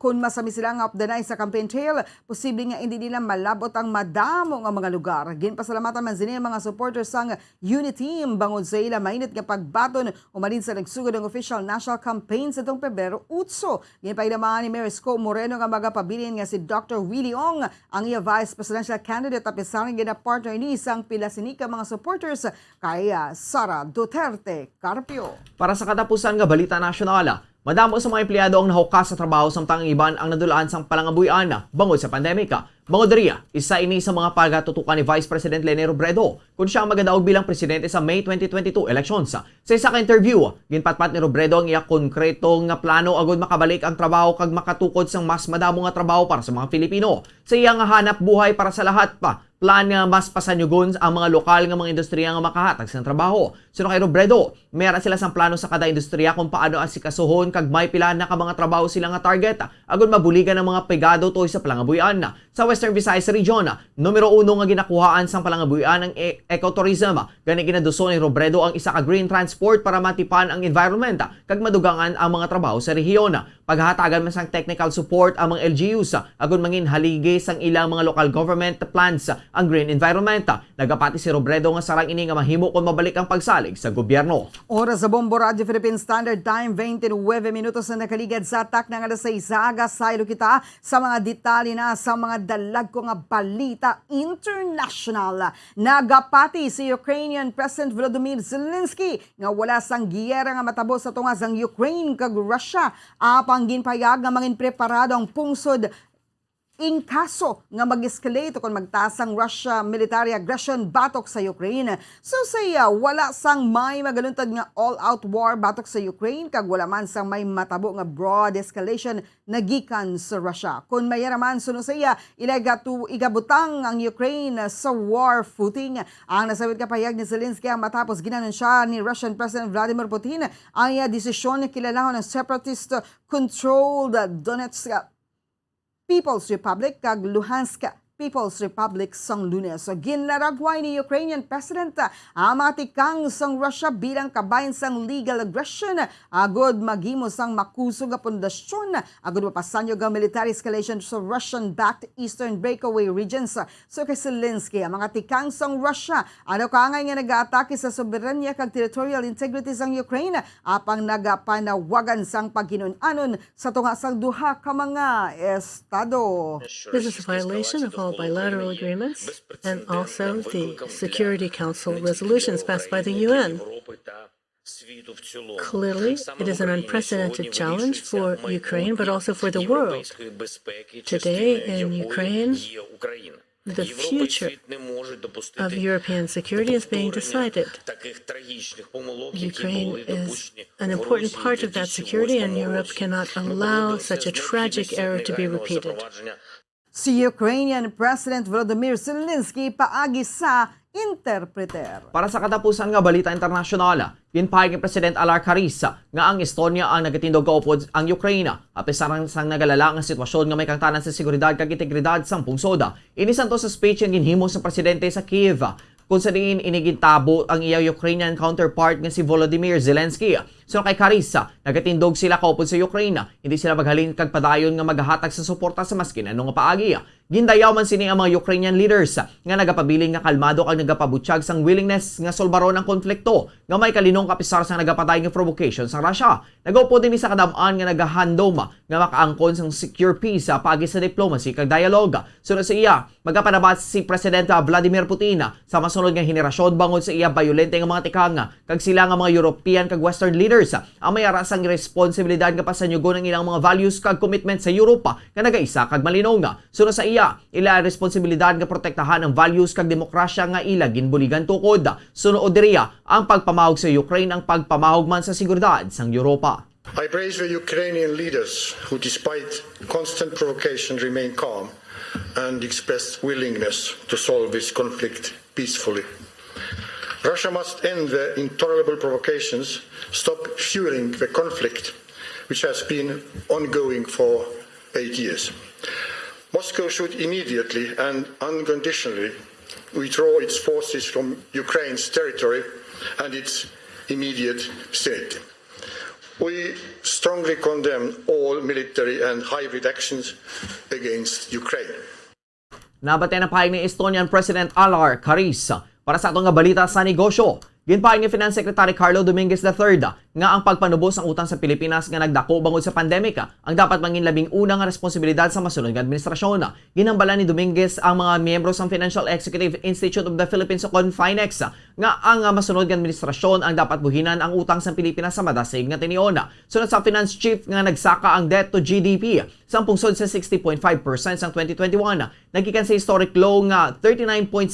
kun masami sila nga updanay sa campaign trail, posible nga hindi nila malabot ang madamo nga mga lugar. Ginpasalamatan man sini mga supporters sang unity team bangod sa ila mainit nga pagbaton umalin sa nagsugod ng official national campaign sa itong Pebrero 8. Ginpailamaan ni Mayor Isko Moreno nga magapabilin nga si Dr. Willie Ong ang iya vice presidential candidate at isang gina-partner ni isang pila sinika mga supporters kaya Sara Duterte Carpio. Para sa katapusan nga balita nasyonal, madamo sa mga empleyado ang nahukas sa trabaho samtang iban ang nadulaan sang palangabuyan bangod sa pandemika. Bangod diriya, isa ini sa mga pagatutukan ni Vice President Leni Robredo kung siya ang magadaog bilang presidente sa May 2022 elections. Sa isa ka interview, ginpatpat ni Robredo ang iya konkreto nga plano agud makabalik ang trabaho kag makatukod sang mas madamo nga trabaho para sa mga Pilipino. Sa iya nga hanap buhay para sa lahat pa, plan nga mas pasanyugon ang mga lokal nga mga industriya nga makahatag sa trabaho. Sino kay Robredo, meron sila sang plano sa kada industriya kung paano asikasuhon kag may pila na ka mga trabaho sila nga target agud mabuligan ang mga pegado toy sa palangabuyan. Sa Western Visayas Region, numero 1 nga ginakuhaan sang palangabuyan ng ecotourism. Gani ginaduso ni Robredo ang isa ka green transport para matipan ang environment kag madugangan ang mga trabaho sa rehiyon. Paghatagan man sang technical support ang mga LGUs agud mangin haligi sang ilang mga local government plans ang green environment. Nagapati si Robredo nga sarang ini nga mahimo kon mabalik ang pagsalig sa gobyerno. Oras sa Bombo Radio Philippine Standard Time, 29 minutos na nakaligad sa atak ng alas 6 saylo kita sa mga detalye na sa mga dalag ko nga balita international. Nagapati si Ukrainian President Volodymyr Zelensky nga wala sang giyera nga matabo sa tunga sang Ukraine kag Russia. Apang ginpayag nga mangin preparado ang pungsod in kaso nga mag-escalate kung magtaas ang Russia military aggression batok sa Ukraine. So saya wala sang may magaluntad nga all-out war batok sa Ukraine kag wala man sang may matabo nga broad escalation nagikan sa Russia. Kung mayaraman suno saya igabutang ang Ukraine sa war footing. Ang nasabit kapayag ni Zelensky ang matapos ginanunsya ni Russian President Vladimir Putin ang desisyon na kilalahon ng separatist controlled Donetsk People's Republic kag Luhansk People's Republic sang Lunes. So ginlaragway ni Ukrainian President ang mga tikang sang Russia bilang kabayan sang legal aggression agud maghimo sang makusog nga pundasyon agud mapasanyo ang military escalation sa Russian-backed eastern breakaway regions. So kay Zelensky ang mga tikang sang Russia ano kaangay nga nag-aatake sa soberanya kag territorial integrity sang Ukraine apang nagapanawagan sang paghinon-anon sa tunga sang duha ka mga estado. This is a violation of all bilateral agreements and also the Security Council resolutions passed by the UN. Clearly, it is an unprecedented challenge for Ukraine, but also for the world. Today in Ukraine, the future of European security is being decided. Ukraine is an important part of that security, and Europe cannot allow such a tragic error to be repeated. Si Ukrainian President Volodymyr Zelensky paagi sa interpreter. Para sa katapusan nga balita internasyonal, ginpahayag ni President Alar Karis nga ang Estonia ang nagatindog kaupod ang Ukraine apesar sang nagalala nga sitwasyon nga may kangtanan sa seguridad kag integridad sang pungsod. Inisan to sa speech ang ginhimo sa presidente sa Kiev kung sa diin inigintabo ang iya Ukrainian counterpart nga si Volodymyr Zelensky. So kay Carissa, nagatindog sila kaupod sa Ukraine. Hindi sila maghalin kag padayon nga maghahatag sa suporta sa maskin ano nga paagi. Gindayaw man sini ang mga Ukrainian leaders nga nagapabiling nga kalmado kag nagapabutsyag sang willingness nga solbaron ang konflikto nga may kalinong kapisar sang nagapaday nga provocation sa Russia. Nagaupo din sa kadamaan nga nagahandom nga makaangkon sang secure peace sa pagi sa diplomacy kag dialogue. Sunod sa iya, magapanabat si Presidente Vladimir Putin sa masunod nga henerasyon bangod sa iya bayolente nga mga tikang kag sila nga mga European kag Western leaders ang may arasang responsibilidad nga pasanyugon ang ilang mga values kag commitment sa Europa nga nagaisa kag malinong. Sunod sa iya, ila responsibilidad nga protektahan ang values kag demokrasya nga ila ginbuligan tukod. Sunod diriya ang pagpamahog sa Ukraine ang pagpamahog man sa seguridad sang Europa. I praise the Ukrainian leaders who, despite constant provocation, remain calm and express willingness to solve this conflict peacefully. Russia must end the intolerable provocations, stop fueling the conflict, which has been ongoing for 8 years. Moscow should immediately and unconditionally withdraw its forces from Ukraine's territory and its immediate vicinity. We strongly condemn all military and hybrid actions against Ukraine. Nabatay na pahayag ni Estonian President Alar Karis para sa atong nga balita sa negosyo. Ginpahayag ni Finance Secretary Carlo Dominguez III nga ang pagpanubos ang utang sa Pilipinas nga nagdako bangod sa pandemika ang dapat mangin labing unang nga responsibilidad sa masunod nga administrasyon. Ginambala ni Dominguez ang mga miyembro sa Financial Executive Institute of the Philippines o Finex nga ang masunod nga administrasyon ang dapat buhinan ang utang sa Pilipinas sa madasig nga tinion. Sunod sa Finance Chief nga nagsaka ang debt to GDP sa pungsod sa 60.5% sang 2021 naggikan sa historic low nga 39.6%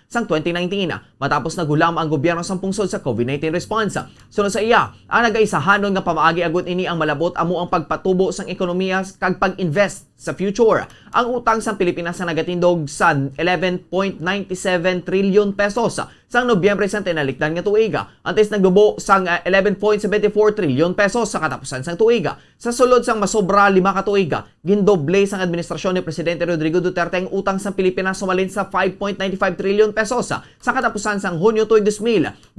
sang 2019 matapos nagulam ang gobyerno sa pungsod sa COVID-19 response. Sunod sa iya, ang nagaisahanon nga pamaagi agud ini ang malabot amo ang pagpatubo sang ekonomiya kag pag-invest sa future. Ang utang sa Pilipinas na nagatindog sa 11.97 trillion pesos sang Nobyembre sang tinalikdan nga tuig. Antes nagdubo sang 11.74 trillion pesos sa katapusan sang tuig. Sa sulod sang masobra 5 ka tuig, gindoble sang administrasyon ni Presidente Rodrigo Duterte ang utang sa Pilipinas sumalin sa 5.95 trillion pesos sa katapusan sang Hunyo tuig 2016.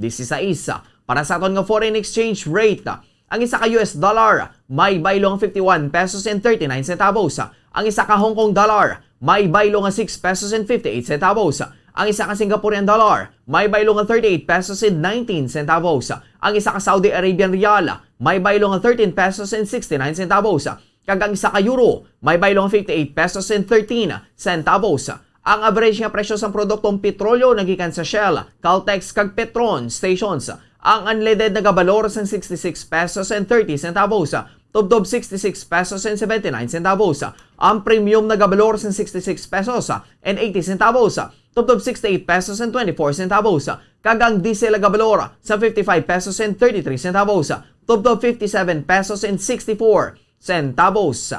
Para sa aton nga foreign exchange rate, ang isa ka US dollar may baylo nga 51 pesos and 39 centavos. Ang isa ka Hong Kong dollar may baylo nga 6 pesos and 58 centavos. Ang isa ka Singaporean dollar may baylo nga 38 pesos and 19 centavos. Ang isa ka Saudi Arabian rial may baylo nga 13 pesos and 69 centavos. Kag ang isa ka euro may baylo nga 58 pesos and 13 centavos. Ang average nga presyo sa produktong petrolyo nagikan sa Shell, Caltex kag Petron stations. Ang unleaded nagabalor sa 66 pesos and 30 centavos. Tubdob 66 pesos and 79 centavos. Ang premium nagabalor sa 66 pesos and 80 centavos. Tubdob 68 pesos and 24 centavos. Kagang diesel nagabalor sa 55 pesos and 33 centavos. Tubdob 57 pesos and 64 centavos.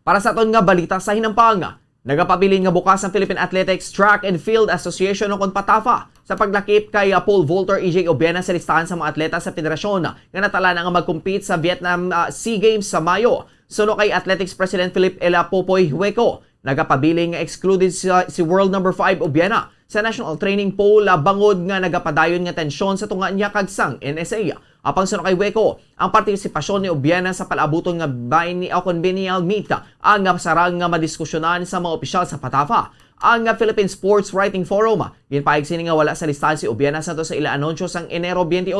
Para sa aton nga balita sa hinampang, nagapabilin nga bukas ang Philippine Athletics Track and Field Association o PATAFA sa paglakip kay Paul Voltor EJ Obiena sa listahan sa mga atleta sa federasyon nga natala na nga mag-compete sa Vietnam SEA Games sa Mayo. Suno kay Athletics President Philip Ela Popoy Hueco, nagapabiling nga excluded si World number 5 Obiena sa National Training Pool bangod nga nagapadayon nga tensyon sa tunga niya kag sang NSA. Apang suno kay Hueco, ang partisipasyon ni Obiena sa palabuton nga biennial meet ang sarang nga madiskusyonan sa mga opisyal sa PATAFA. Ang Philippine Sports Writing Forum, ginpahig sini nga wala sa listahan si Obiena santo sa ila anunsyo sang Enero 28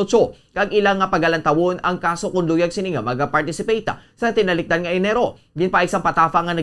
kag ilang nga pagalantawon ang kaso kung luyag sini nga mag-participate sa tinalikdan nga Enero. Ginpahig sang PATAFA nga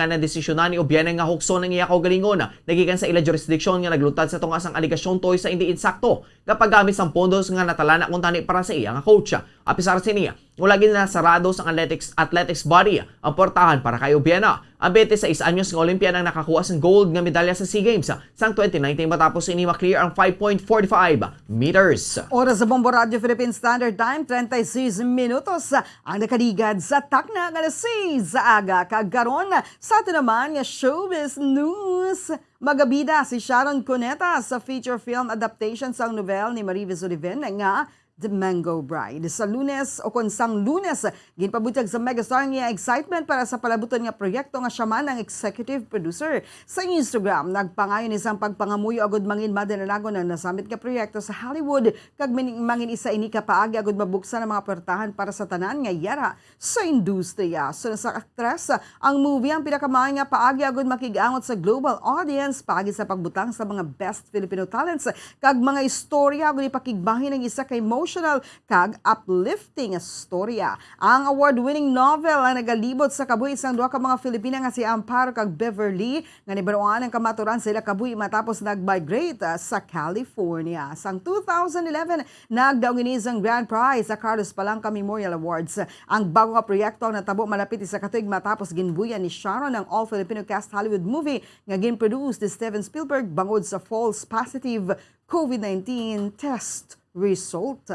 nagdesisyonan ni Obiena nga hukson ang iya kaugalingon nagikan sa ila jurisdiksyon nga naglutad sa tunga sang aligasyon toy sa hindi insakto kapag gamit sang pondos nga natalana kung tani para sa iya nga coach. Apisar sini wala gid na sarado sang athletics body ang portahan para kay Obiena. Ang 26 anyos nga Olympian ang nakakuha sang gold nga medalya sa SEA Games sang 2019 matapos ini ma-clear ang 5.45 meters. Oras sa Bombo Radio Philippine Standard Time, 36 minutos ang nakaligad sa takna nga sa aga. Kagkaron sa ito naman nga showbiz news. Magabida si Sharon Cuneta sa feature film adaptation sang novel ni Marivis Oliven nga The Mango Bride. Sa Lunes o konsang Lunes, ginpabutag sa megastar niya excitement para sa palabuton nga proyekto nga siya man ang executive producer. Sa Instagram, nagpangayon isang pagpangamuyo agud mangin madanalago na nasamit nga proyekto sa Hollywood kag mangin isa ini ka paagi agud mabuksan ang mga portahan para sa tanan nga yara sa industriya. So sa aktres, ang movie ang pinakamaayo nga paagi agud makigangot sa global audience paagi sa pagbutang sa mga best Filipino talents kag mga istorya agud ipakigbahin ng isa ka emotional kag uplifting storya. Ang award-winning novel ang nagalibot sa kabuhi isang duha ka mga Filipina nga si Amparo kag Beverly nga nibaruan ang kamaturan sila kabuhi matapos nag-migrate sa California. Sang 2011, nagdaong ini ang grand prize sa Carlos Palanca Memorial Awards. Ang bago nga proyekto ang natabo malapit isa ka tuig matapos ginbuyan ni Sharon ang all-Filipino cast Hollywood movie nga gin-produce ni Steven Spielberg bangod sa false positive COVID-19 test result.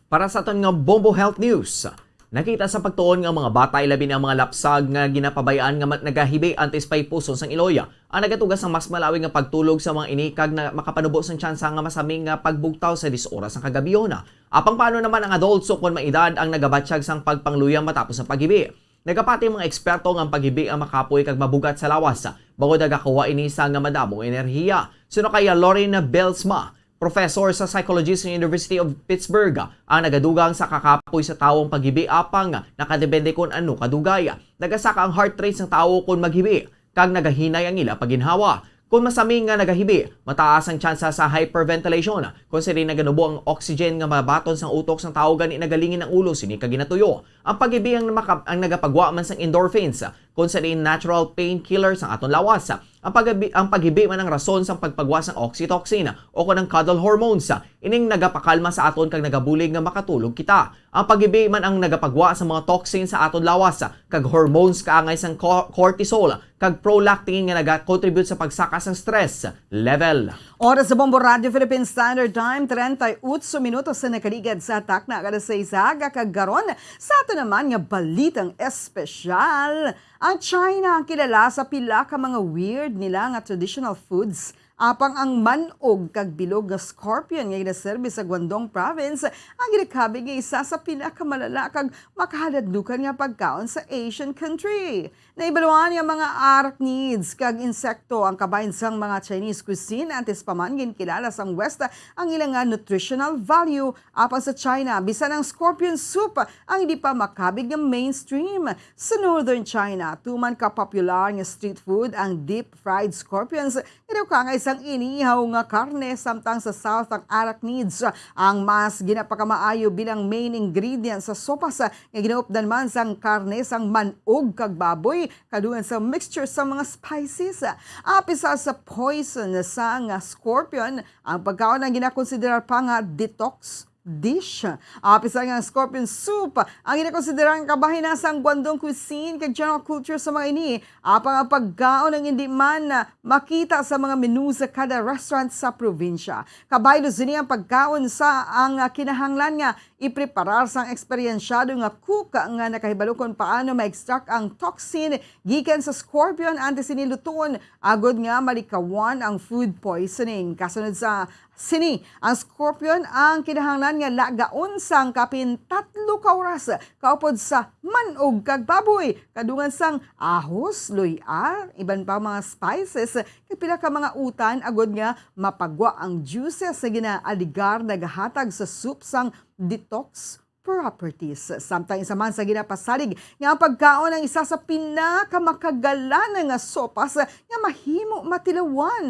Para sa aton nga Bombo Health News, nakita sa pagtuon nga mga bata ilabi ang mga lapsag nga ginapabayaan nga nagahibi antes pay puson sang Iloya ang nagatugas ng mas malawi nga pagtulog sa mga inikag na makapanubo sang tsansa nga masaming nga pagbugtaw sa 10 oras ang kagabiyona. Apang paano naman ang adults o kung maedad ang nagabatsyag sang pagpangluyang matapos ang paghibi. Nagapati mga eksperto nga ang paghibi ang makapoy kag mabugat sa lawas bago nagakuha ini sa nga madamong enerhiya. Sino kaya Lorena Belsma, professor sa psychology sa University of Pittsburgh, ang nagadugang sa kakapoy sa tawong paghibi apang nakadepende kung ano kadugaya. Nagasaka ang heart rate ng tao kung maghibi, kag nagahinay ang ila paginhawa. Kung masaming nga nagahibi, mataas ang tsansa sa hyperventilation. Kung sila naganubo ang oxygen nga mabaton sa utok ng tao gani nagalingin ang ulo sini kaginatuyo. Ang paghibi ang nagapagwa man sang endorphins, kung sila natural painkillers ang aton lawas. Ang paghibi man ang rason sa pagpagwas ng oxytocin o kung ang cuddle hormones, ining nagapakalma sa aton kag nagabulig nga makatulog kita. Ang paghibi man ang nagapagwa sa mga toxin sa aton lawas, kag hormones kaangay sang cortisol, kag prolactin nga nagakontribute sa pagsakas ng stress level. Oras sa Bombo Radio Philippine Standard Time, 38 minutos sa nakaligad sa atak na kada sa isaga kagaron. Sa ato naman nga balitang espesyal, ang China ang kilala sa pila ka mga weird nila nga traditional foods. Apang ang manog kag bilog nga scorpion nga ginaserbi sa Guangdong Province ang ginakabi nga isa sa pinakamalala kag makahaladlukan nga pagkaon sa Asian country. Naibaluan nga mga arachnids kag insekto ang kabahin sang mga Chinese cuisine antes pa man ginakilala sang West ang ilang nga nutritional value. Apang sa China, bisan ang scorpion soup ang hindi pa makabig nga mainstream. Sa Northern China, tuman ka popular nga street food ang deep fried scorpions. Ito ka nga isang inihaw nga karne samtang sa South ang arachnids ang mas ginapakamaayo bilang main ingredient sa sopas nga ginaupdan man sang karne sang manog kag baboy kadugan sa mixture sa mga spices. Apisa sa poison sa nga scorpion ang pagkaon ang ginakonsiderar pa nga detox dish. Apisa nga scorpion soup ang ginakonsiderang kabahin sang Guangdong cuisine kag general culture sa mga ini. Apang ang pagkaon ang hindi man makita sa mga menu sa kada restaurant sa probinsya. Kabaylo sini ang pagkaon sa ang kinahanglan nga ipreparar sang eksperyensyado nga cook nga nakahibalo kung paano ma-extract ang toxin gikan sa scorpion antes sinilutuon agod nga malikawan ang food poisoning. Kasunod sa sini, ang scorpion ang kinahanglan nga lagaon sang kapin 3 ka oras kaupod sa manog kag baboy kadungan sang ahos, loyar, iban pa mga spices kag pila ka mga utan agod nga mapagwa ang juices sa ginaaligar nagahatag sa soup sang detox properties. Samtang isa man sa ginapasalig nga ang pagkaon ang isa sa pinakamakagalan nga sopas nga mahimo matilawan.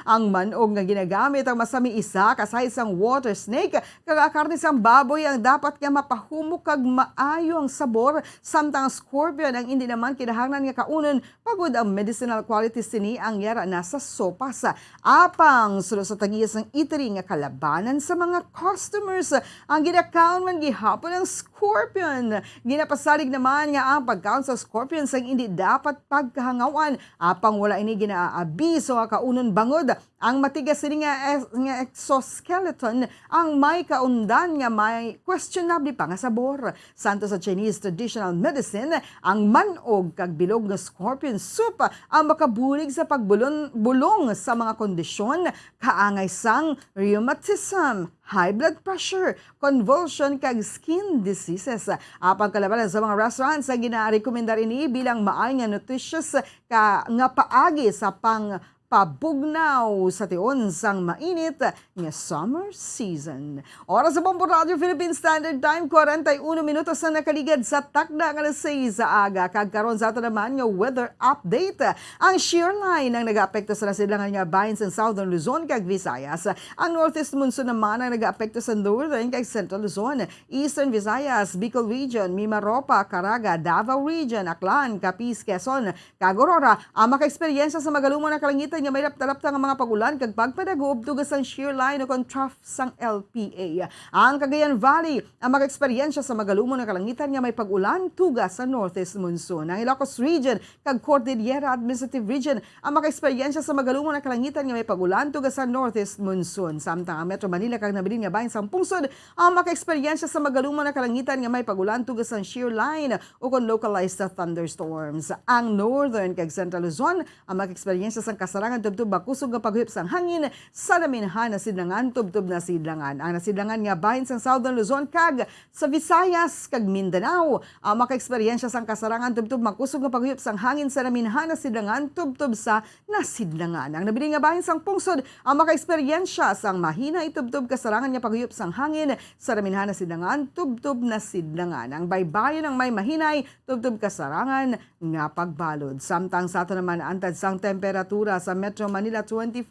Ang manog nga ginagamit ang masami isa kasay isang water snake kag karne sang baboy ang dapat nga mapahumok kag maayo ang sabor samtang scorpion ang hindi naman kinahanglan nga kaunon pagod ang medicinal qualities sini ang yara na sa sopas. Apang sulod sa tagiyas ng eatery nga kalabanan sa mga customers ang ginakaon man gihapon ang scorpion. Ginapasalig naman nga ang pagkaon sa scorpion sang hindi dapat pagkahangawan. Apang wala ini ginaabiso nga kaunon bangod ang matigas ini nga exoskeleton ang may kaundan nga may questionable pa nga sabor. Santo sa Chinese traditional medicine, ang manog kag bilog nga scorpion soup ang makabulig sa pagbulong sa mga kondisyon kaangay sang rheumatism, high blood pressure, convulsion kag skin diseases. Apang kalabanan sa mga restaurants sa ginarekomendar ini bilang maayo nga nutritious nga paagi sa pabugnaw sa tion sang mainit nga summer season. Oras sa Bombo Radio Philippine Standard Time, 41 minutos na nakaligad sa takda nga 6 sa aga. Kagkaroon sa ato naman nga weather update. Ang shear line ang nag-aapekto sa nasilangan nga bahin sa Southern Luzon kag Visayas. Ang northeast monsoon naman ang nag-aapekto sa Northern kag Central Luzon, Eastern Visayas, Bicol Region, Mimaropa, Caraga, Davao Region, Aklan, Capiz, Quezon, kag Aurora. Ang maka-eksperyensya sa magalumon na kalangitan nga may rapta-rapta nga mga pagulan kag pagpadagob tugas ang shear line o trough sang LPA. Ang Cagayan Valley ang maka-eksperyensya sa magalumon na kalangitan nga may pagulan tugas sa northeast monsoon. Ang Ilocos Region kag Cordillera Administrative Region ang maka-eksperyensya sa magalumon na kalangitan nga may pagulan tugas sa northeast monsoon. Samtang ang Metro Manila kag nabilin nga bahin sang pungsod ang maka-eksperyensya sa magalumon na kalangitan nga may pagulan tugas ang shear line o localized thunderstorms. Ang Northern kag Central Luzon ang maka-eksperyensya sa kasarangan tubtub bakusog nga paghuyop sang hangin sa naminhan na sidlangan tubtub na sidlangan. Ang nasidlangan nga bahin sa Southern Luzon kag sa Visayas kag Mindanao ang maka-eksperyensya sang kasarangan tubtub makusog nga paghuyop sang hangin sa naminhan na sidlangan tubtub sa nasidlangan. Ang nabili nga bahin sang pungsod ang maka-eksperyensya sang mahina itubtub kasarangan nga paghuyop sang hangin sa naminhan na sidlangan tubtub na sidlangan. Ang baybayon ng may mahinay tubtub kasarangan nga pagbalod. Samtang sa ato naman antad sang temperatura sa Metro Manila 24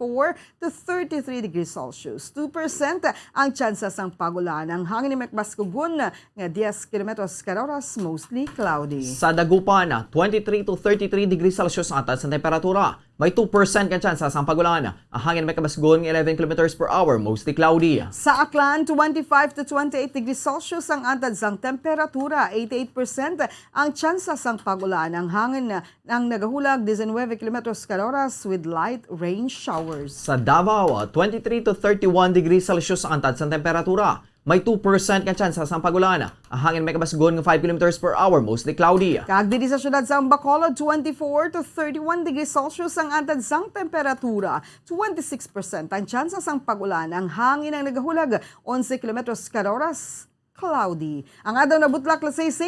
to 33 degrees Celsius. 2% ang tsansa sang pagulan. Ang hangin ni Mekbaskugun nga 10 kilometros kada oras, mostly cloudy. Sa Dagupan, 23 to 33 degrees Celsius ang atas sa temperatura. May 2% ka tsansa sa pagulan. Ang hangin may kabasgon ng 11 km per hour, mostly cloudy. Sa Aklan, 25 to 28 degrees Celsius ang antad sang temperatura. 88% ang tsansa sang pagulan. Ang hangin ang nagahulag 19 km kada oras with light rain showers. Sa Davao, 23 to 31 degrees Celsius ang antad sa temperatura. May 2% ka tsansa sa pagulan. Ang hangin may kabasgon ng 5 km per hour, mostly cloudy. Kag diri sa syudad sa Bacolod, 24 to 31 degrees Celsius ang antad sang temperatura. 26% ang tsansa sang pagulan. Ang hangin ang nagahulag 11 km kada oras, cloudy. Ang adlaw na butlak la 6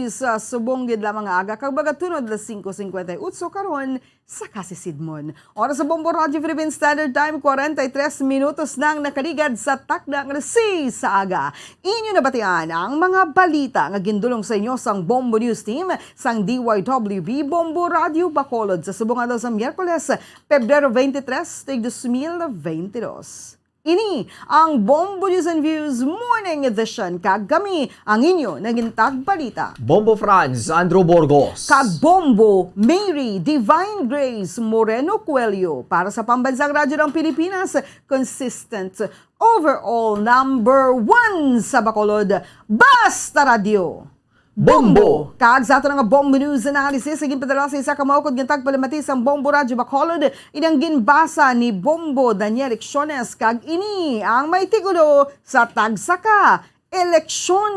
sa subong gid lamang nga aga kag bagatunod la 5:58 karon sa Kasisidmon. Oras sa Bombo Radio Philippine Standard Time, 43 minutos nang nakaligad sa takda nga 6 sa aga. Inyo nabatian ang mga balita nga gindulong sa inyo sang Bombo News Team sang DYWB Bombo Radio Bacolod sa subong adlaw sa Miyerkules, Pebrero 23, 2022. Ini ang Bombo News and Views Morning Edition. Kagami ang inyo nagintag balita. Bombo Franz, Andrew Burgos. Kag Bombo Mary Divine Grace Moreno Coelho para sa Pambansang Radyo ng Pilipinas. Consistent overall number 1 sa Bacolod. Basta Radio. Bombo! Kag sa ato nga Bombo News Analysis, siging padala sa isa kamaukod ng tagpalamatis ang Bombo Radyo Bacolod, inang ginbasa ni Bombo Daniel Lecciones, kag ini ang may tigulo sa tagsaka eleksyon.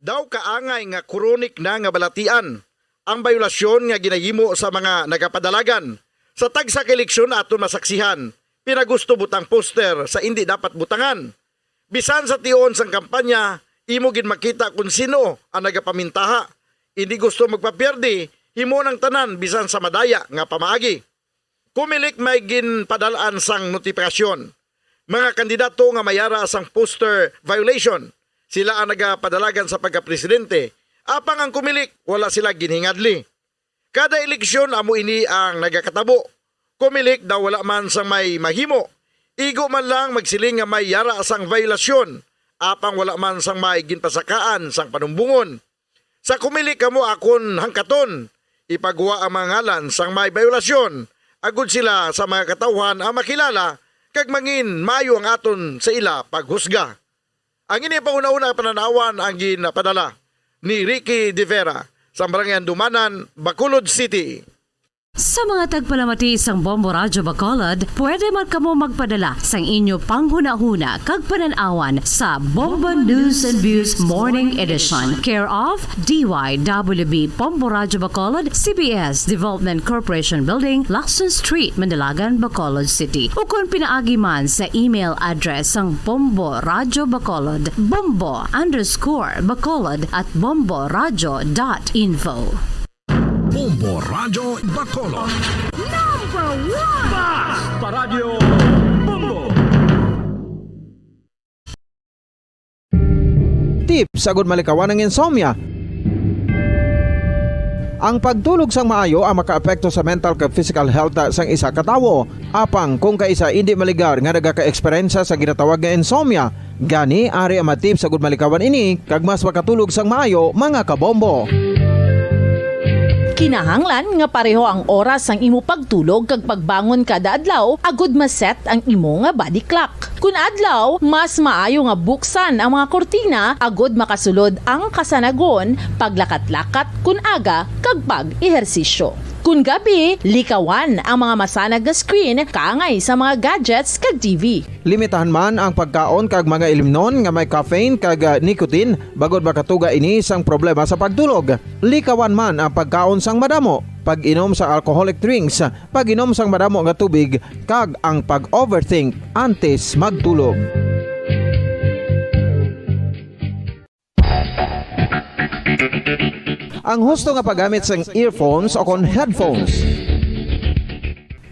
Daw kaangay nga kronik na nga balatian ang bayulasyon nga ginahimo sa mga nagapadalagan. Sa tagsak eleksyon aton masaksihan, pinagusto butang poster sa hindi dapat butangan. Bisan sa tion sang kampanya, imo gid makita kung sino ang nagapamintaha. Hindi gusto magpapierdi, himo ng tanan bisan sa madaya nga pamaagi. Kumilik may ginpadalaan sang notifikasyon. Mga kandidato nga mayara sang poster violation, sila ang nagapadalagan sa pagkapresidente. Apang ang kumilik, wala sila ginhingadli. Kada eleksyon amo ini ang nagakatabo. Kumilik daw wala man sang may mahimo. Igo man lang magsiling nga may yara sang violasyon. Apang wala man sang may ginpasakaan sang panumbungon. Sa kumilik kamo akon hangkaton, ipagawa ang mga ngalan sang may violasyon. Agud sila sa mga katawhan ang makilala, kag mangin mayo ang aton sa ila paghusga. Ang ini panguna-una pananawan ang ginapadala ni Ricky De Vera sa Barangay Dumanan, Bacolod City. Sa mga tagpalamati isang Bombo Radyo Bacolod, pwede man kamo magpadala sang inyo panghuna-huna kag pananawan sa Bombo News and Views Morning Edition. Care of DYWB Bombo Radyo Bacolod, CBS Development Corporation Building, Lacson Street, Mandalagan, Bacolod City. O kung pinaagi man sa email address ang Bombo Radyo Bacolod, bombo_bacolod@bomboradyo.info. Bombo Radyo Bacolod. Number 1! Basta Radio Bombo! Tips sagud malikawan ng insomnia. Ang pagtulog sang maayo ang makaapekto sa mental kag physical health sang isa ka tawo. Apang kung kaisa hindi maligar nga nagaka-eksperyensya sa ginatawag nga insomnia, gani ari ang matip sagud malikawan ini kag mas makatulog sang maayo mga kabombo. Kinahanglan nga pareho ang oras ang imo pagtulog kag pagbangon kada adlaw agud maset ang imo nga body clock. Kun adlaw, mas maayo nga buksan ang mga kortina agud makasulod ang kasanagon, paglakat-lakat kun aga kag pag-ehersisyo. Kun gabi, likawan ang mga masanag nga screen kaangay sa mga gadgets kag TV. Limitahan man ang pagkaon kag mga ilimnon nga may caffeine kag nicotine bagod makatuga ini sang problema sa pagtulog. Likawan man ang pagkaon sang madamo, pag-inom sa alcoholic drinks, pag-inom sang madamo nga tubig kag ang pag-overthink antes magtulog. Ang husto nga paggamit sang earphones o kon headphones.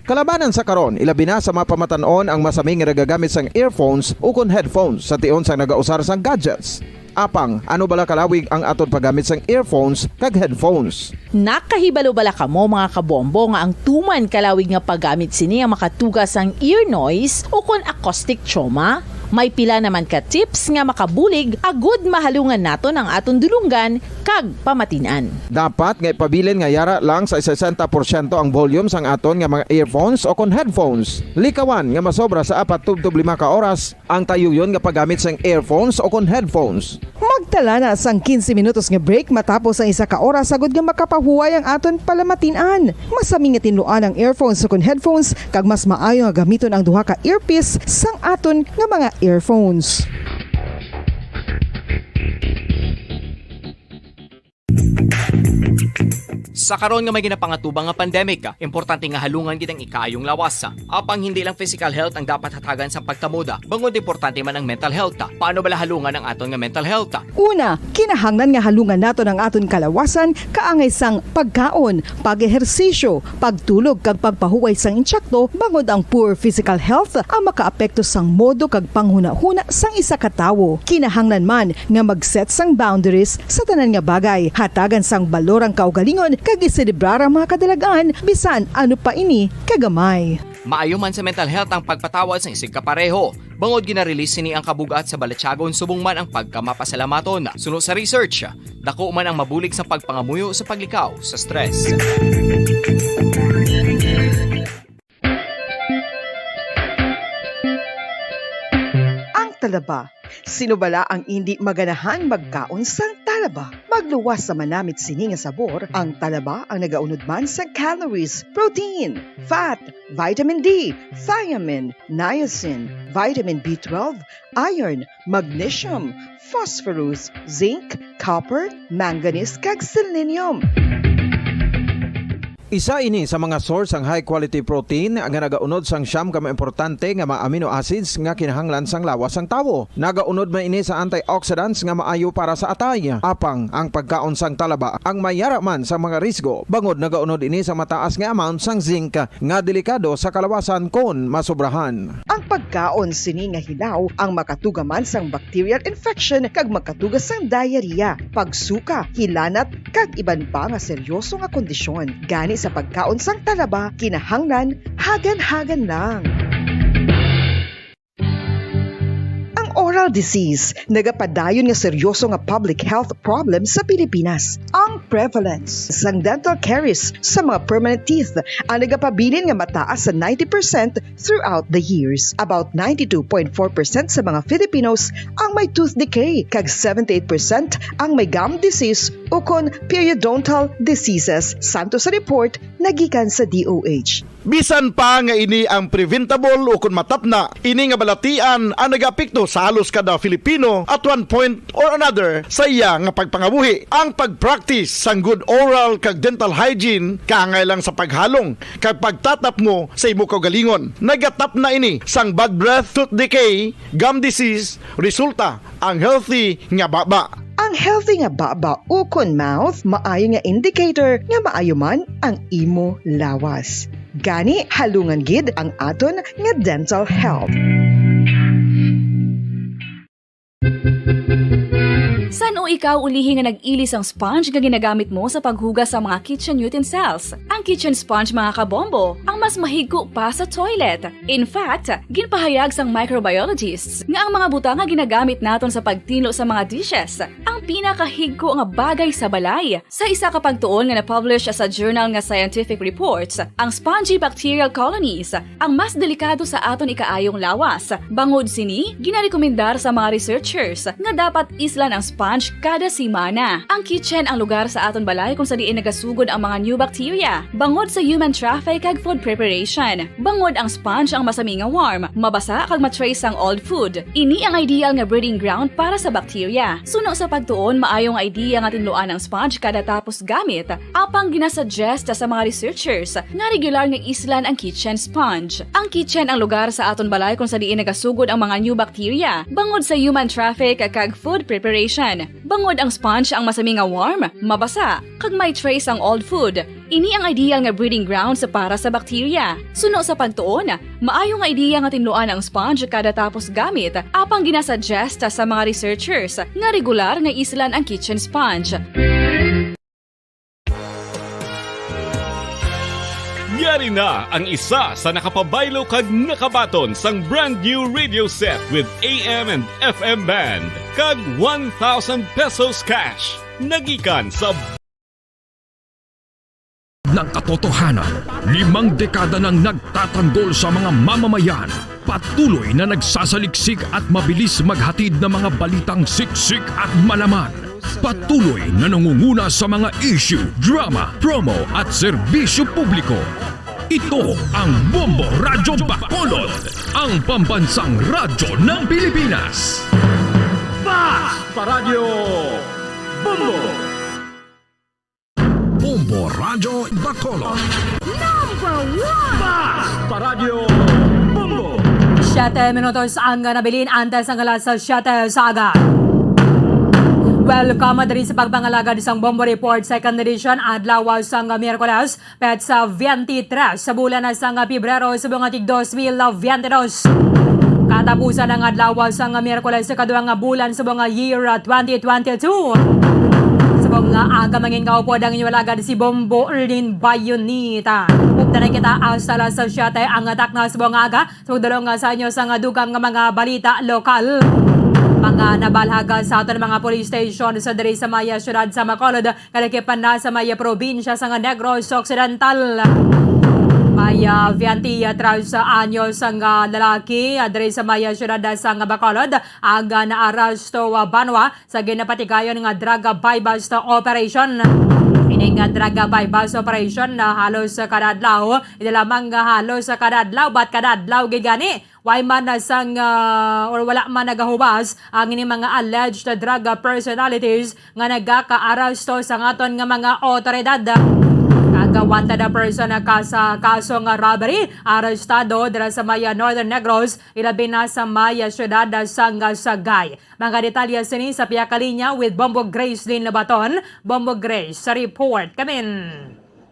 Kalabanan sa karon, ilabi na sa mga pamatanon ang masaming nga nagagamit sang earphones o kon headphones sa tion sang nagausar sang gadgets. Apang, ano bala kalawig ang aton paggamit sang earphones kag headphones? Nakahibalo bala kamo mga kabombo nga ang tuman kalawig nga paggamit sini ang makatugas ang ear noise o kon acoustic trauma? May pila naman ka tips nga makabulig agud mahalungan naton ang aton dulungan kag pamatinan. Dapat nga ipabilin nga yara lang sa 60% ang volume sang aton nga mga earphones o kon headphones. Likawan nga masobra sa 4-5 ka oras ang tayuyon nga paggamit sang earphones o kon headphones. Magtala na sang 15 minutos nga break matapos ang 1 ka oras sagud nga makapahuway ang aton palamatinan. Masami nga tinluan ang earphones o kon headphones kag mas maayo nga gamiton ang duha ka earpiece sang aton nga mga earphones. Sa karon nga may ginapangatubang nga pandemic, importante nga halungan kitang ikayong lawas. Apang hindi lang physical health ang dapat hatagan sa pagtamuda, bangod importante man ang mental health. Paano bala halungan ang aton nga mental health? Una, kinahanglan nga halungan nato ang aton kalawasan kaangay sang pagkaon, pag-ehersisyo, pagtulog kag pagpahuway sang insyakto bangod ang poor physical health ang makaapekto sang modo kag panghuna-huna sang isa ka tawo. Kinahanglan man nga mag-set sang boundaries sa tanan nga bagay, hatagan sang balorang kaugalingon kag iselebrar ang mga kadalagan bisan ano pa ini kagamay. Maayo man sa mental health ang pagpatawad sa isig kapareho. Bangod ginarelease sini ang kabugat sa balatsagon subong man ang pagkamapasalamaton. Sunod sa research, dako man ang mabulig sa pagpangamuyo sa paglikaw sa stress. Ang talaba. Sino bala ang hindi maganahan magkaon sang talaba? Magluwas sa manamit sini nga sabor, ang talaba ang nagaunod man sa calories, protein, fat, vitamin D, thiamine, niacin, vitamin B12, iron, magnesium, phosphorus, zinc, copper, manganese kag selenium. Isa ini sa mga source ang high quality protein nga nagaunod sang siyam ka importante nga mga amino acids nga kinahanglan sang lawas sang tawo. Nagaunod man ini sa antioxidants nga maayo para sa atay. Apang ang pagkaon sang talaba ang mayara man sa mga risgo. Bangod nagaunod ini sa mataas nga amount sang zinc nga delikado sa kalawasan kon masobrahan. Ang pagkaon sini nga hilaw ang makatugaman sang bacterial infection kag makatugas sang diarrhea, pagsuka, hilanat kag iban pa nga seryoso nga kondisyon. Gani sa pagkaon sang talaba, kinahanglan hagan-hagan lang. Ang oral dental disease nagapadayon nga seryoso nga public health problem sa Pilipinas. Ang prevalence sang dental caries sa mga permanent teeth ang nagapabilin nga mataas sa 90% throughout the years. About 92.4% sa mga Filipinos ang may tooth decay, kag 78% ang may gum disease o kon periodontal diseases. Santo sa report nagikan sa DOH. Bisan pa nga ini ang preventable o kung matapna, ini nga balatian ang nag-apekto sa halos kada Filipino at one point or another sa iya nga pagpangabuhi. Ang pag-practice sang good oral kag dental hygiene kaangay lang sa paghalong kag pagtatap mo sa imo kaugalingon. Nagatap na ini sang bad breath, tooth decay, gum disease, resulta ang healthy nga baba. Ang healthy nga baba o kon mouth maayo nga indicator nga maayo man ang imo lawas. Gani halungan gid ang aton nga dental health. San o ikaw ulihi nga nag-ilis ang sponge nga ginagamit mo sa paghugas sa mga kitchen utensils? Ang kitchen sponge mga kabombo, ang mas mahigko pa sa toilet. In fact, ginpahayag sang microbiologists nga ang mga butang nga ginagamit naton sa pagtino sa mga dishes ang pinakahigko nga bagay sa balay. Sa isa ka pagtuon nga na-publish sa journal nga Scientific Reports, ang spongy bacterial colonies ang mas delikado sa aton ikaayong lawas. Bangod sini, ginarekomendar sa mga researchers nga dapat islan ang sponge kada simana. Ang kitchen ang lugar sa aton balay kung sa diin nagasugod ang mga new bacteria. Bangod sa human traffic kag food preparation. Bangod ang sponge ang masami nga warm, mabasa kag matrace ang old food. Ini ang ideal nga breeding ground para sa bacteria. Suno sa pagtuon, maayong idea nga tinluan ang sponge kada tapos gamit. Apang ginasuggest sa mga researchers nga regular nga islan ang kitchen sponge. Ang kitchen ang lugar sa aton balay kung sa diin nagasugod ang mga new bacteria. Bangod sa human traffic kag food preparation. Bangod ang sponge ang masami nga warm, mabasa, kag may trace ang old food. Ini ang ideal nga breeding ground sa para sa bacteria. Suno sa pagtuon, maayo nga idea nga tinluan ang sponge kada tapos gamit, apang ginasuggest sa mga researchers nga regular nga islan ang kitchen sponge. Yari na ang isa sa nakapabaylo kag nakabaton sang brand new radio set with AM and FM band kag 1,000 pesos cash. Nagikan sa ng katotohanan, 5 dekada nang nagtatanggol sa mga mamamayan, patuloy na nagsasaliksik at mabilis maghatid ng mga balitang siksik at malaman. Patuloy na nangunguna sa mga issue, drama, promo at serbisyo publiko. Ito ang Bombo Radyo Bacolod, ang pambansang radyo ng Pilipinas. Fast Paradyo Bombo! Bombo Radyo Bacolod. Number 1! Fast Paradyo Bombo! 7 minutos ang nabilin antes ang alas 7 sa agad. Welcome diri sa pagpangalagad isang Bombo Report Second Edition adlaw sang Miyerkules pet sa 23 sa bulan sang Pebrero sa buong atig 2022. Katapusan ng adlaw sang Miyerkules sa kaduang bulan sa buong year 2022. Sa buong aga mangin kaupo ang inyong alagad si Bombo Erlin Bayonita. Upta na kita hasta alas 7 ang atak na sa buong aga. So dalong sa inyo sa dugang mga balita lokal. Mga nabalhaga sa aton mga police station sa diri sa Maya Syudad sa Bacolod, kalakipan na sa Maya probinsya sa Negros Occidental. Maya 23 anyos ang lalaki diri sa Maya Syudad sa Bacolod, aga na arasto banwa sa ginapatigayon nga drug buy-bust operation. Ining drug buy-bust operation na halos kada adlaw, ito lamang halos kada adlaw bat kada adlaw gigani. Why man sang or wala man nagahubas ang ini mga alleged drug personalities nga nagaka-arasto sa ngaton nga mga otoridad. Wanted person sa kaso nga robbery, arestado dira sa Maya Northern Negros, ilabi na sa Maya Syudad sa Sagay. Mga detalye sini sa piyakalinya with Bombo Grace din Labaton. Bombo Grace sa report. Kamin.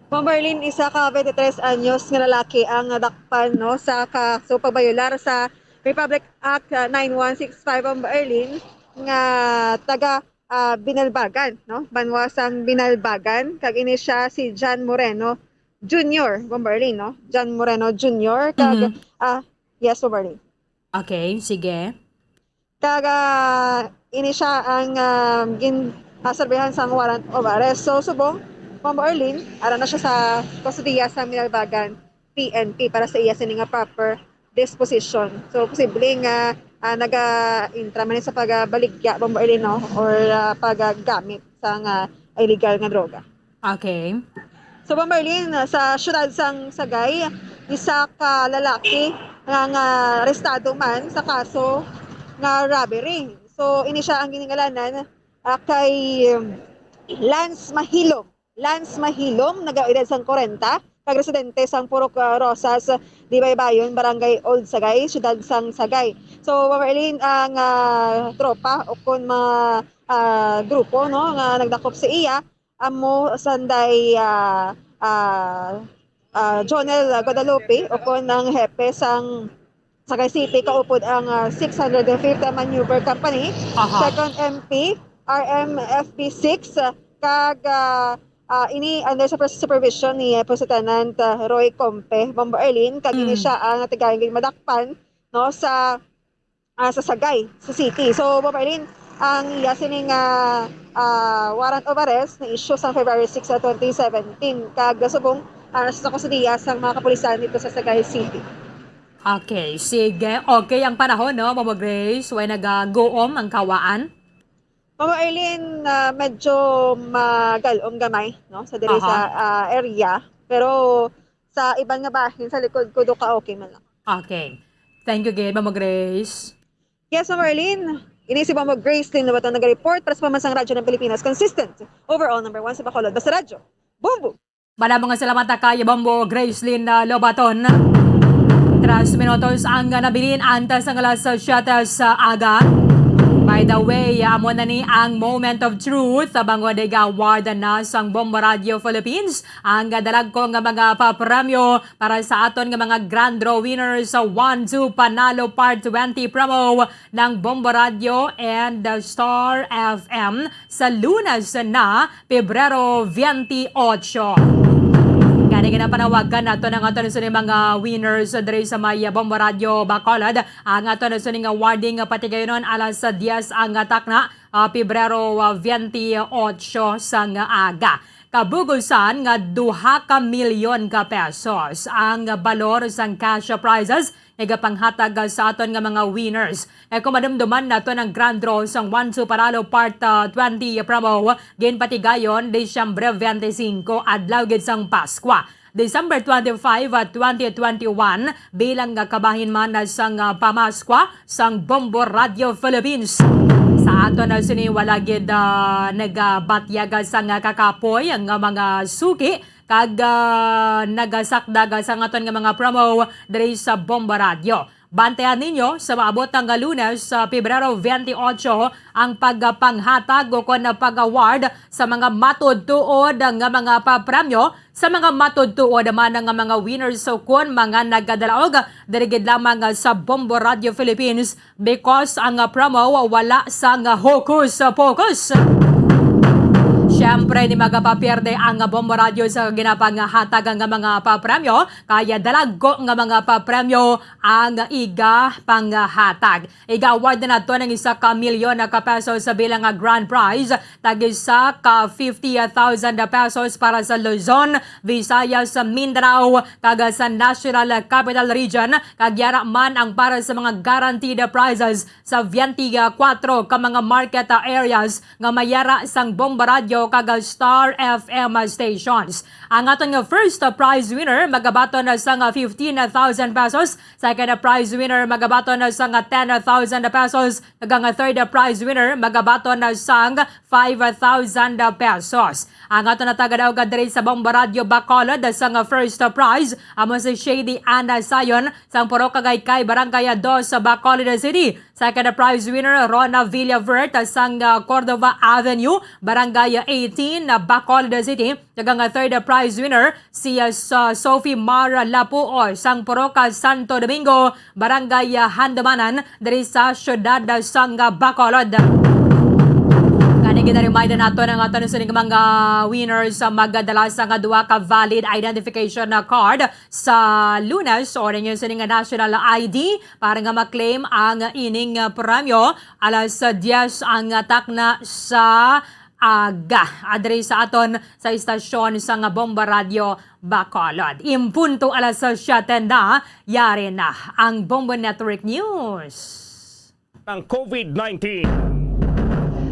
Bomberlin, isa ka 23 anyos nga lalaki ang dakpan no sa kaso pagbayular sa Republic Act 9165 Bomberlin nga taga Binalbagan, no? Banwasang Binalbagan, kag ini siya si John Moreno Jr. Bomberlin, no? John Moreno Jr. kag yes, Bomberlin. Okay, sige. Kaga ini siya ang ginasarbihan sa warrant of arrest. So subong, Ma'am Arlene, ara na siya sa kustodiya sa Minalbagan PNP para sa iya sining proper disposition. So posible nga naga-intra man sa pagbaligya, Ma'am Arlene, no? Or paggamit sa illegal nga droga. Okay. So Ma'am Arlene, sa syudad sang Sagay, isa ka lalaki nga arestado man sa kaso nga robbery. So ini siya ang giningalanan kay Lance Mahilom. Lance Mahilom, nag-edad sang 40, kag-residente sang Purok Rosas, Dibaybayon, Barangay Old Sagay, syudad sang Sagay. So Ma'am Arlene, ang tropa o kun mga grupo, no, nga nagdakop sa iya amo sanday Jonel Guadalupe o kun ang hepe sang Sagay City, kaupod ang 605th Maneuver Company, second MP RMFP6, kag ini under supervision ni President Roy Compe, Ma'am Arlene, kag ini siya ang tigayang madakpan, no, sa Sagay, sa city. So Ma'am Arlene, ang iya sining warrant of arrest na issue sa February 6, 2017, kag subong sa kustodiya sa mga kapulisan dito sa Sagay City. Okay, sige. Okay ang panahon, no, Mama Grace? Way nag-go-om ang kawaan? Mama Arlene, medyo magalom gamay, no, sa diri sa area. Pero sa ibang nga bahin, sa likod ko, ka okay man lang. Okay. Thank you again, Mama Grace. Yes, Mama Arlene. Ini si Mama Grace Lynn Lobaton nag-report para sa Pamansang Radyo ng Pilipinas. Consistent. Overall, number 1 sa Bacolod. Basta Radyo. Boom, boom. Maraming salamat kay Bombo Gracelyn Lobaton. 3 minutos ang nabilin antas ang alas 7 sa aga. By the way, amo na ni ang moment of truth bango de award na sang Bombo Radio Philippines. Ang dalag ko nga mga papremyo para sa aton nga mga grand draw winners sa 1-2 Panalo Part 20 promo ng Bombo Radio and the Star FM sa Lunas na Pebrero 28. Kani nga panawagan nato ng ato sa mga winners diri sa may Bombo Radio Bacolod. Ang ato sa nga awarding patigayonon alas 10 ang takna Pebrero 28 sa nga aga. Kabugusan nga 2 ka milyon ka pesos ang balor sang cash prizes panghatag sa aton nga mga winners. Kung madumduman nato ng grand draw sang 1-2 Panalo Part 20 promo, ginpatigayon Disyembre 25 adlaw gid sang Paskwa. December 25, 2021 bilang kabahin man sang pamaskwa sang Bombo Radio Philippines. Sa ato na siniwala gid nagabatyaga sang kakapoy ang mga suki kag nagasakdaga sa aton nga mga promo diri sa Bombo Radio. Bantayan ninyo sa maabot ang Lunes sa Pebrero 28 ang pagpanghatag o kon pag-award sa mga matudtuod nga mga papremyo sa mga matudtuod man nga mga winners o kon mga nagdalaog dirigid lamang sa Bombo Radio Philippines because ang promo wala sa hocus pocus. Siyempre, di magapapierde ang Bombo Radio sa ginapanghatag nga mga papremyo, kaya dalagko nga mga papremyo ang iga panghatag. Iga-award na nato ng 1 milyon ka pesos sa bilang grand prize, tag-isa ka 50,000 pesos para sa Luzon, Visayas, Mindanao, kag sa National Capital Region, kagyara man ang para sa mga guaranteed prizes sa 24 ka mga market areas nga mayara sang Bombo Radio kag Star FM stations. Ang aton nga first prize winner magabaton na sa 15,000 pesos, second prize winner magabaton na sa 10,000 pesos, kag ang third prize winner magabaton na sa 5,000 pesos. Ang aton natagadaw diri sa Bombo Radio Bacolod sa first prize amo si Shady Ana Sayon sang Puro Cagaykay Barangay 2 sa Bacolod City. Second prize winner Rona Villavert sang Cordova Avenue Barangay 18 na Bacolod City. Kagang third prize winner si Sophie Mara Lapuo sang Poroca Santo Domingo Barangay Handamanan diri sa siyudad sang Bacolod. Kani Gina-remind nato ng ato sa mga winners sa magdala sa nga duwa ka valid identification card sa Lunes o rin yung sa nga national ID para nga maklaim ang ining premyo. Alas 10 ang takna sa aga. Adre sa aton sa istasyon sa nga Bomba Radio Bacolod. Impunto alas 7 na, yari na ang Bomba Network News. Ang COVID-19.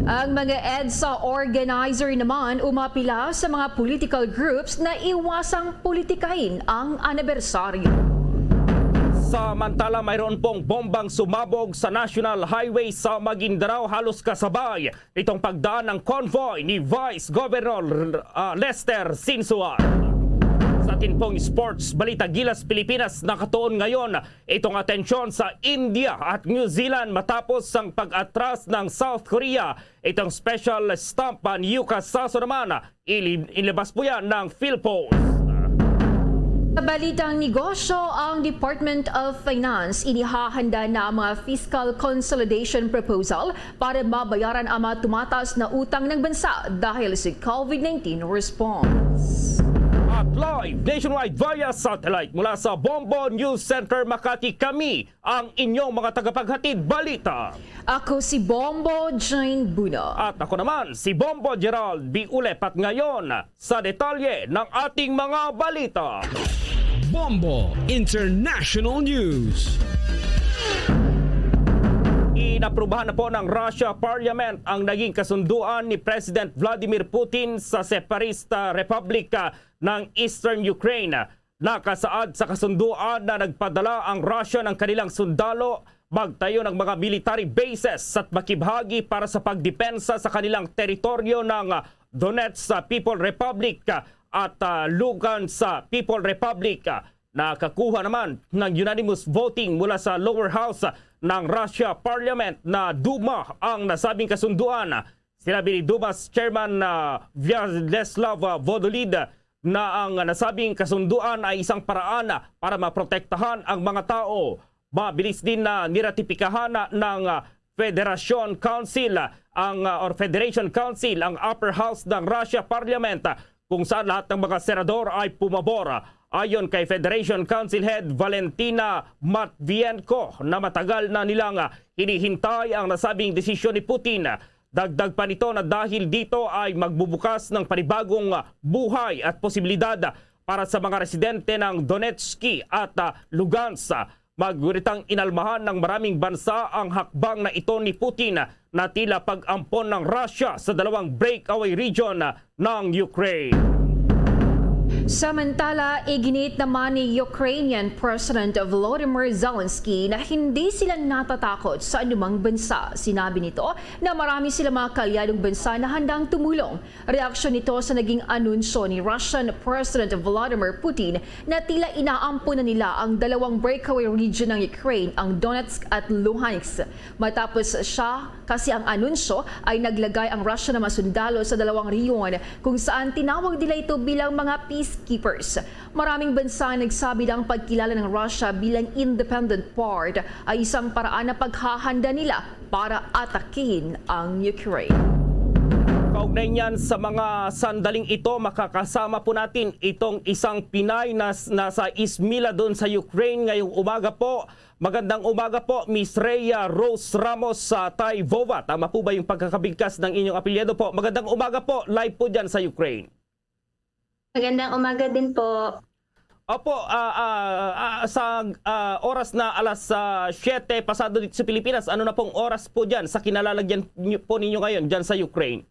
Ang mga EDSA organizer naman umapila sa mga political groups na iwasang politikain ang anibersaryo. Samantala, mayroon pong bombang sumabog sa National Highway sa Maguindanao halos kasabay itong pagdaan ng convoy ni Vice Governor Lester Sinsuar. Sa atin pong sports balita, Gilas Pilipinas nakatuon ngayon itong atensyon sa India at New Zealand matapos ang pag-atras ng South Korea. Itong special stamp ni Yuka Saso naman, ilabas po yan ng PhilPost. Sa balitang negosyo, ang Department of Finance inihahanda na ang mga fiscal consolidation proposal para mabayaran ang mga tumataas na utang ng bansa dahil sa COVID-19 response. At live nationwide via satellite mula sa Bombo News Center Makati, kami ang inyong mga tagapaghatid balita. Ako si Bombo Jane Buno. At ako naman si Bombo Gerald B. Ulep, at ngayon sa detalye ng ating mga balita. Bombo International News. Inaprubahan na po ng Russia Parliament ang naging kasunduan ni President Vladimir Putin sa Separatista Republika ng Eastern Ukraine. Nakasaad sa kasunduan na nagpadala ang Russia ng kanilang sundalo, magtayo ng mga military bases at makibahagi para sa pagdepensa sa kanilang teritoryo ng Donetsk People Republic at Lugansk People Republic. Nakakuha naman ng unanimous voting mula sa lower house ng Russia Parliament na Duma ang nasabing kasunduan. Sinabi ni Duma's Chairman Vyacheslav Volodin na ang nasabing kasunduan ay isang paraan para maprotektahan ang mga tao. Mabilis din na niratipikahan ng Federation Council Federation Council ang upper house ng Russia Parliament, kung saan lahat ng mga senador ay pumabor. Ayon kay Federation Council Head Valentina Matvienko na matagal na nilang hinihintay ang nasabing desisyon ni Putin. Dagdag pa nito na dahil dito ay magbubukas ng panibagong buhay at posibilidad para sa mga residente ng Donetsk at Lugansk. Maguritang inalmahan ng maraming bansa ang hakbang na ito ni Putin na tila pag-ampon ng Russia sa dalawang breakaway region ng Ukraine. Samantala, iginit naman ni Ukrainian President Volodymyr Zelensky na hindi sila natatakot sa anumang bansa. Sinabi nito na marami sila mga kalyadong bansa na handang tumulong. Reaksyon nito sa naging anunsyo ni Russian President Vladimir Putin na tila inaampon na nila ang dalawang breakaway region ng Ukraine, ang Donetsk at Luhansk. Matapos siya, kasi ang anunsyo ay naglagay ang Russia na masundalo sa dalawang rehiyon kung saan tinawag nila ito bilang mga peacekeepers. Maraming bansa ang nagsabi na ang pagkilala ng Russia bilang independent part ay isang paraan na paghahanda nila para atakin ang Ukraine. Kaugnay niyan sa mga sandaling ito, makakasama po natin itong isang Pinay na nasa Izmila doon sa Ukraine ngayong umaga po. Magandang umaga po, Miss Rhea Rose Ramos sa Taivova. Tama po ba yung pagkakabigkas ng inyong apelyido po? Magandang umaga po, live po dyan sa Ukraine. Magandang umaga din po. Opo, sa oras na alas 7 pasado dito sa Pilipinas, ano na pong oras po dyan sa kinalalagyan po ninyo ngayon dyan sa Ukraine?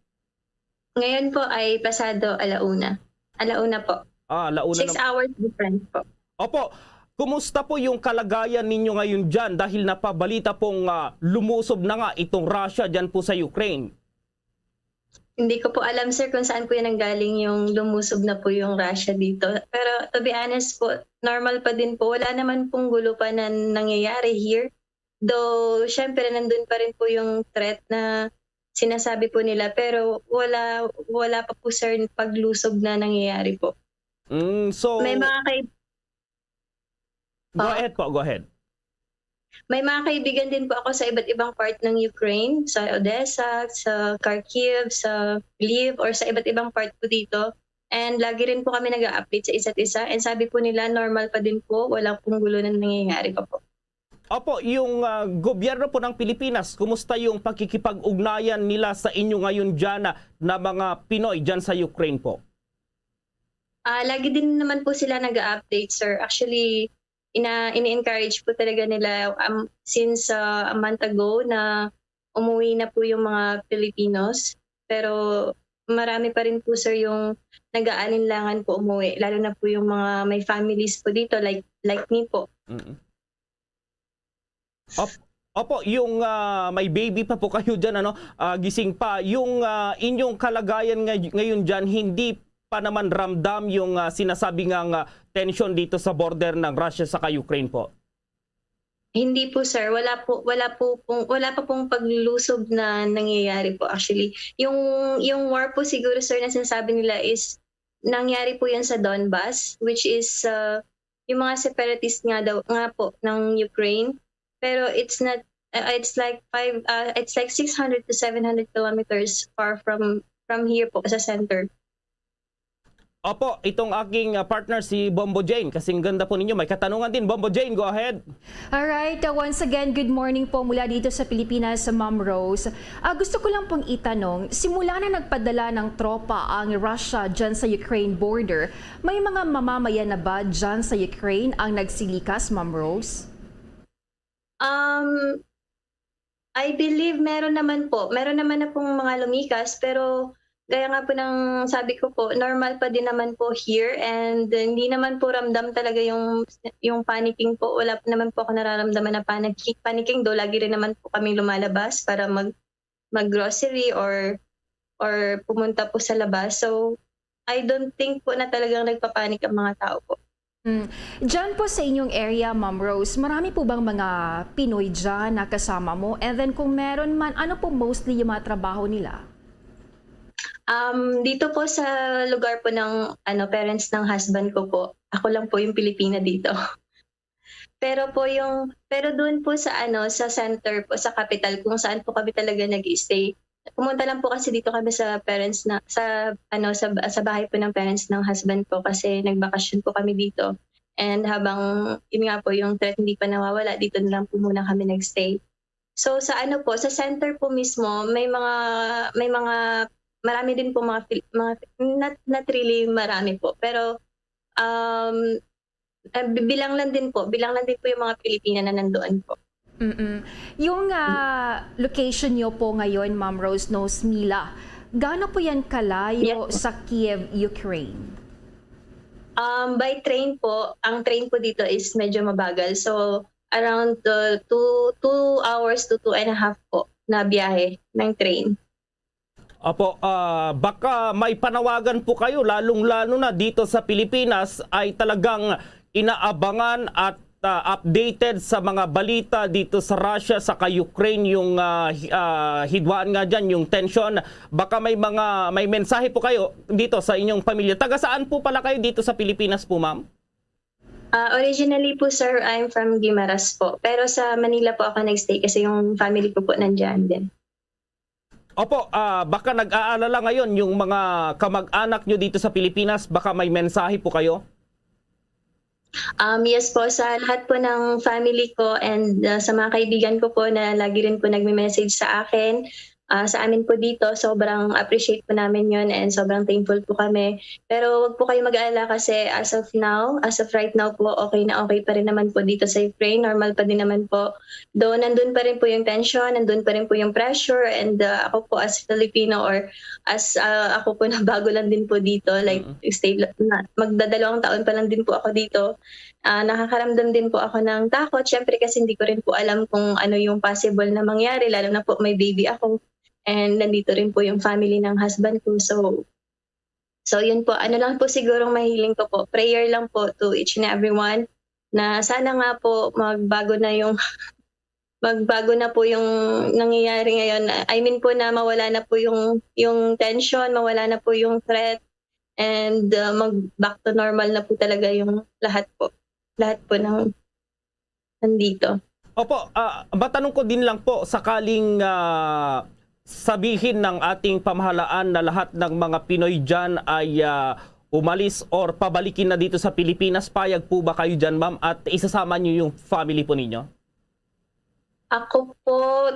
Ngayon po ay pasado alauna. Alauna po. Alauna 6 hours difference po. Opo, kumusta po yung kalagayan ninyo ngayon dyan dahil napabalita pong lumusob na nga itong Russia dyan po sa Ukraine? Hindi ko po alam, sir, kung saan po yan nanggaling yung lumusob na po yung Russia dito. Pero to be honest po, normal pa din po. Wala naman pong gulo pa na nangyayari here. Though, syempre, nandun pa rin po yung threat na sinasabi po nila. Pero wala pa po, sir, paglusob na nangyayari po. So, may mga Go ahead po, go ahead. May mga kaibigan din po ako sa iba't ibang part ng Ukraine, sa Odessa, sa Kharkiv, sa Lviv, or sa iba't ibang part po dito. And lagi rin po kami nag-update sa isa't isa. And sabi po nila, normal pa din po, walang pong gulo na nangyayari pa po. Opo, yung gobyerno po ng Pilipinas, kumusta yung pakikipag-ugnayan nila sa inyo ngayon dyan na mga Pinoy dyan sa Ukraine po? Lagi din naman po sila nag-update, sir. Actually, ini-encourage po talaga nila since a month ago na umuwi na po yung mga Filipinos. Pero marami pa rin po, sir, yung nag-aalinlangan po umuwi. Lalo na po yung mga may families po dito, like me po. Opo, yung may baby pa po kayo dyan, gising pa. Yung inyong kalagayan ngayon dyan, hindi pa naman ramdam yung sinasabi ngang tension dito sa border ng Russia sa Ukraine po? Hindi po, sir, wala pa pong paglusob na nangyayari po actually. Yung war po siguro, sir, na sinasabi nila is nangyari po yan sa Donbas, which is yung mga separatist nga po ng Ukraine. Pero it's not it's like 600 to 700 kilometers far from here po sa center. Opo, itong aking partner si Bombo Jane. Kasing ganda po ninyo. May katanungan din. Bombo Jane, go ahead. Alright, once again, good morning po mula dito sa Pilipinas, sa Ma'am Rose. Gusto ko lang pong itanong, simula na nagpadala ng tropa ang Russia dyan sa Ukraine border, may mga mamamayan na ba dyan sa Ukraine ang nagsilikas, Ma'am Rose? I believe meron naman po. Meron naman na pong mga lumikas, pero gaya nga po ng sabi ko po, normal pa din naman po here, and hindi naman po ramdam talaga yung panicking po. Wala naman po ako nararamdaman na panicking, do lagi rin naman po kami lumalabas para mag-grocery or pumunta po sa labas. So I don't think po na talagang nagpapanik ang mga tao po. Diyan po sa inyong area, Ma'am Rose, marami po bang mga Pinoy dyan na kasama mo? And then kung meron man, ano po mostly yung mga trabaho nila? Dito po sa lugar po ng parents ng husband ko po, ako lang po yung Pilipina dito. Pero doon po sa sa center po, sa capital, kung saan po kami talaga nag-stay. Pumunta lang po kasi dito kami sa parents na sa bahay po ng parents ng husband ko kasi nagbakasyon po kami dito. And habang yun nga po yung threat hindi pa nawawala, dito na lang po muna kami nagstay. So sa sa center po mismo, may mga marami din po mga not really marami po, pero bilang lang din po yung mga Pilipina na nandoon po. Yung location niyo po ngayon, Ma'am Rose, Smila, gaano po yan kalayo sa Kiev, Ukraine? By train po, ang train po dito is medyo mabagal. So around 2 hours to 2.5 po na biyahe ng train. Opo, baka may panawagan po kayo, lalong-lalo na dito sa Pilipinas ay talagang inaabangan at updated sa mga balita dito sa Russia, sa Ukraine, yung hidwaan nga dyan, yung tension. Baka may mensahe po kayo dito sa inyong pamilya. Taga saan po pala kayo dito sa Pilipinas po, ma'am? Originally po, sir, I'm from Guimaras po. Pero sa Manila po ako nagstay kasi yung family ko po nandyan din. Opo, baka nag-aalala ngayon yung mga kamag-anak nyo dito sa Pilipinas, baka may mensahe po kayo? Yes po, sa lahat po ng family ko and sa mga kaibigan ko po na lagi rin po nagme-message sa akin, sa amin po dito, sobrang appreciate po namin yun and sobrang thankful po kami. Pero wag po kayo mag-aalala kasi as of right now po, okay pa rin naman po dito sa Ukraine. Normal pa din naman po. Though nandun pa rin po yung tension, nandun pa rin po yung pressure, and ako po as Filipino or as ako po na bago lang din po dito, like magdadalawang taon pa lang din po ako dito. Nakakaramdam din po ako ng takot. Syempre kasi hindi ko rin po alam kung ano yung possible na mangyari, lalo na po may baby ako. And nandito rin po yung family ng husband ko. So yun po, ano lang po sigurong mahiling ko po. Prayer lang po to each and everyone na sana nga po magbago na po yung nangyayari ngayon. I mean po na mawala na po yung tension, mawala na po yung threat, and mag-back to normal na po talaga yung lahat po ng nandito. Opo, matanong ko din lang po, sakaling sabihin ng ating pamahalaan na lahat ng mga Pinoy dyan ay umalis or pabalikin na dito sa Pilipinas, payag po ba kayo dyan, ma'am? At isasama niyo yung family po ninyo? Ako po,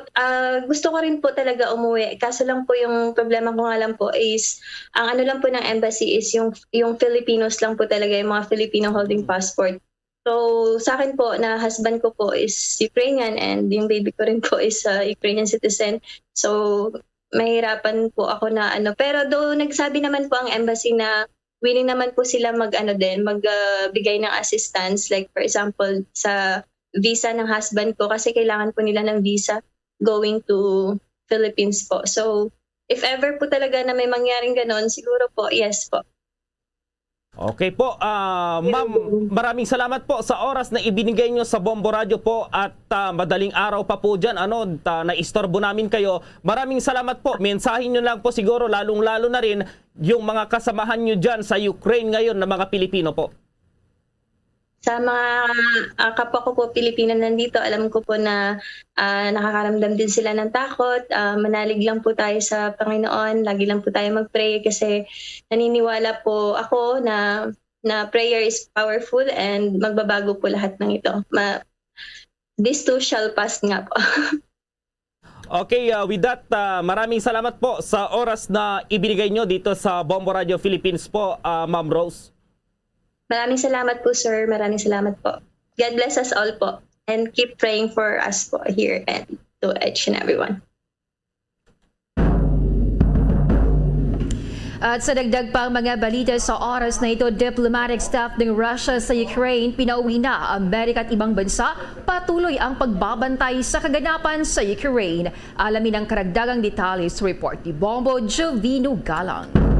gusto ko rin po talaga umuwi. Kaso lang po yung problema ko nga lang po is, ang ano lang po ng embassy is yung Filipinos lang po talaga, yung mga Filipino holding passport. So sa akin po, na husband ko po is Ukrainian and yung baby ko rin po is Ukrainian citizen. So mahirapan po ako na ano. Pero though nagsabi naman po ang embassy na willing naman po sila magbigay ng assistance. Like for example, sa visa ng husband ko kasi kailangan po nila ng visa going to Philippines po. So, if ever po talaga na may mangyaring ganon, siguro po, yes po. Okay po, ma'am, maraming salamat po sa oras na ibinigay nyo sa Bombo Radio po at madaling araw pa po dyan, naistorbo namin kayo. Maraming salamat po. Mensahin nyo lang po siguro, lalong-lalo na rin yung mga kasamahan nyo dyan sa Ukraine ngayon na mga Pilipino po. Sa mga kapwa ko po Pilipino nandito, alam ko po na nakakaramdam din sila ng takot. Manalig lang po tayo sa Panginoon. Lagi lang po tayo mag-pray kasi naniniwala po ako na prayer is powerful and magbabago po lahat ng ito. This too shall pass nga po. Okay, with that, maraming salamat po sa oras na ibinigay nyo dito sa Bombo Radio Philippines po, Ma'am Rose. Maraming salamat po, sir. Maraming salamat po. God bless us all po. And keep praying for us po here and to each and everyone. At sa dagdag pang mga balita sa oras na ito, diplomatic staff ng Russia sa Ukraine pinauwi na Amerika at ibang bansa. Patuloy ang pagbabantay sa kaganapan sa Ukraine. Alamin ang karagdagang detalye sa report ni Bombo Jovino Galang.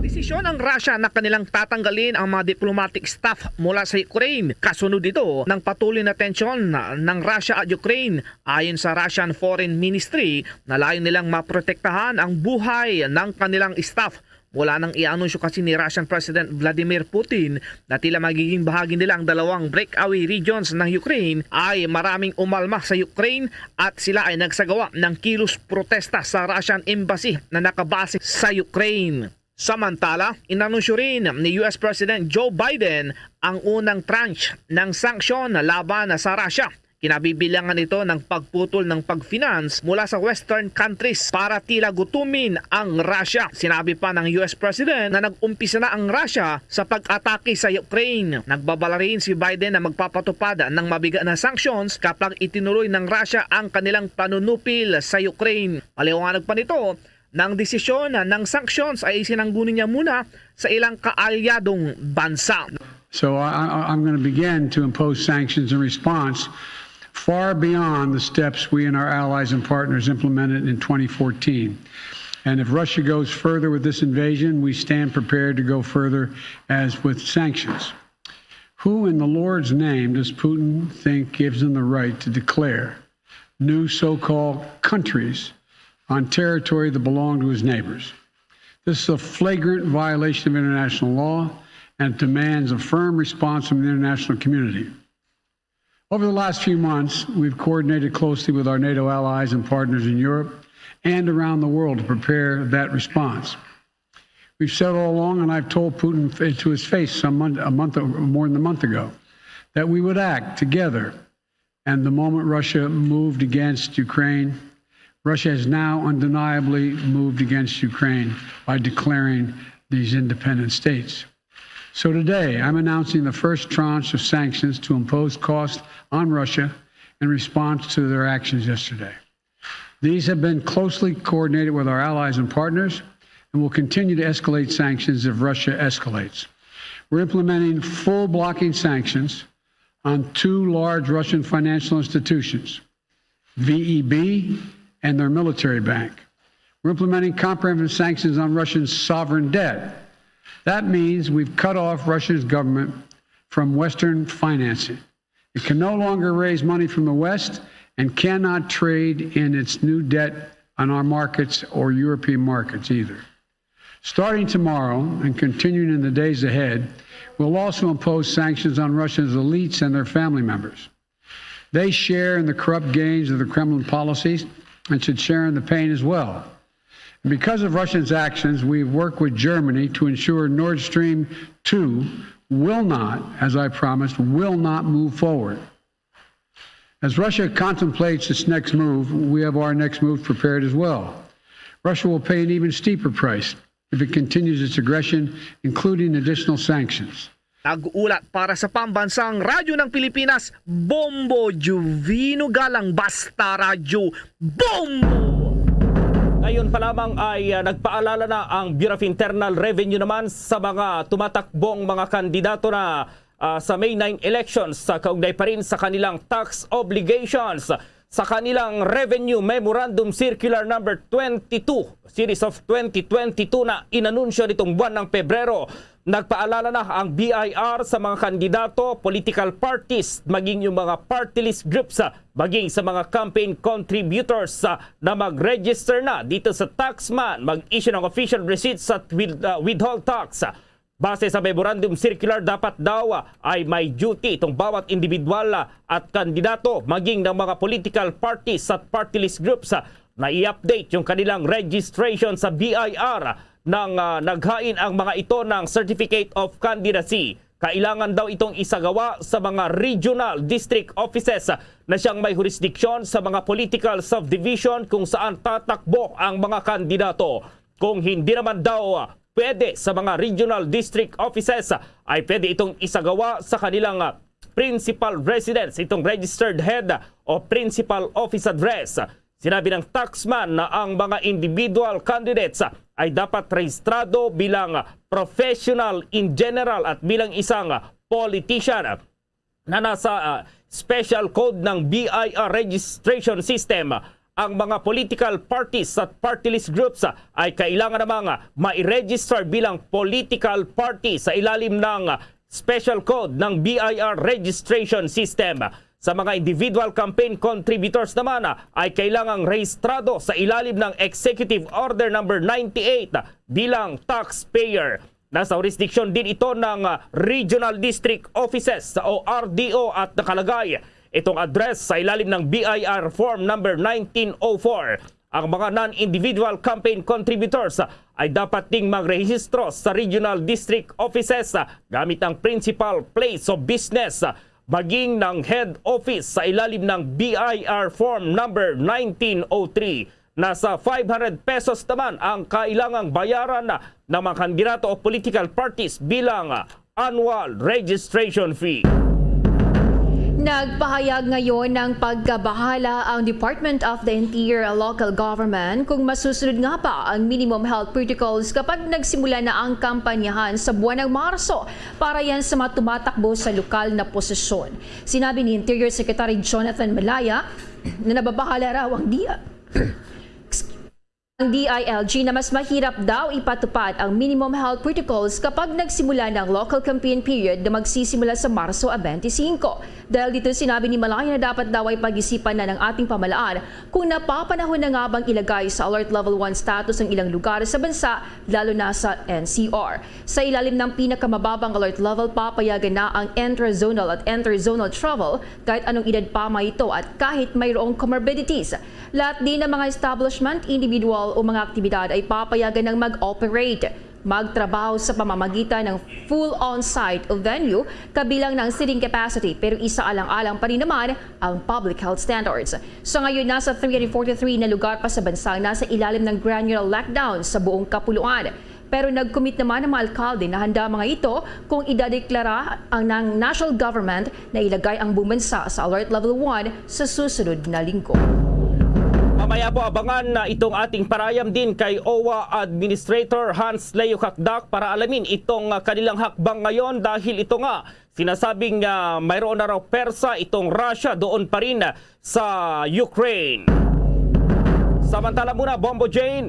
Desisyon ng Russia na kanilang tatanggalin ang mga diplomatic staff mula sa Ukraine. Kasunod ito ng patuloy na tensyon ng Russia at Ukraine. Ayon sa Russian Foreign Ministry, nalayo nilang maprotektahan ang buhay ng kanilang staff. Mula nang i-anunsyo kasi ni Russian President Vladimir Putin na tila magiging bahagi nila ang dalawang breakaway regions ng Ukraine, ay maraming umalma sa Ukraine at sila ay nagsagawa ng kilos protesta sa Russian Embassy na nakabase sa Ukraine. Samantala, inanunsyo rin ni US President Joe Biden ang unang tranche ng sanksyon laban sa Russia. Kinabibilangan ito ng pagputol ng pag-finance mula sa Western countries para tila gutumin ang Russia. Sinabi pa ng US President na nag-umpisa na ang Russia sa pag-atake sa Ukraine. Nagbabala rin si Biden na magpapatupad ng mabigat na sanctions kapag itinuloy ng Russia ang kanilang panunupil sa Ukraine. Paliwanag pa nito, ng desisyon ng sanctions ay isinanggunin niya muna sa ilang kaalyadong bansa. So I'm going to begin to impose sanctions in response far beyond the steps we and our allies and partners implemented in 2014. And if Russia goes further with this invasion, we stand prepared to go further as with sanctions. Who in the Lord's name does Putin think gives him the right to declare new so-called countries on territory that belonged to his neighbors? This is a flagrant violation of international law and demands a firm response from the international community. Over the last few months, we've coordinated closely with our NATO allies and partners in Europe and around the world to prepare that response. We've said all along, and I've told Putin to his face more than a month ago, that we would act together. And the moment Russia moved against Ukraine, Russia has now undeniably moved against Ukraine by declaring these independent states. So today, I'm announcing the first tranche of sanctions to impose costs on Russia in response to their actions yesterday. These have been closely coordinated with our allies and partners and will continue to escalate sanctions if Russia escalates. We're implementing full blocking sanctions on two large Russian financial institutions, VEB and their military bank. We're implementing comprehensive sanctions on Russian sovereign debt. That means we've cut off Russia's government from Western financing. It can no longer raise money from the West and cannot trade in its new debt on our markets or European markets either. Starting tomorrow and continuing in the days ahead, we'll also impose sanctions on Russia's elites and their family members. They share in the corrupt gains of the Kremlin policies and should share in the pain as well. And because of Russia's actions, we've worked with Germany to ensure Nord Stream 2 will not, as I promised, will not move forward. As Russia contemplates its next move, we have our next move prepared as well. Russia will pay an even steeper price if it continues its aggression, including additional sanctions. Nag-uulat para sa Pambansang Radyo ng Pilipinas, Bombo Juvino Galang, Basta Radyo, Bombo! Ngayon pa lamang ay nagpaalala na ang Bureau of Internal Revenue naman sa mga tumatakbong mga kandidato na sa May 9 elections sa kaugnay pa rin sa kanilang tax obligations. Sa kanilang Revenue Memorandum Circular number 22, series of 2022 na inanunsyo nitong buwan ng Pebrero, nagpaalala na ang BIR sa mga kandidato, political parties, maging yung mga party list groups, maging sa mga campaign contributors na mag-register na dito sa Taxman, mag-issue ng official receipts at withhold tax. Base sa memorandum circular, dapat daw ay may duty itong bawat individual at kandidato, maging ng mga political parties at party list groups na i-update yung kanilang registration sa BIR nang naghain ang mga ito ng Certificate of Candidacy. Kailangan daw itong isagawa sa mga regional district offices na siyang may jurisdiction sa mga political subdivision kung saan tatakbo ang mga kandidato. Kung hindi naman daw pwede sa mga regional district offices, ay pwede itong isagawa sa kanilang principal residence, itong registered head o principal office address. Sinabi ng Taxman na ang mga individual candidates ay dapat rehistrado bilang professional in general at bilang isang politician na nasa special code ng BIR registration system. Ang mga political parties at party list groups ay kailangan namang ma-register bilang political party sa ilalim ng special code ng BIR registration system. Sa mga individual campaign contributors naman ay kailangang rehistrado sa ilalim ng Executive Order number 98 bilang taxpayer. Nasa jurisdiction din ito ng regional district offices o RDO at nakalagay itong address sa ilalim ng BIR Form number 1904. Ang mga non-individual campaign contributors ay dapat ding magrehistro sa regional district offices gamit ang principal place of business, maging ng head office sa ilalim ng BIR Form number 1903. Nasa 500 pesos naman ang kailangang bayaran ng mga kandidato o political parties bilang annual registration fee. Nagpahayag ngayon ng pagkabahala ang Department of the Interior Local Government kung masusunod nga pa ang minimum health protocols kapag nagsimula na ang kampanyahan sa buwan ng Marso para yan sa mga tumatakbo sa lokal na posisyon. Sinabi ni Interior Secretary Jonathan Malaya na nababahala raw ang DILG na mas mahirap daw ipatupad ang minimum health protocols kapag nagsimula ng local campaign period na magsisimula sa Marso 25. Dahil dito sinabi ni Malaya na dapat daw ay pag-isipan na ng ating pamalaan kung napapanahon na nga bang ilagay sa Alert Level 1 status ang ilang lugar sa bansa, lalo na sa NCR. Sa ilalim ng pinakamababang alert level, papayagan na ang intra-zonal at interzonal travel kahit anong edad pa may ito at kahit mayroong comorbidities. Lahat din ng mga establishment, individual o mga aktibidad ay papayagan ng mag-operate, magtrabaho sa pamamagitan ng full on-site o venue kabilang ng seating capacity pero isaalang-alang pa rin naman ang public health standards. So ngayon nasa 343 na lugar pa sa bansa nasa ilalim ng granular lockdown sa buong kapuluan. Pero nag-commit naman ang mga alkalde na handa mga ito kung idadeklara ang ng national government na ilagay ang buong bansa sa Alert Level 1 sa susunod na linggo. Mamaya po abangan na itong ating parayam din kay OWA Administrator Hans Leo Kakdak para alamin itong kanilang hakbang ngayon dahil ito nga sinasabing mayroon na raw persa itong Russia doon pa rin sa Ukraine. Samantala muna, Bombo Jane.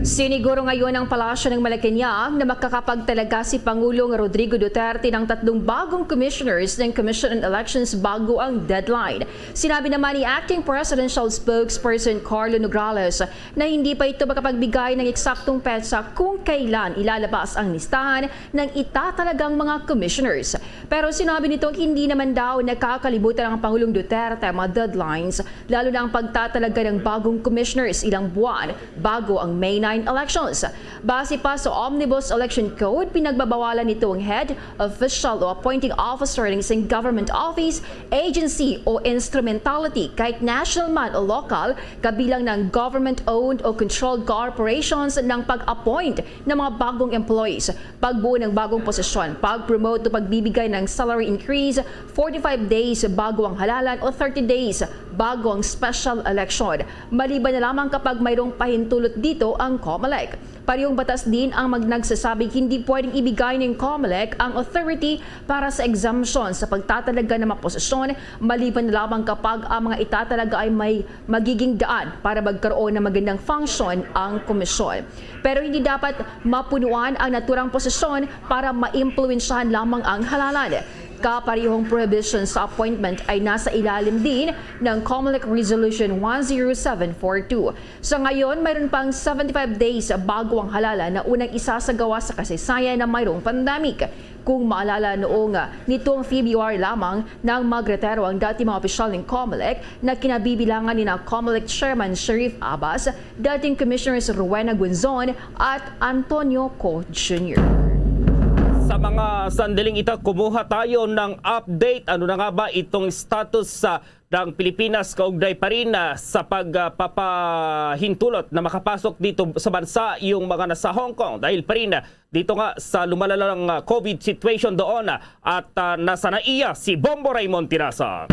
Siniguro ngayon ng Palasyo ng Malacanang na makakapagtalaga si Pangulong Rodrigo Duterte ng 3 bagong commissioners ng Commission on Elections bago ang deadline. Sinabi naman ni Acting Presidential Spokesperson Carlo Nograles na hindi pa ito makapagbigay ng eksaktong petsa kung kailan ilalabas ang listahan ng itatalagang mga commissioners. Pero sinabi nitong hindi naman daw nakakalimutan ang Pangulong Duterte ang mga deadlines, lalo na ang pagtatalaga ng bagong commissioners ilang buwan bago ang May 9 elections. Base pa sa Omnibus Election Code, pinagbabawalan nito ang head, official o appointing officer ng isang government office, agency o instrumentality kahit national man o local, kabilang ng government-owned o controlled corporations ng pag-appoint ng mga bagong employees, pagbuo ng bagong posisyon, pag-promote o pagbibigay ng salary increase, 45 days bago ang halalan o 30 days bago ang special election. Maliban na lamang kapag mayroong pahintulot dito ang COMELEC. Parehong batas din ang nagsasabing hindi pwedeng ibigay ng COMELEC ang authority para sa exemption sa pagtatalaga ng mga posisyon, maliban na lamang kapag ang mga itatalaga ay may magiging daan para magkaroon ng magandang function ang komisyon. Pero hindi dapat mapunuan ang naturang posisyon para maimpluwensyahan lamang ang halalan. Kaparehong prohibition sa appointment ay nasa ilalim din ng COMELEC Resolution 10742. Sa ngayon, mayroon pang 75 days bago ang halalan na unang isasagawa sa kasaysayan na mayroong pandemic. Kung maalala noong nitong February lamang nang magretiro ang dati mga opisyal ng COMELEC na kinabibilangan ni na COMELEC Chairman Sharif Abbas, dating Commissioners Rowena Gunzon at Antonio Co. Jr. Sa mga sandaling ito, kumuha tayo ng update. Ano na nga ba itong status ng Pilipinas kaugnay pa rin sa pagpapahintulot na makapasok dito sa bansa yung mga nasa Hong Kong dahil pa rin dito nga sa lumalalang COVID situation doon at nasa naiya si Bombo Raymond Tirasa.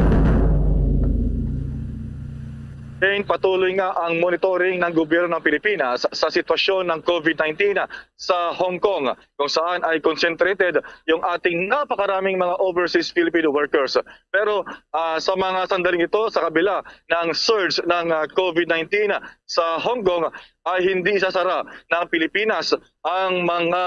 Patuloy nga ang monitoring ng gobyerno ng Pilipinas sa sitwasyon ng COVID-19 sa Hong Kong, kung saan ay concentrated yung ating napakaraming mga overseas Filipino workers. Pero sa mga sandaling ito, sa kabila ng surge ng COVID-19 sa Hong Kong, ay hindi isasara ng Pilipinas ang mga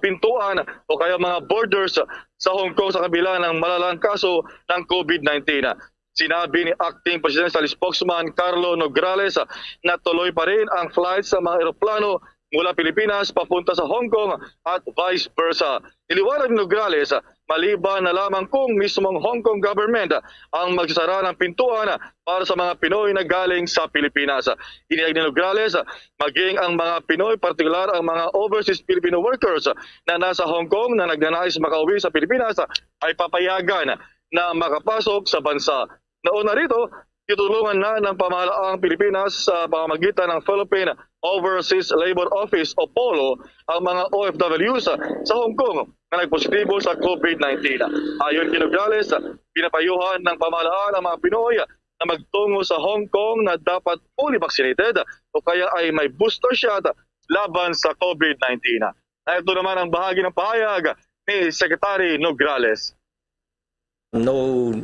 pintuan o kaya mga borders sa Hong Kong sa kabila ng malalang kaso ng COVID-19. Sinabi ni Acting Presidential Spokesman Carlo Nograles na tuloy pa rin ang flights sa mga eroplano mula Pilipinas papunta sa Hong Kong at vice versa. Iliwanag ni Nograles, maliban na lamang kung mismong Hong Kong government ang magsasara ng pintuan para sa mga Pinoy na galing sa Pilipinas. Iniyag ni Nograles, maging ang mga Pinoy, partikular ang mga overseas Filipino workers na nasa Hong Kong na nagnanais makauwi sa Pilipinas ay papayagan na makapasok sa bansa. Nauna rito, tutulungan na ng pamahalaang Pilipinas sa pamamagitan ng Philippine Overseas Labor Office o POLO ang mga OFWs sa Hong Kong na nagpositibo sa COVID-19. Ayon kay Nograles, pinapayuhan ng pamahalaan ang mga Pinoy na magtungo sa Hong Kong na dapat fully vaccinated o kaya ay may booster shot laban sa COVID-19. Ito naman ang bahagi ng pahayag ni Secretary Nograles. No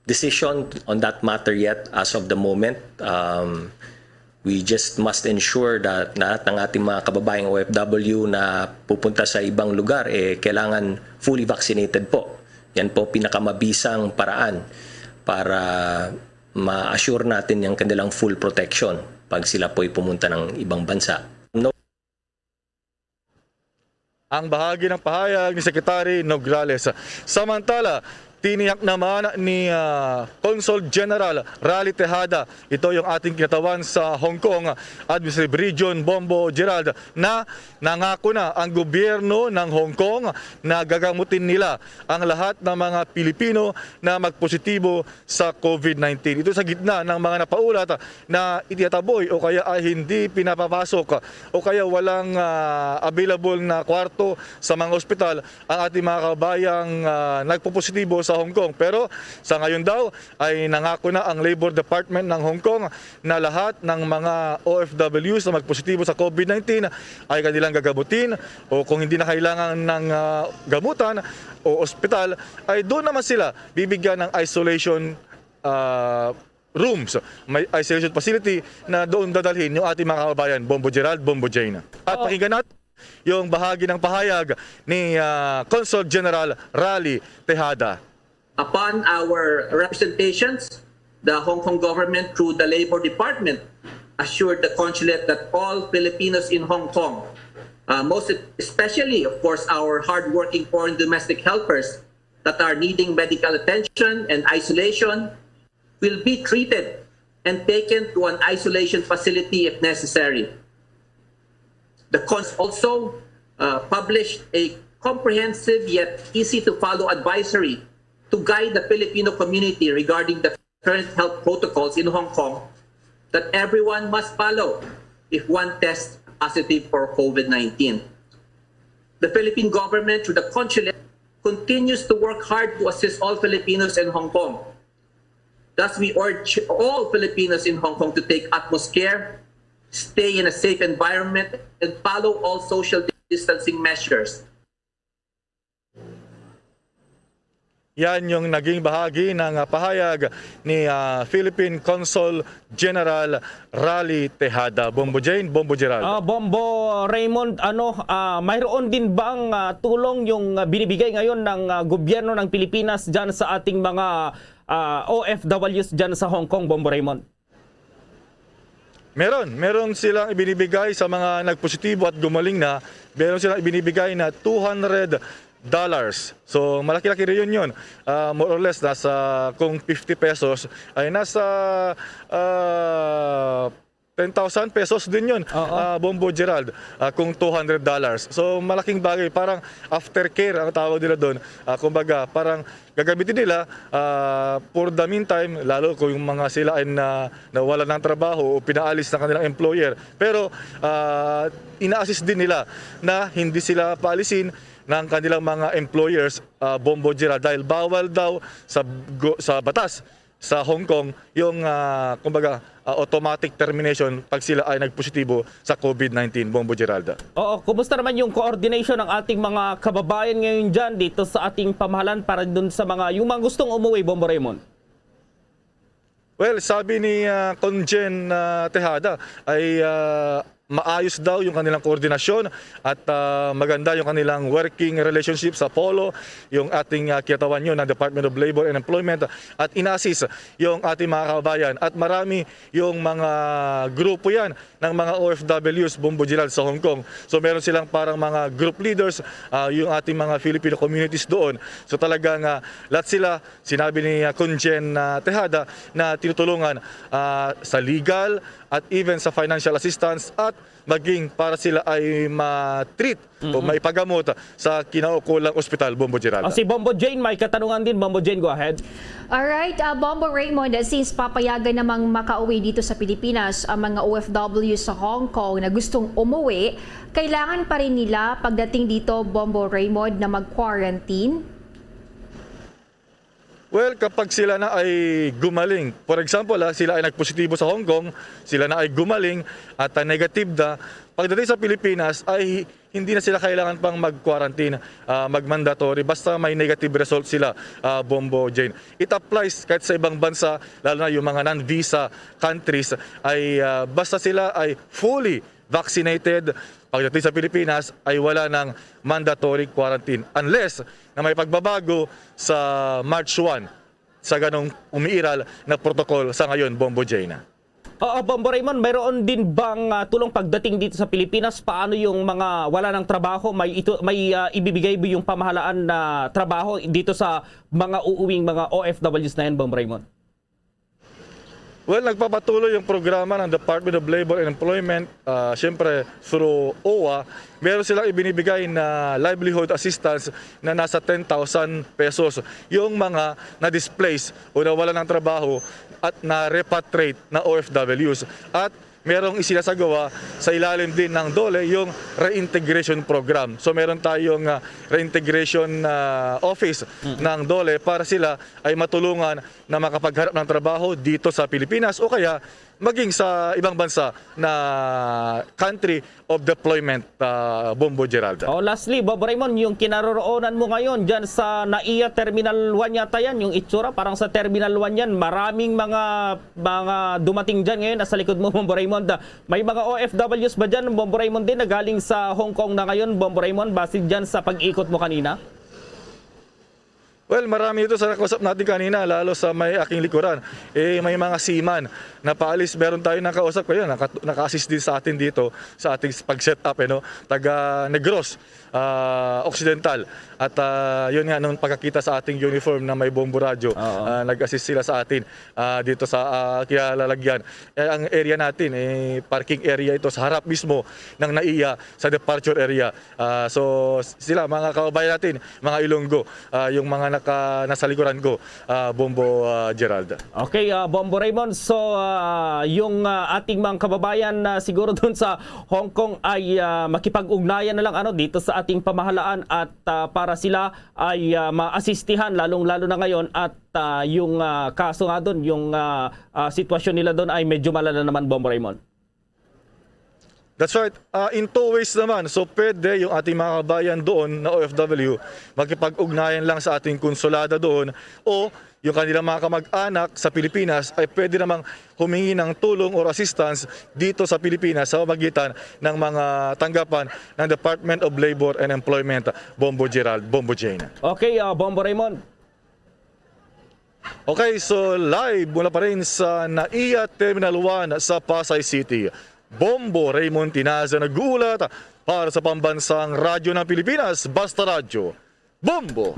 decision on that matter yet as of the moment. We just must ensure that lahat ng ating mga kababayang OFW na pupunta sa ibang lugar kailangan fully vaccinated po. Yan po pinakamabisang paraan para ma-assure natin yung kanilang full protection pag sila po'y pumunta ng ibang bansa. Ang bahagi ng pahayag ni Secretary Nograles. Samantala, tiniyak naman ni Consul General Rally Tejada, ito yung ating kinatawan sa Hong Kong Administrative Region, Bombo Gerald, na nangako na ang gobyerno ng Hong Kong na gagamutin nila ang lahat ng mga Pilipino na magpositibo sa COVID-19. Ito sa gitna ng mga napaulat na itiyataboy o kaya ay hindi pinapapasok o kaya walang available na kwarto sa mga ospital ang ating mga kabayang nagpopositibo sa Hong Kong. Pero sa ngayon daw ay nangako na ang Labor Department ng Hong Kong na lahat ng mga OFWs na magpositibo sa COVID-19 ay kanilang gagamutin o kung hindi na kailangan ng gamutan o ospital ay doon naman sila bibigyan ng isolation rooms, may isolation facility na doon dadalhin yung ating mga kababayan, Bombo Gerald, Bombo Jane. At pakinggan natin yung bahagi ng pahayag ni Consul General Rally Tejada. Upon our representations, the Hong Kong government through the Labor Department assured the consulate that all Filipinos in Hong Kong, most especially, of course, our hardworking foreign domestic helpers that are needing medical attention and isolation, will be treated and taken to an isolation facility if necessary. The consul also published a comprehensive yet easy-to-follow advisory to guide the Filipino community regarding the current health protocols in Hong Kong that everyone must follow if one tests positive for COVID-19. The Philippine government, through the consulate, continues to work hard to assist all Filipinos in Hong Kong. Thus, we urge all Filipinos in Hong Kong to take utmost care, stay in a safe environment, and follow all social distancing measures. Yan yung naging bahagi ng pahayag ni Philippine Consul General Rally Tejada. Bombo Jane, Bombo Gerald. Bombo Raymond, mayroon din bang tulong yung binibigay ngayon ng gobyerno ng Pilipinas dyan sa ating mga OFWs dyan sa Hong Kong, Bombo Raymond? Meron silang ibinibigay sa mga nagpositibo at gumaling na. Meron silang ibinibigay na $200. So malaki-laki rin yun. More or less nasa kung 50 pesos ay nasa 10,000 pesos din yun. Bombo Gerald, kung $200. So malaking bagay, parang aftercare ang tawag nila doon. Kumbaga parang gagamitin nila for the meantime, lalo kung yung mga sila ay nawala ng trabaho o pinaalis ng kanilang employer. Pero ina-assist din nila na hindi sila paalisin ng kanilang mga employers, Bombo Gerald, dahil bawal daw sa batas sa Hong Kong yung kumbaga automatic termination pag sila ay nagpositibo sa COVID-19, Bombo Gerald. Oo, kumusta naman yung coordination ng ating mga kababayan ngayon dyan dito sa ating pamahalaan para dun sa yung mga gustong umuwi, Bombo Raymond? Well, sabi ni Conjen Tejada ay maayos daw yung kanilang koordinasyon at maganda yung kanilang working relationship sa POLO, yung ating kiyatawan yun ng Department of Labor and Employment, at in-assist yung ating mga kababayan. At marami yung mga grupo yan ng mga OFWs, Bombo Gerald, sa Hong Kong. So meron silang parang mga group leaders, yung ating mga Filipino communities doon. So talagang lahat sila, sinabi ni Conjen Tejada, na tinutulungan sa legal at even sa financial assistance at maging para sila ay ma-treat o maipagamot sa kinaukulang ospital, Bombo Gerald. Si Bombo Jane, may katanungan din. Bombo Jane, go ahead. Alright, Bombo Raymond, since papayagan namang makauwi dito sa Pilipinas ang mga OFW sa Hong Kong na gustong umuwi, kailangan pa rin nila pagdating dito, Bombo Raymond, na mag-quarantine? Well, kapag sila na ay gumaling, for example, sila ay nagpositibo sa Hong Kong, sila na ay gumaling at negative na, pagdating sa Pilipinas ay hindi na sila kailangan pang mag-quarantine, mag-mandatory, basta may negative result sila, Bombo Jane. It applies kahit sa ibang bansa, lalo na yung mga non-visa countries, ay basta sila ay fully vaccinated, pagdating sa Pilipinas ay wala ng mandatory quarantine unless na may pagbabago sa March 1 sa ganong umiiral na protocol sa ngayon, Bombo Jane. Bombo Raymond, mayroon din bang tulong pagdating dito sa Pilipinas? Paano yung mga wala ng trabaho? May ibibigay ba yung pamahalaan na trabaho dito sa mga uuwing mga OFWs na yan, Bombo Raymond? Well, nagpapatuloy yung programa ng Department of Labor and Employment, siyempre through OWA. Meron silang ibinibigay na livelihood assistance na nasa 10,000 pesos. Yung mga na-displace o nawala ng trabaho at na-repatriate na OFWs. At merong isinasagawa sa ilalim din ng DOLE yung reintegration program. So meron tayong reintegration office ng DOLE para sila ay matulungan na makapagharap ng trabaho dito sa Pilipinas o kaya maging sa ibang bansa na country of deployment, Bombo Geralda. Lastly, Bob Raymond, yung kinaroroonan mo ngayon dyan sa NAIA Terminal 1 yata yan, yung itsura parang sa Terminal 1 yan, maraming mga dumating dyan ngayon nasa likod mo, Bob Raymond. May mga OFWs ba dyan, Bob Raymond, din na galing sa Hong Kong na ngayon, Bob Raymond, base dyan sa pag-ikot mo kanina? Well, marami ito sa nakausap natin kanina, lalo sa may aking likuran. May mga seaman na paalis. Meron tayo nakausap kayo, naka-assist din sa atin dito sa ating pag-set up, taga Negros Occidental. At yun nga, nung pagkakita sa ating uniform na may Bombo Radyo, nag-assist sila sa atin dito sa Kialalagyan. Ang area natin, parking area ito sa harap mismo ng NAIA sa departure area. So sila, mga kababayan natin, mga Ilonggo, yung mga nasa likuran ko, Bombo Geralda. Okay, Bombo Raymond, so yung ating mga kababayan na siguro doon sa Hong Kong ay makipag-ugnayan na lang dito sa ating pamahalaan at para sila ay maasistihan lalong-lalo na ngayon at yung kaso nga doon, yung sitwasyon nila doon ay medyo malala naman, Bombo Raymond. That's right. In two ways naman. So pwede yung ating mga kabayan doon na OFW makipag-ugnayan lang sa ating konsulada doon o yung kanilang mga kamag-anak sa Pilipinas ay pwede namang humingi ng tulong or assistance dito sa Pilipinas sa pamamagitan ng mga tanggapan ng Department of Labor and Employment, Bombo Gerald, Bombo Jane. Okay, Bombo Raymond. Okay, so live mula pa rin sa NAIA Terminal 1 sa Pasay City. Bombo Raymond Tinaza nag-uulat para sa pambansang radyo ng Pilipinas, Basta Radyo, Bombo!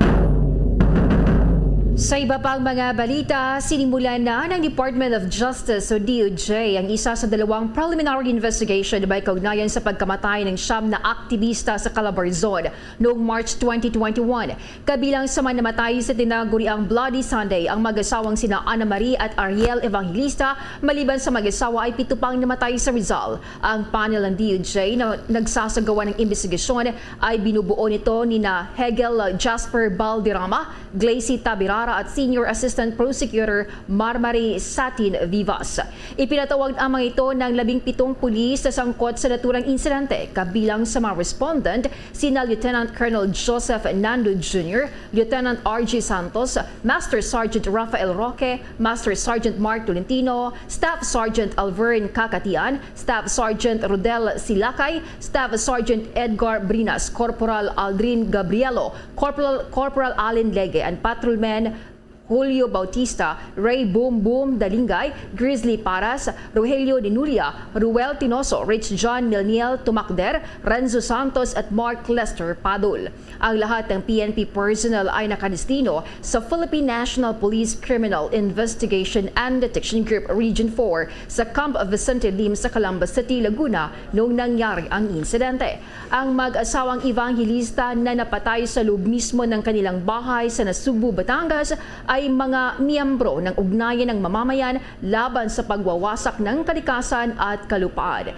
Sa iba pang mga balita, sinimulan na ng Department of Justice o DOJ ang isa sa dalawang preliminary investigation na may kaugnayan sa pagkamatay ng 9 na aktivista sa Calabarzon noong March 2021. Kabilang sa mga namatay sa tinaguriang Bloody Sunday ang mag-asawang sina Ana Marie at Ariel Evangelista, maliban sa mag-asawa ay 7 pang namatay sa Rizal. Ang panel ng DOJ na nagsasagawa ng investigasyon ay binubuo nito nina Hegel Jasper Balderrama, Glacy Tabirara at Senior Assistant Prosecutor Marmari Satin Vivas. Ipinatawag ang mga ito ng 17 pulis na sangkot sa naturang insidente. Kabilang sa mga respondent, sina Lieutenant Colonel Joseph Nando Jr., Lieutenant R.J. Santos, Master Sergeant Rafael Roque, Master Sergeant Mark Tolentino, Staff Sergeant Alvern Kakatian, Staff Sergeant Rodel Silakay, Staff Sergeant Edgar Brinas, Corporal Aldrin Gabrielo, Corporal Allen Lege, and Patrolman Julio Bautista, Ray Boom Boom Dalingay, Grizzly Paras, Rogelio Dinulia, Ruel Tinoso, Rich John Milniel Tumakder, Renzo Santos at Mark Lester Padul. Ang lahat ng PNP personnel ay nakadestino sa Philippine National Police Criminal Investigation and Detection Group Region 4 sa Camp Vicente Lim sa Calamba City, Laguna noong nangyari ang insidente. Ang mag-asawang evangelista na napatay sa loob mismo ng kanilang bahay sa Nasugbu, Batangas ay mga miyembro ng ugnayan ng mamamayan laban sa pagwawasak ng kalikasan at kalupaan.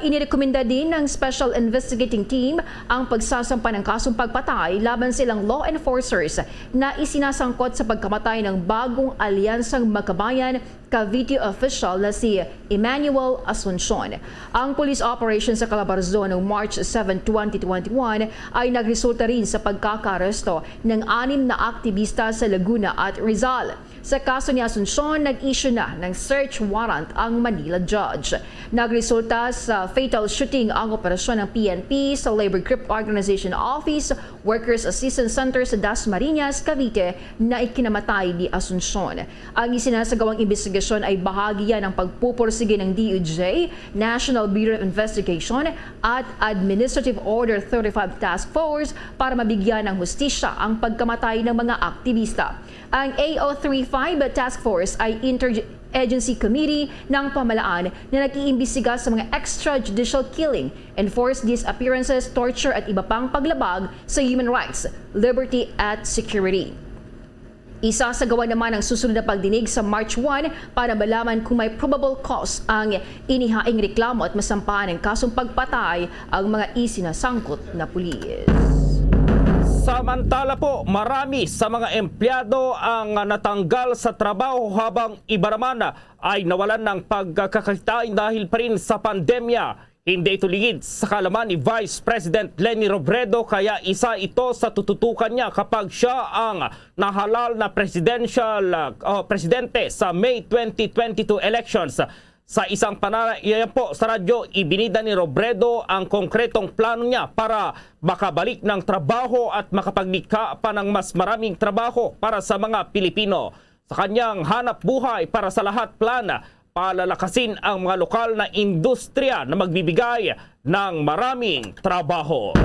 Inirekomenda din ng Special Investigating Team ang pagsasampa ng kasong pagpatay laban silang law enforcers na isinasangkot sa pagkamatay ng bagong alyansang Makabayan Cavite official na si Emmanuel Asuncion. Ang police operation sa Calabarzon noong March 7, 2021 ay nagresulta rin sa pagkakaresto ng 6 na aktivista sa Laguna at Rizal. Sa kaso ni Asuncion, nag-issue na ng search warrant ang Manila judge. Nagresulta sa fatal shooting ang operasyon ng PNP sa Labor Group Organization Office, Workers Assistance Center sa Dasmariñas, Cavite na ikinamatay ni Asuncion. Ang isinasagawang investigasyon ay bahagi yan ng pagpupursige ng DOJ, National Bureau of Investigation at Administrative Order 35 Task Force para mabigyan ng hustisya ang pagkamatay ng mga aktivista. Ang AO35 Task Force ay interagency committee ng pamalaan na nag-iimbestiga sa mga extrajudicial killing, enforced disappearances, torture at iba pang paglabag sa human rights, liberty at security. Isasagawa naman ang susunod na pagdinig sa March 1 para malaman kung may probable cause ang inihaing reklamo at masampahan ng kasong pagpatay ang mga isinasangkot na pulis. Samantala po, marami sa mga empleyado ang natanggal sa trabaho habang iba naman ay nawalan ng pagkakakitain dahil pa rin sa pandemya. Hindi ito ligid sa kalaman ni Vice President Leni Robredo kaya isa ito sa tututukan niya kapag siya ang nahalal na presidente sa May 2022 elections. Sa isang panayam po sa radyo, ibinida ni Robredo ang konkretong plano niya para makabalik ng trabaho at makapaglikha pa ng mas maraming trabaho para sa mga Pilipino. Sa kanyang hanap buhay para sa lahat plan, palalakasin ang mga lokal na industriya na magbibigay ng maraming trabaho.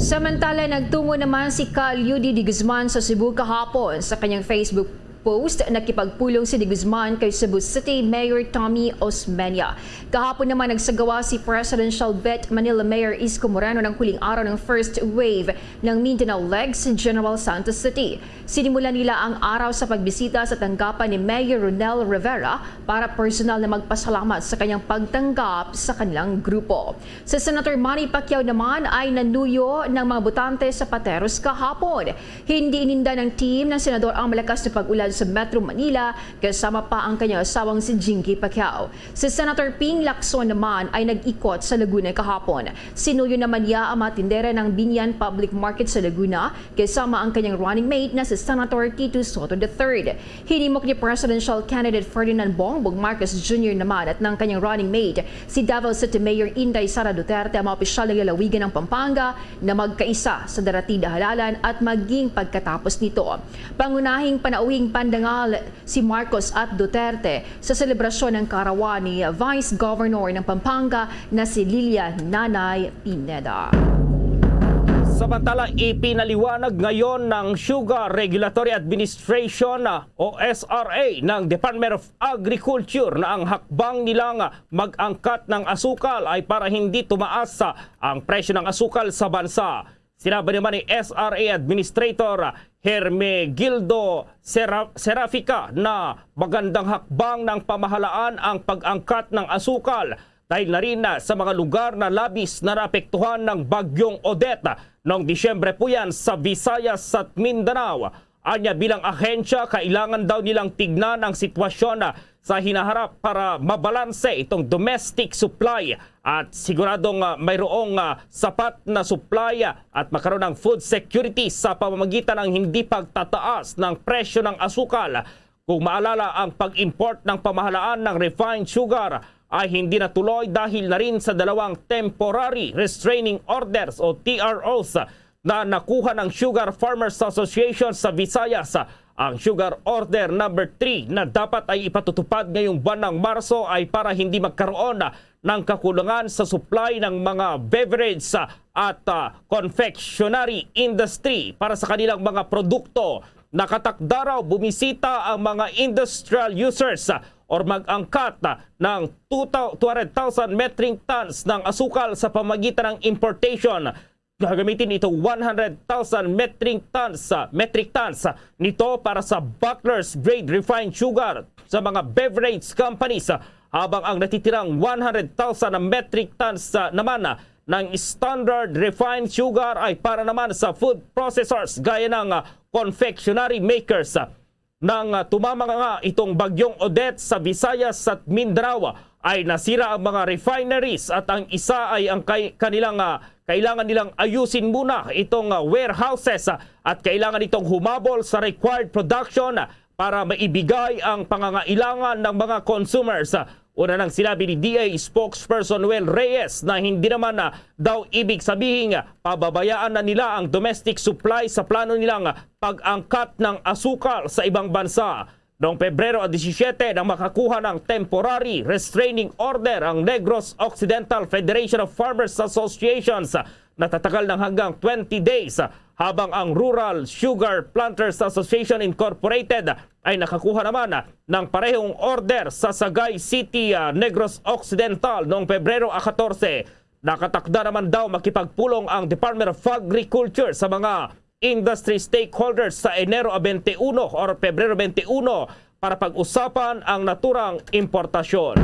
Samantala, nagtungo naman si Cal Yudy de Guzman sa Cebu kahapon. Sa kanyang Facebook post, nakipagpulong si de Guzman kay Cebu City Mayor Tommy Osmeña. Kahapon naman nagsagawa si Presidential Bet Manila Mayor Isko Moreno ng huling araw ng first wave ng Mindanao Legs sa General Santos City. Sinimula nila ang araw sa pagbisita sa tanggapan ni Mayor Ronel Rivera para personal na magpasalamat sa kanyang pagtanggap sa kanilang grupo. Si Senator Manny Pacquiao naman ay nanuyo ng mga botante sa Pateros kahapon. Hindi ininda ng team ng senador ang malakas na pag-ulan sa Metro Manila kasama pa ang kanyang asawang si Jinky Pacquiao. Si Senator Ping Lacson naman ay nag-ikot sa Laguna kahapon. Sinuyo naman niya ang mga tindera ng Binyan Public Market sa Laguna kasama ang kanyang running mate na si Senator Tito Soto III. Hinimok ni Presidential Candidate Ferdinand Bongbong Marcos Jr. naman at ng kanyang running mate si Davao City Mayor Inday Sara Duterte ang mga opisyal ng lalawigan ng Pampanga na magkaisa sa darating na halalan at maging pagkatapos nito. Pangunahing panauhing pandangal si Marcos at Duterte sa selebrasyon ng kaarawan ni Vice Governor ng Pampanga na si Lilia Nanay Pineda. Samantala, ipinaliwanag ngayon ng Sugar Regulatory Administration o SRA ng Department of Agriculture na ang hakbang nilang mag-angkat ng asukal ay para hindi tumaas ang presyo ng asukal sa bansa. Sinabi naman ni SRA Administrator Hermegildo Serafica na magandang hakbang ng pamahalaan ang pag-angkat ng asukal dahil na rin sa mga lugar na labis na naapektuhan ng bagyong Odette noong Disyembre po yan sa Visayas at Mindanao. Anya bilang ahensya, kailangan daw nilang tignan ang sitwasyon sa hinaharap para mabalanse itong domestic supply at siguradong mayroong sapat na supply at magkaroon ng food security sa pamamagitan ng hindi pagtataas ng presyo ng asukal. Kung maalala, ang pag-import ng pamahalaan ng refined sugar ay hindi natuloy dahil na rin sa dalawang temporary restraining orders o TROs na nakuha ng Sugar Farmers Association sa Visayas. Ang Sugar Order number 3 na dapat ay ipatutupad ngayong buwan ng Marso ay para hindi magkaroon ng kakulangan sa supply ng mga beverage at confectionery industry para sa kanilang mga produkto. Nakatakda raw bumisita ang mga industrial users or mag-angkat ng 200,000 metric tons ng asukal sa pamagitan ng importation. Gagamitin ito 100,000 metric tons nito para sa Buckler's grade refined sugar sa mga beverage companies habang ang natitirang 100,000 metric tons naman ng standard refined sugar ay para naman sa food processors gaya ng confectionery makers. Nang tumama nga itong bagyong Odette sa Visayas at Mindanao ay nasira ang mga refineries at ang isa ay ang kailangan nilang ayusin muna itong warehouses at kailangan itong humabol sa required production para maibigay ang pangangailangan ng mga consumers. Una nang sinabi ni DA spokesperson Noel Reyes na hindi naman daw ibig sabihin pababayaan na nila ang domestic supply sa plano nilang pag-angkat ng asukal sa ibang bansa. Noong Pebrero 17 nang makakuha ng temporary restraining order ang Negros Occidental Federation of Farmers Associations na tatagal ng hanggang 20 days habang ang Rural Sugar Planters Association Incorporated ay nakakuha naman ng parehong order sa Sagay City, Negros Occidental noong Pebrero 14. Nakatakda naman daw makipagpulong ang Department of Agriculture sa mga industry stakeholders sa Enero 21 or Pebrero 21 para pag-usapan ang naturang importasyon.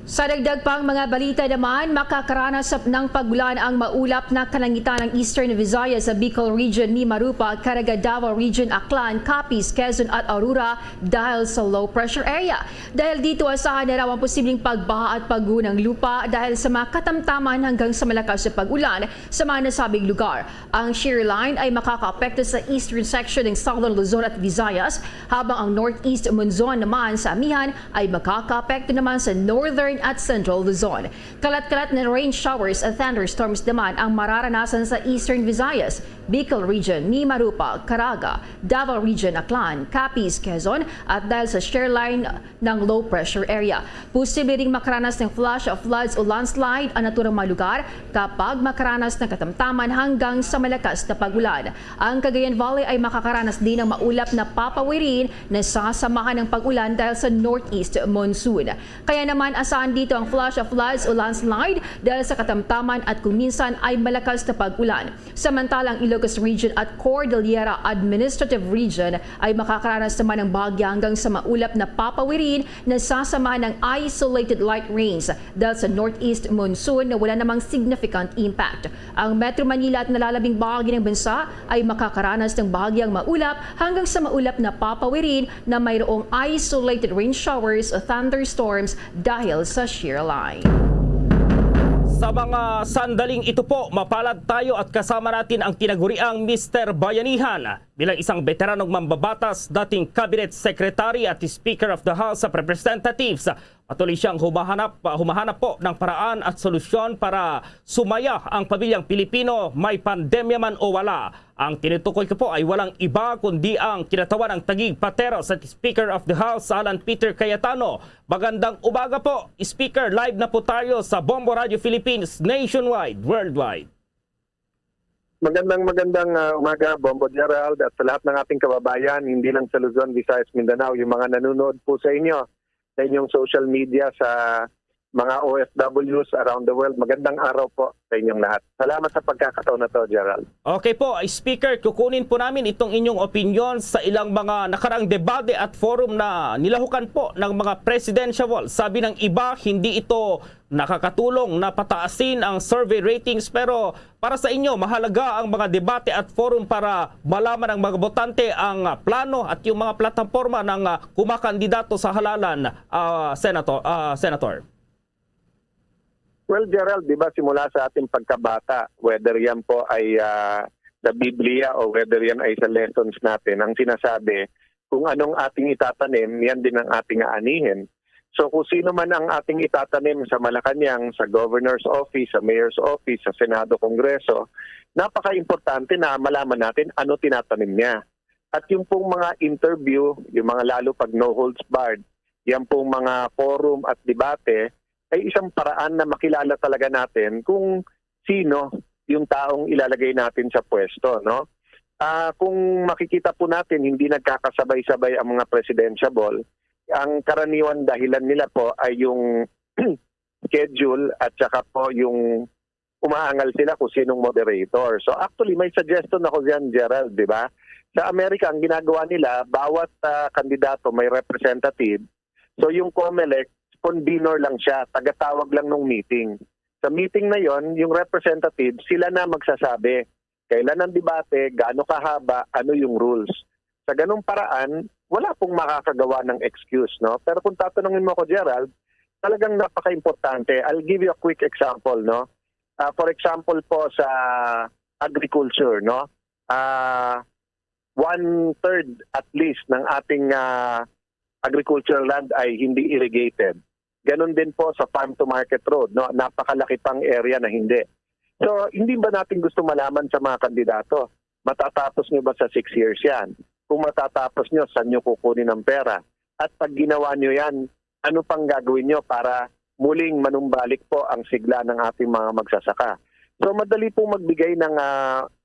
Sa dagdag pang mga balita naman, makakaranas ng pagulan ang maulap na kalangitan ng Eastern Visayas sa Bicol Region, Mimarupa, Caraga, Davao Region, Aklan, Capiz, Quezon at Aurora dahil sa low pressure area. Dahil dito asahan na raw ang posibleng pagbaha at pagguho ng lupa dahil sa mga katamtaman hanggang sa malakas na pag-ulan sa mga nasabing lugar. Ang shear line ay makakaapekto sa eastern section ng Southern Luzon at Visayas, habang ang northeast monzon naman sa Amihan ay makakaapekto naman sa northern at Central Luzon. Kalat-kalat na rain showers at thunderstorms naman ang mararanasan sa Eastern Visayas, Bicol Region, Mimarupa, Caraga, Davao Region, Aklan, Capiz, Quezon at dahil sa shear line ng low pressure area. Posible ring makaranas ng flash of floods o landslide ang naturang mga lugar kapag makaranas ng katamtaman hanggang sa malakas na pagulan. Ang Cagayan Valley ay makakaranas din ng maulap na papawirin na sasamahan ng pag-ulan dahil sa northeast monsoon. Kaya naman asahan dito ang flash of floods o landslide dahil sa katamtaman at kung minsan ay malakas na pag-ulan. Samantalang Ilocos Region at Cordillera Administrative Region ay makakaranas naman ng bahagya hanggang sa maulap na papawirin na sasamahan ng isolated light rains dahil sa northeast monsoon na wala namang significant impact. Ang Metro Manila at nalalabing bahagi ng bansa ay makakaranas ng bahagyang maulap hanggang sa maulap na papawirin na mayroong isolated rain showers o thunderstorms dahil sa shear line. Sa mga sandaling ito po, mapalad tayo at kasama natin ang tinaguriang Mr. Bayanihan bilang isang veteranong mambabatas, dating Cabinet Secretary at Speaker of the House of Representatives. Patuloy siyang humahanap po ng paraan at solusyon para sumaya ang pamilyang Pilipino, may pandemya man o wala. Ang tinutukoy ko po ay walang iba kundi ang kinatawan ng Taguig Pateros at Speaker of the House, Alan Peter Cayetano. Magandang umaga po, Speaker. Live na po tayo sa Bombo Radio Philippines, nationwide, worldwide. Magandang umaga, Bombo Gerald, at sa lahat ng ating kababayan, hindi lang sa Luzon, Visayas, Mindanao, yung mga nanonood po sa inyo, sa inyong social media, sa mga OFWs around the world. Magandang araw po sa inyong lahat. Salamat sa pagkakataon na to, Gerald. Okay po, Speaker, kukunin po namin itong inyong opinion sa ilang mga nakaraang debate at forum na nilahukan po ng mga presidential wall. Sabi ng iba, hindi ito nakakatulong na pataasin ang survey ratings, pero para sa inyo, mahalaga ang mga debate at forum para malaman ng mga botante ang plano at yung mga plataforma ng kumakandidato sa halalan, Senator. Well, Gerald, di ba simula sa ating pagkabata, whether yan po ay sa Biblia o whether yan ay sa lessons natin, ang sinasabi, kung anong ating itatanim, yan din ang ating aanihin. So kung sino man ang ating itatanim sa Malacanang, sa Governor's Office, sa Mayor's Office, sa Senado, Kongreso, napaka-importante na malaman natin ano tinatanim niya. At yung pong mga interview, yung mga lalo pag no holds barred, yan pong mga forum at debate, ay isang paraan na makilala talaga natin kung sino yung taong ilalagay natin sa pwesto, no? Kung makikita po natin, hindi nagkakasabay-sabay ang mga presidential, ang karaniwan dahilan nila po ay yung schedule at saka po yung umaangal sila kung sinong moderator. So actually, may suggestion ako dyan, Gerald, di ba? Sa Amerika, ang ginagawa nila, bawat kandidato may representative. So yung COMELEC, convener lang siya, tagatawag lang ng meeting. Sa meeting na yon, yung representative, sila na magsasabi kailan ang debate, gaano kahaba, ano yung rules. Sa ganung paraan, wala pong makakagawa ng excuse, no? Pero kung tatanungin mo ko, Gerald, talagang napaka-importante. I'll give you a quick example, no? For example po sa agriculture, no? 1/3 at least ng ating agricultural land ay hindi irrigated. Ganon din po sa farm to market road, no? Napakalaki pang area na hindi. So, hindi ba natin gusto malaman sa mga kandidato? Matatapos nyo ba sa 6 years yan? Kung matatapos nyo, saan nyo kukunin ang pera? At pag ginawa nyo yan, ano pang gagawin nyo para muling manumbalik po ang sigla ng ating mga magsasaka? So, madali pong magbigay ng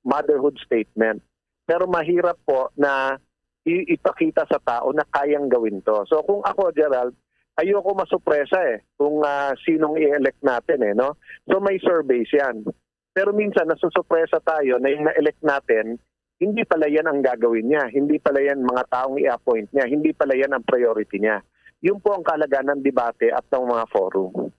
motherhood statement. Pero mahirap po na ipakita sa tao na kayang gawin to. So, kung ako, Gerald, ayoko masupresa kung sinong i-elect natin no? So may surveys yan. Pero minsan nasusupresa tayo na yung na-elect natin, hindi pala yan ang gagawin niya. Hindi pala yan mga taong i-appoint niya. Hindi pala yan ang priority niya. Yun po ang kalagayan ng debate at ng mga forum.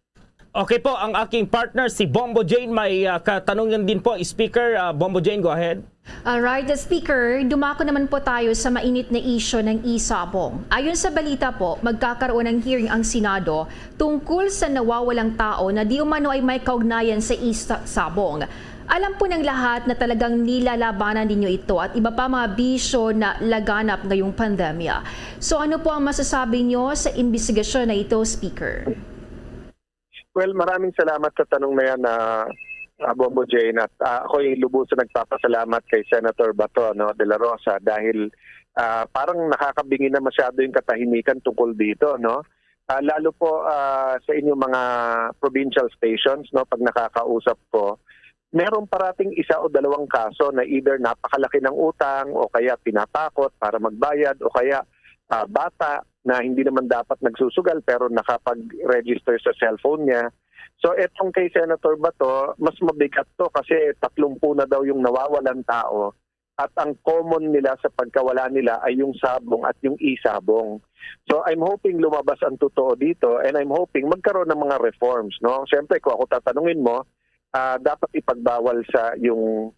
Okay po, ang aking partner si Bombo Jane may katanungan din po. Speaker, Bombo Jane, go ahead. Alright, Speaker, dumako naman po tayo sa mainit na isyo ng e-sabong. Ayon sa balita po, magkakaroon ng hearing ang Senado tungkol sa nawawalang tao na di umano ay may kaugnayan sa e-sabong. Alam po ng lahat na talagang nilalabanan ninyo ito at iba pa mga bisyo na laganap ngayong pandemya. So ano po ang masasabi nyo sa investigasyon na ito, Speaker? Well, maraming salamat sa tanong na yan na Bombo Jane, at ako'y lubusan nagpapasalamat kay Senator Bato de la Rosa dahil parang nakakabingi na masyado yung katahimikan tungkol dito, no? Lalo po sa inyong mga provincial stations, no, pag nakakausap ko, meron parating isa o dalawang kaso na either napakalaki ng utang o kaya pinatakot para magbayad o kaya bata na hindi naman dapat nagsusugal pero nakapag-register sa cellphone niya. So etong kay Senator Bato, mas mabigat to kasi 30 na daw yung nawawalan tao at ang common nila sa pagkawala nila ay yung sabong at yung e-sabong. So I'm hoping lumabas ang totoo dito and I'm hoping magkaroon ng mga reforms, no? Siyempre kung ako tatanungin mo, dapat ipagbawal sa yung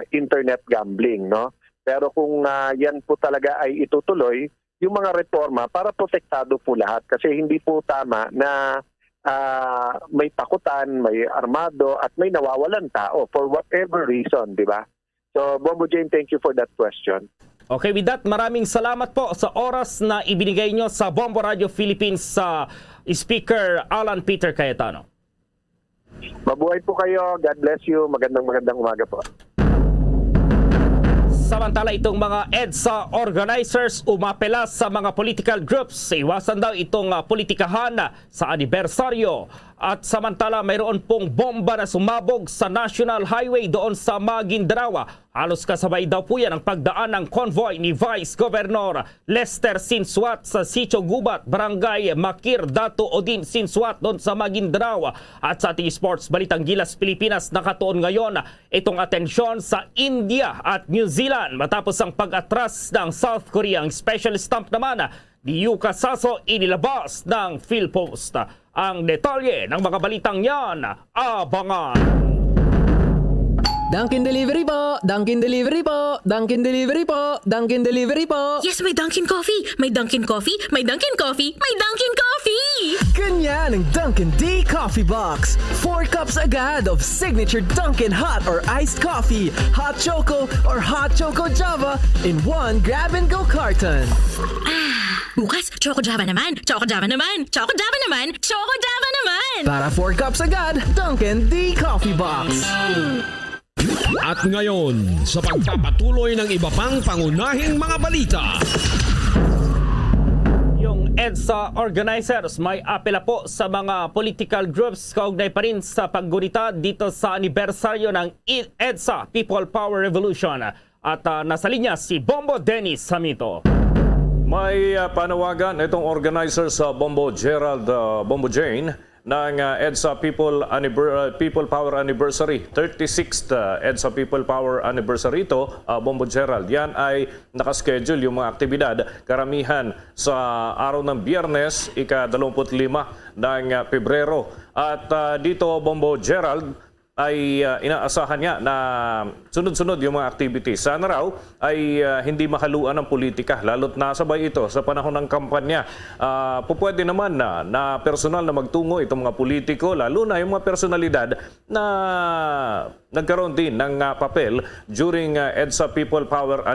internet gambling, no? Pero kung yan po talaga ay itutuloy, yung mga reforma para protektado po lahat kasi hindi po tama na may takutan, may armado at may nawawalan tao for whatever reason, di ba? So Bombo Jane, thank you for that question. Okay, with that, maraming salamat po sa oras na ibinigay nyo sa Bombo Radio Philippines sa Speaker Alan Peter Cayetano. Mabuhay po kayo. God bless you. Magandang umaga po. Samantala, itong mga EDSA organizers umapela sa mga political groups. Iwasan daw itong politikahan sa anibersaryo. At samantala, mayroon pong bomba na sumabog sa National Highway doon sa Maguindanao. Halos kasabay daw po yan ang pagdaan ng convoy ni Vice Governor Lester Sinsuat sa Sitio Gubat, Barangay Makir, Dato Odin Sinsuat doon sa Maguindanao. At sa ating sports, Balitang Gilas Pilipinas, nakatuon ngayon itong atensyon sa India at New Zealand matapos ang pag-atras ng South Korea. Ang special stamp naman ni Yuka Saso inilabas ng PhilPost. Ang detalye ng mga balitang yan, abangan! Dunkin Delivery po! Dunkin Delivery po! Dunkin Delivery po! Dunkin Delivery po! Yes, may Dunkin Coffee! May Dunkin Coffee! May Dunkin Coffee! May Dunkin Coffee! Ganyan ang Dunkin D Coffee Box! 4 cups agad of signature Dunkin Hot or Iced Coffee, Hot Choco or Hot Choco Java in 1 grab-and-go carton. Bukas, Choco Java naman! Choco Java naman! Choco Java naman! Choco Java naman! Para 4 cups agad, Dunkin D Coffee Box! At ngayon, sa pagpapatuloy ng iba pang pangunahing mga balita. Yung EDSA organizers may apela po sa mga political groups kaugnay pa rin sa paggunita dito sa anibersaryo ng EDSA People Power Revolution. At nasa linya si Bombo Dennis Samito. May panawagan itong organizer sa Bombo Gerald Bombo Jane ng EDSA People Power Anniversary, 36th EDSA People Power Anniversary ito, Bombo Gerald. Yan ay nakaschedule yung mga aktibidad karamihan sa araw ng Biyernes, ika-25 ng Pebrero. At dito, Bombo Gerald, ay inaasahan niya na sunod-sunod yung mga activities. Sana raw ay hindi mahaluan ng politika, lalo't nasabay ito sa panahon ng kampanya. Pupwede naman na personal na magtungo itong mga politiko, lalo na yung mga personalidad na nagkaroon din ng papel during EDSA People Power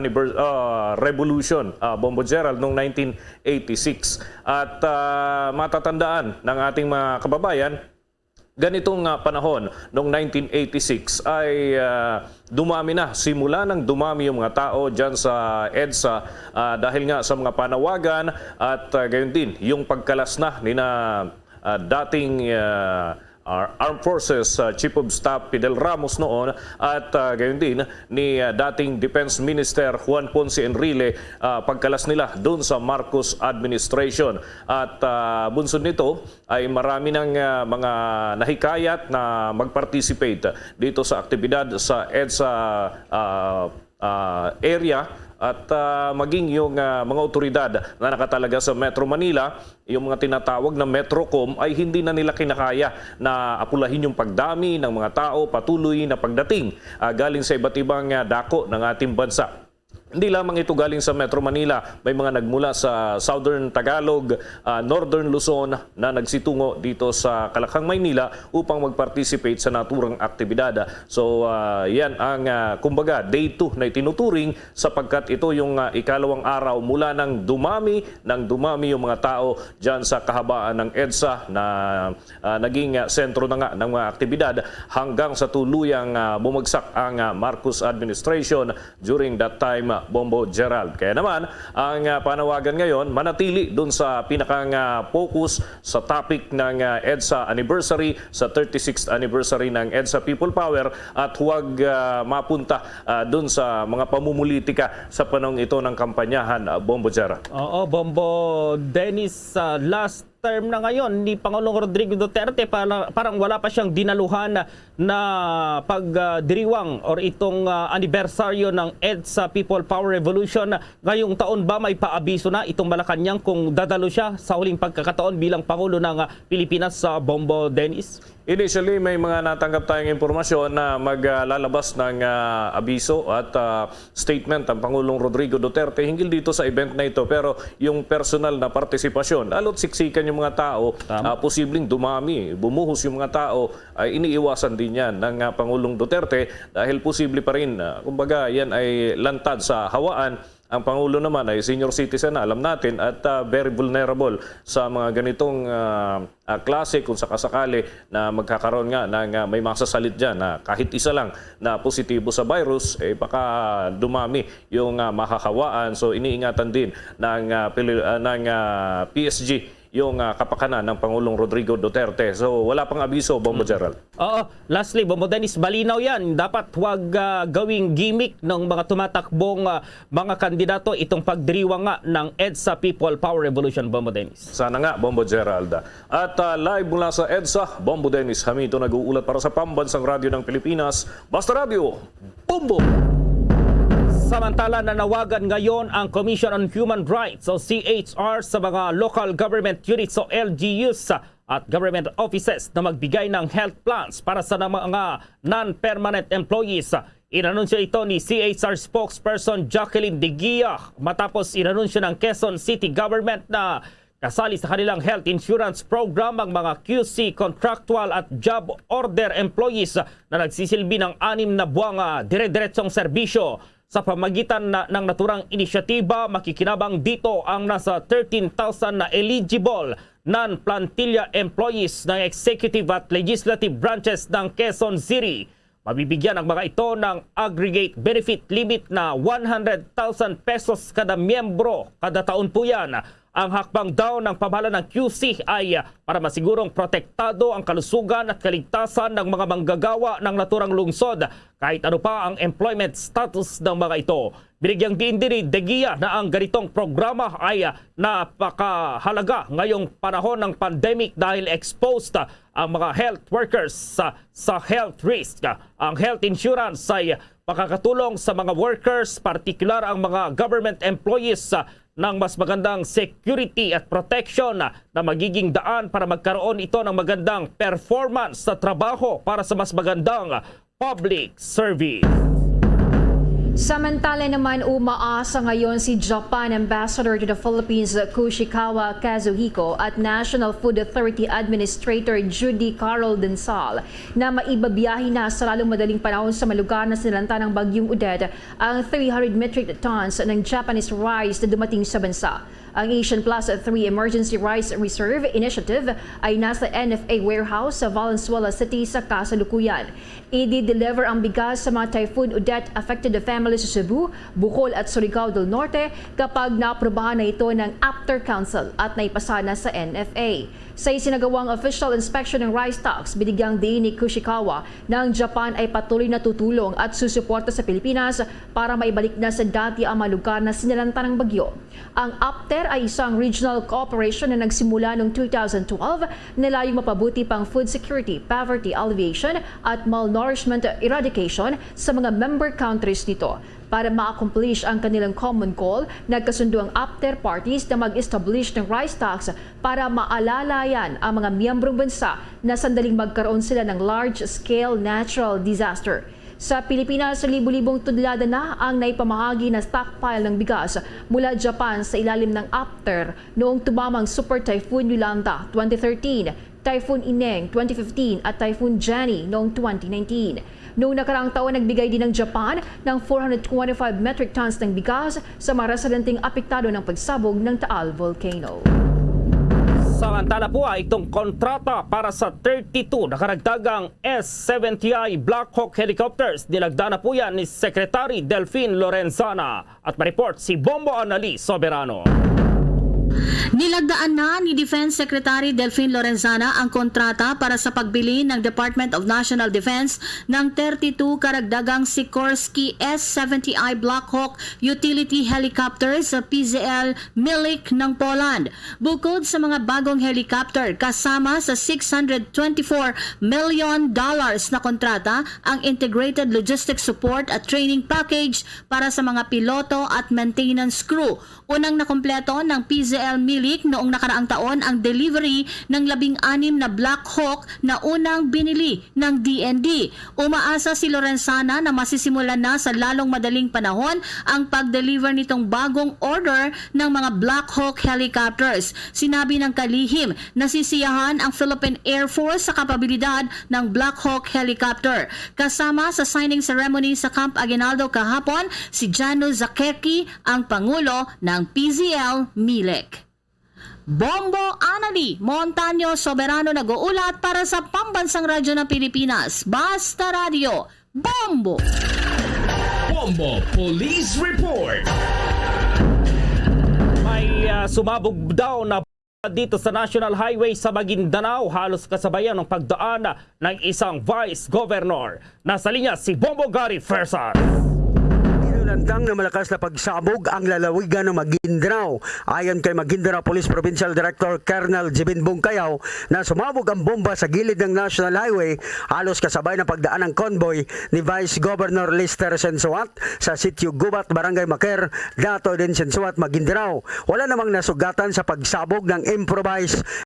Revolution, Bombo Gerald, noong 1986. At matatandaan ng ating mga kababayan, ganitong panahon noong 1986 ay dumami na, simula nang dumami yung mga tao dyan sa EDSA dahil nga sa mga panawagan at gayon din yung pagkalas na ni na dating Armed Forces Chief of Staff Fidel Ramos noon at gayon din ni dating Defense Minister Juan Ponce Enrile pagkalas nila doon sa Marcos administration. At bunsod nito ay marami ng mga nahikayat na mag-participate dito sa aktibidad sa EDSA area at maging yung mga otoridad na nakatalaga sa Metro Manila, yung mga tinatawag na Metrocom, ay hindi na nila kinakaya na apulahin yung pagdami ng mga tao patuloy na pagdating galing sa iba't ibang dako ng ating bansa. Hindi lamang ito galing sa Metro Manila, may mga nagmula sa Southern Tagalog, Northern Luzon na nagsitungo dito sa Kalakhang, Maynila upang mag-participate sa naturang aktibidad. So yan ang kumbaga day 2 na itinuturing sapagkat ito yung ikalawang araw mula nang dumami yung mga tao dyan sa kahabaan ng EDSA na naging sentro na nga ng mga aktibidad hanggang sa tuluyang bumagsak ang Marcos administration during that time, Bombo Gerald. Kaya naman, ang panawagan ngayon, manatili dun sa pinakang focus sa topic ng EDSA anniversary, sa 36th anniversary ng EDSA People Power, at huwag mapunta dun sa mga pamumulitika sa panahon ito ng kampanyahan, Bombo Gerald. Oo, Bombo Dennis, last term na ngayon ni Pangulong Rodrigo Duterte, parang wala pa siyang dinaluhan na pagdiriwang or itong anibersaryo ng EDSA People Power Revolution. Ngayong taon ba may paabiso na itong Malacanang kung dadalo siya sa huling pagkakataon bilang Pangulo ng Pilipinas sa Bombo Dennis? Initially, may mga natanggap tayong impormasyon na maglalabas ng abiso at statement ang Pangulong Rodrigo Duterte hinggil dito sa event na ito. Pero yung personal na partisipasyon, lalo't siksikan yung mga tao, posibleng dumami, bumuhos yung mga tao, ay iniiwasan din yan ng Pangulong Duterte dahil posible pa rin, kumbaga yan ay lantad sa hawaan. Ang Pangulo naman ay senior citizen na, alam natin, at very vulnerable sa mga ganitong klase kung sakasakali na magkakaroon nga ng may masasalit dyan na kahit isa lang na positibo sa virus, baka dumami yung makakawaan. So iniingatan din ng PSG yung kapakanan ng Pangulong Rodrigo Duterte. So wala pang abiso, Bombo Gerald. Oo, lastly, Bombo Dennis, malinaw yan. Dapat huwag gawing gimmick ng mga tumatakbong mga kandidato itong pagdiriwang nga ng EDSA People Power Revolution, Bombo Dennis. Sana nga, Bombo Gerald. At live mula sa EDSA, Bombo Dennis Hamito nag-uulat para sa Pambansang Radyo ng Pilipinas, Basta Radio, Bombo! Samantala, nanawagan ngayon ang Commission on Human Rights o CHR sa mga local government units o LGUs at government offices na magbigay ng health plans para sa mga non-permanent employees. Inanunsyo ito ni CHR spokesperson Jacqueline De Guia matapos inanunsyo ng Quezon City Government na kasali sa kanilang health insurance program ang mga QC, contractual at job order employees na nagsisilbi ng 6 na buwang dire-diretsong serbisyo. Sa pamagitan ng naturang inisyatiba, makikinabang dito ang nasa 13,000 na eligible non-plantilla employees ng executive at legislative branches ng Quezon City. Mabibigyan ang mga ito ng aggregate benefit limit na 100,000 pesos kada miyembro kada taon po yan. Ang hakbang daw ng pamahalaan ng QC ay para masigurong protektado ang kalusugan at kaligtasan ng mga manggagawa ng naturang lungsod kahit ano pa ang employment status ng mga ito. Binigyang diin din ni De Guia na ang ganitong programa ay napakahalaga ngayong panahon ng pandemic dahil exposed ang mga health workers sa health risk. Ang health insurance ay makakatulong sa mga workers, partikular ang mga government employees ng mas magandang security at protection na magiging daan para magkaroon ito ng magandang performance sa trabaho para sa mas magandang public service. Samantala naman, umaasa ngayon si Japan Ambassador to the Philippines Kushikawa Kazuhiko at National Food Authority Administrator Judy Carol Densal na maibabiyahe na sa lalong madaling panahon sa malugar na sinalanta ng Bagyong Odette ang 300 metric tons ng Japanese rice na dumating sa bansa. Ang Asian Plus 3 Emergency Rice Reserve Initiative ay nasa NFA warehouse sa Valenzuela City sa kasalukuyan. I-deliver ang bigas sa mga Typhoon Odette affected families sa Cebu, Bohol at Surigao del Norte kapag naaprubahan na ito ng After Council at naipasa na sa NFA. Sa isinagawang official inspection ng rice stocks, binigyang diin ni Kushikawa na ang Japan ay patuloy na tutulong at susuporta sa Pilipinas para maibalik na sa dati ang mga lugar na sinalanta ng bagyo. Ang APTER ay isang regional cooperation na nagsimula noong 2012 na layong mapabuti pang food security, poverty alleviation at malnourishment eradication sa mga member countries nito. Para ma-accomplish ang kanilang common goal, nagkasundo ang after parties na mag-establish ng rice tax para maalalayan ang mga miyembrong bansa na sandaling magkaroon sila ng large-scale natural disaster. Sa Pilipinas, libu-libong tonelada na ang naipamahagi na stockpile ng bigas mula Japan sa ilalim ng after noong tumamang Super Typhoon Yolanda 2013, Typhoon Ineng 2015 at Typhoon Jenny noong 2019. Noong nakaraang taon, nagbigay din ng Japan ng 425 metric tons ng bigas sa mga residenteng apektado ng pagsabog ng Taal Volcano. Samantala po itong kontrata para sa 32 na karagdagang S-70I Black Hawk helicopters. Nilagda na po yan ni Secretary Delphine Lorenzana at ma-report si Bombo Anali Soberano. Nilagdaan na ni Defense Secretary Delphine Lorenzana ang kontrata para sa pagbili ng Department of National Defense ng 32 karagdagang Sikorsky S-70I Black Hawk utility helicopters sa PZL Milik ng Poland. Bukod sa mga bagong helicopter, kasama sa $624 million na kontrata ang Integrated Logistics Support at Training Package para sa mga piloto at maintenance crew. Unang nakumpleto ng PZL Milik noong nakaraang taon ang delivery ng 16 na Black Hawk na unang binili ng DND. Umaasa si Lorenzana na masisimulan na sa lalong madaling panahon ang pag-deliver nitong bagong order ng mga Black Hawk helicopters. Sinabi ng kalihim, nasisiyahan ang Philippine Air Force sa kapabilidad ng Black Hawk helicopter. Kasama sa signing ceremony sa Camp Aguinaldo kahapon, si Jano Zakeki, ang Pangulo ng PZL Milik. Bombo Anali Montaño Soberano nag-uulat para sa Pambansang Radyo ng Pilipinas. Basta Radio, Bombo! Bombo Police Report. May sumabog daw na dito sa National Highway sa Maguindanao, halos kasabayan ng pagdaan ng isang Vice Governor. Nasa linya si Bombo Gary Fersas. Nandang na malakas na pagsabog ang lalawigan ng Maguindanao. Ayon kay Maguindanao Police Provincial Director Colonel Jibin Bungkayaw na sumabog ang bomba sa gilid ng National Highway halos kasabay ng pagdaan ng convoy ni Vice Governor Lister Sensuat sa Sitio Gubat, Barangay Maker, Dato din Sensuat, Maguindanao. Wala namang nasugatan sa pagsabog ng improvised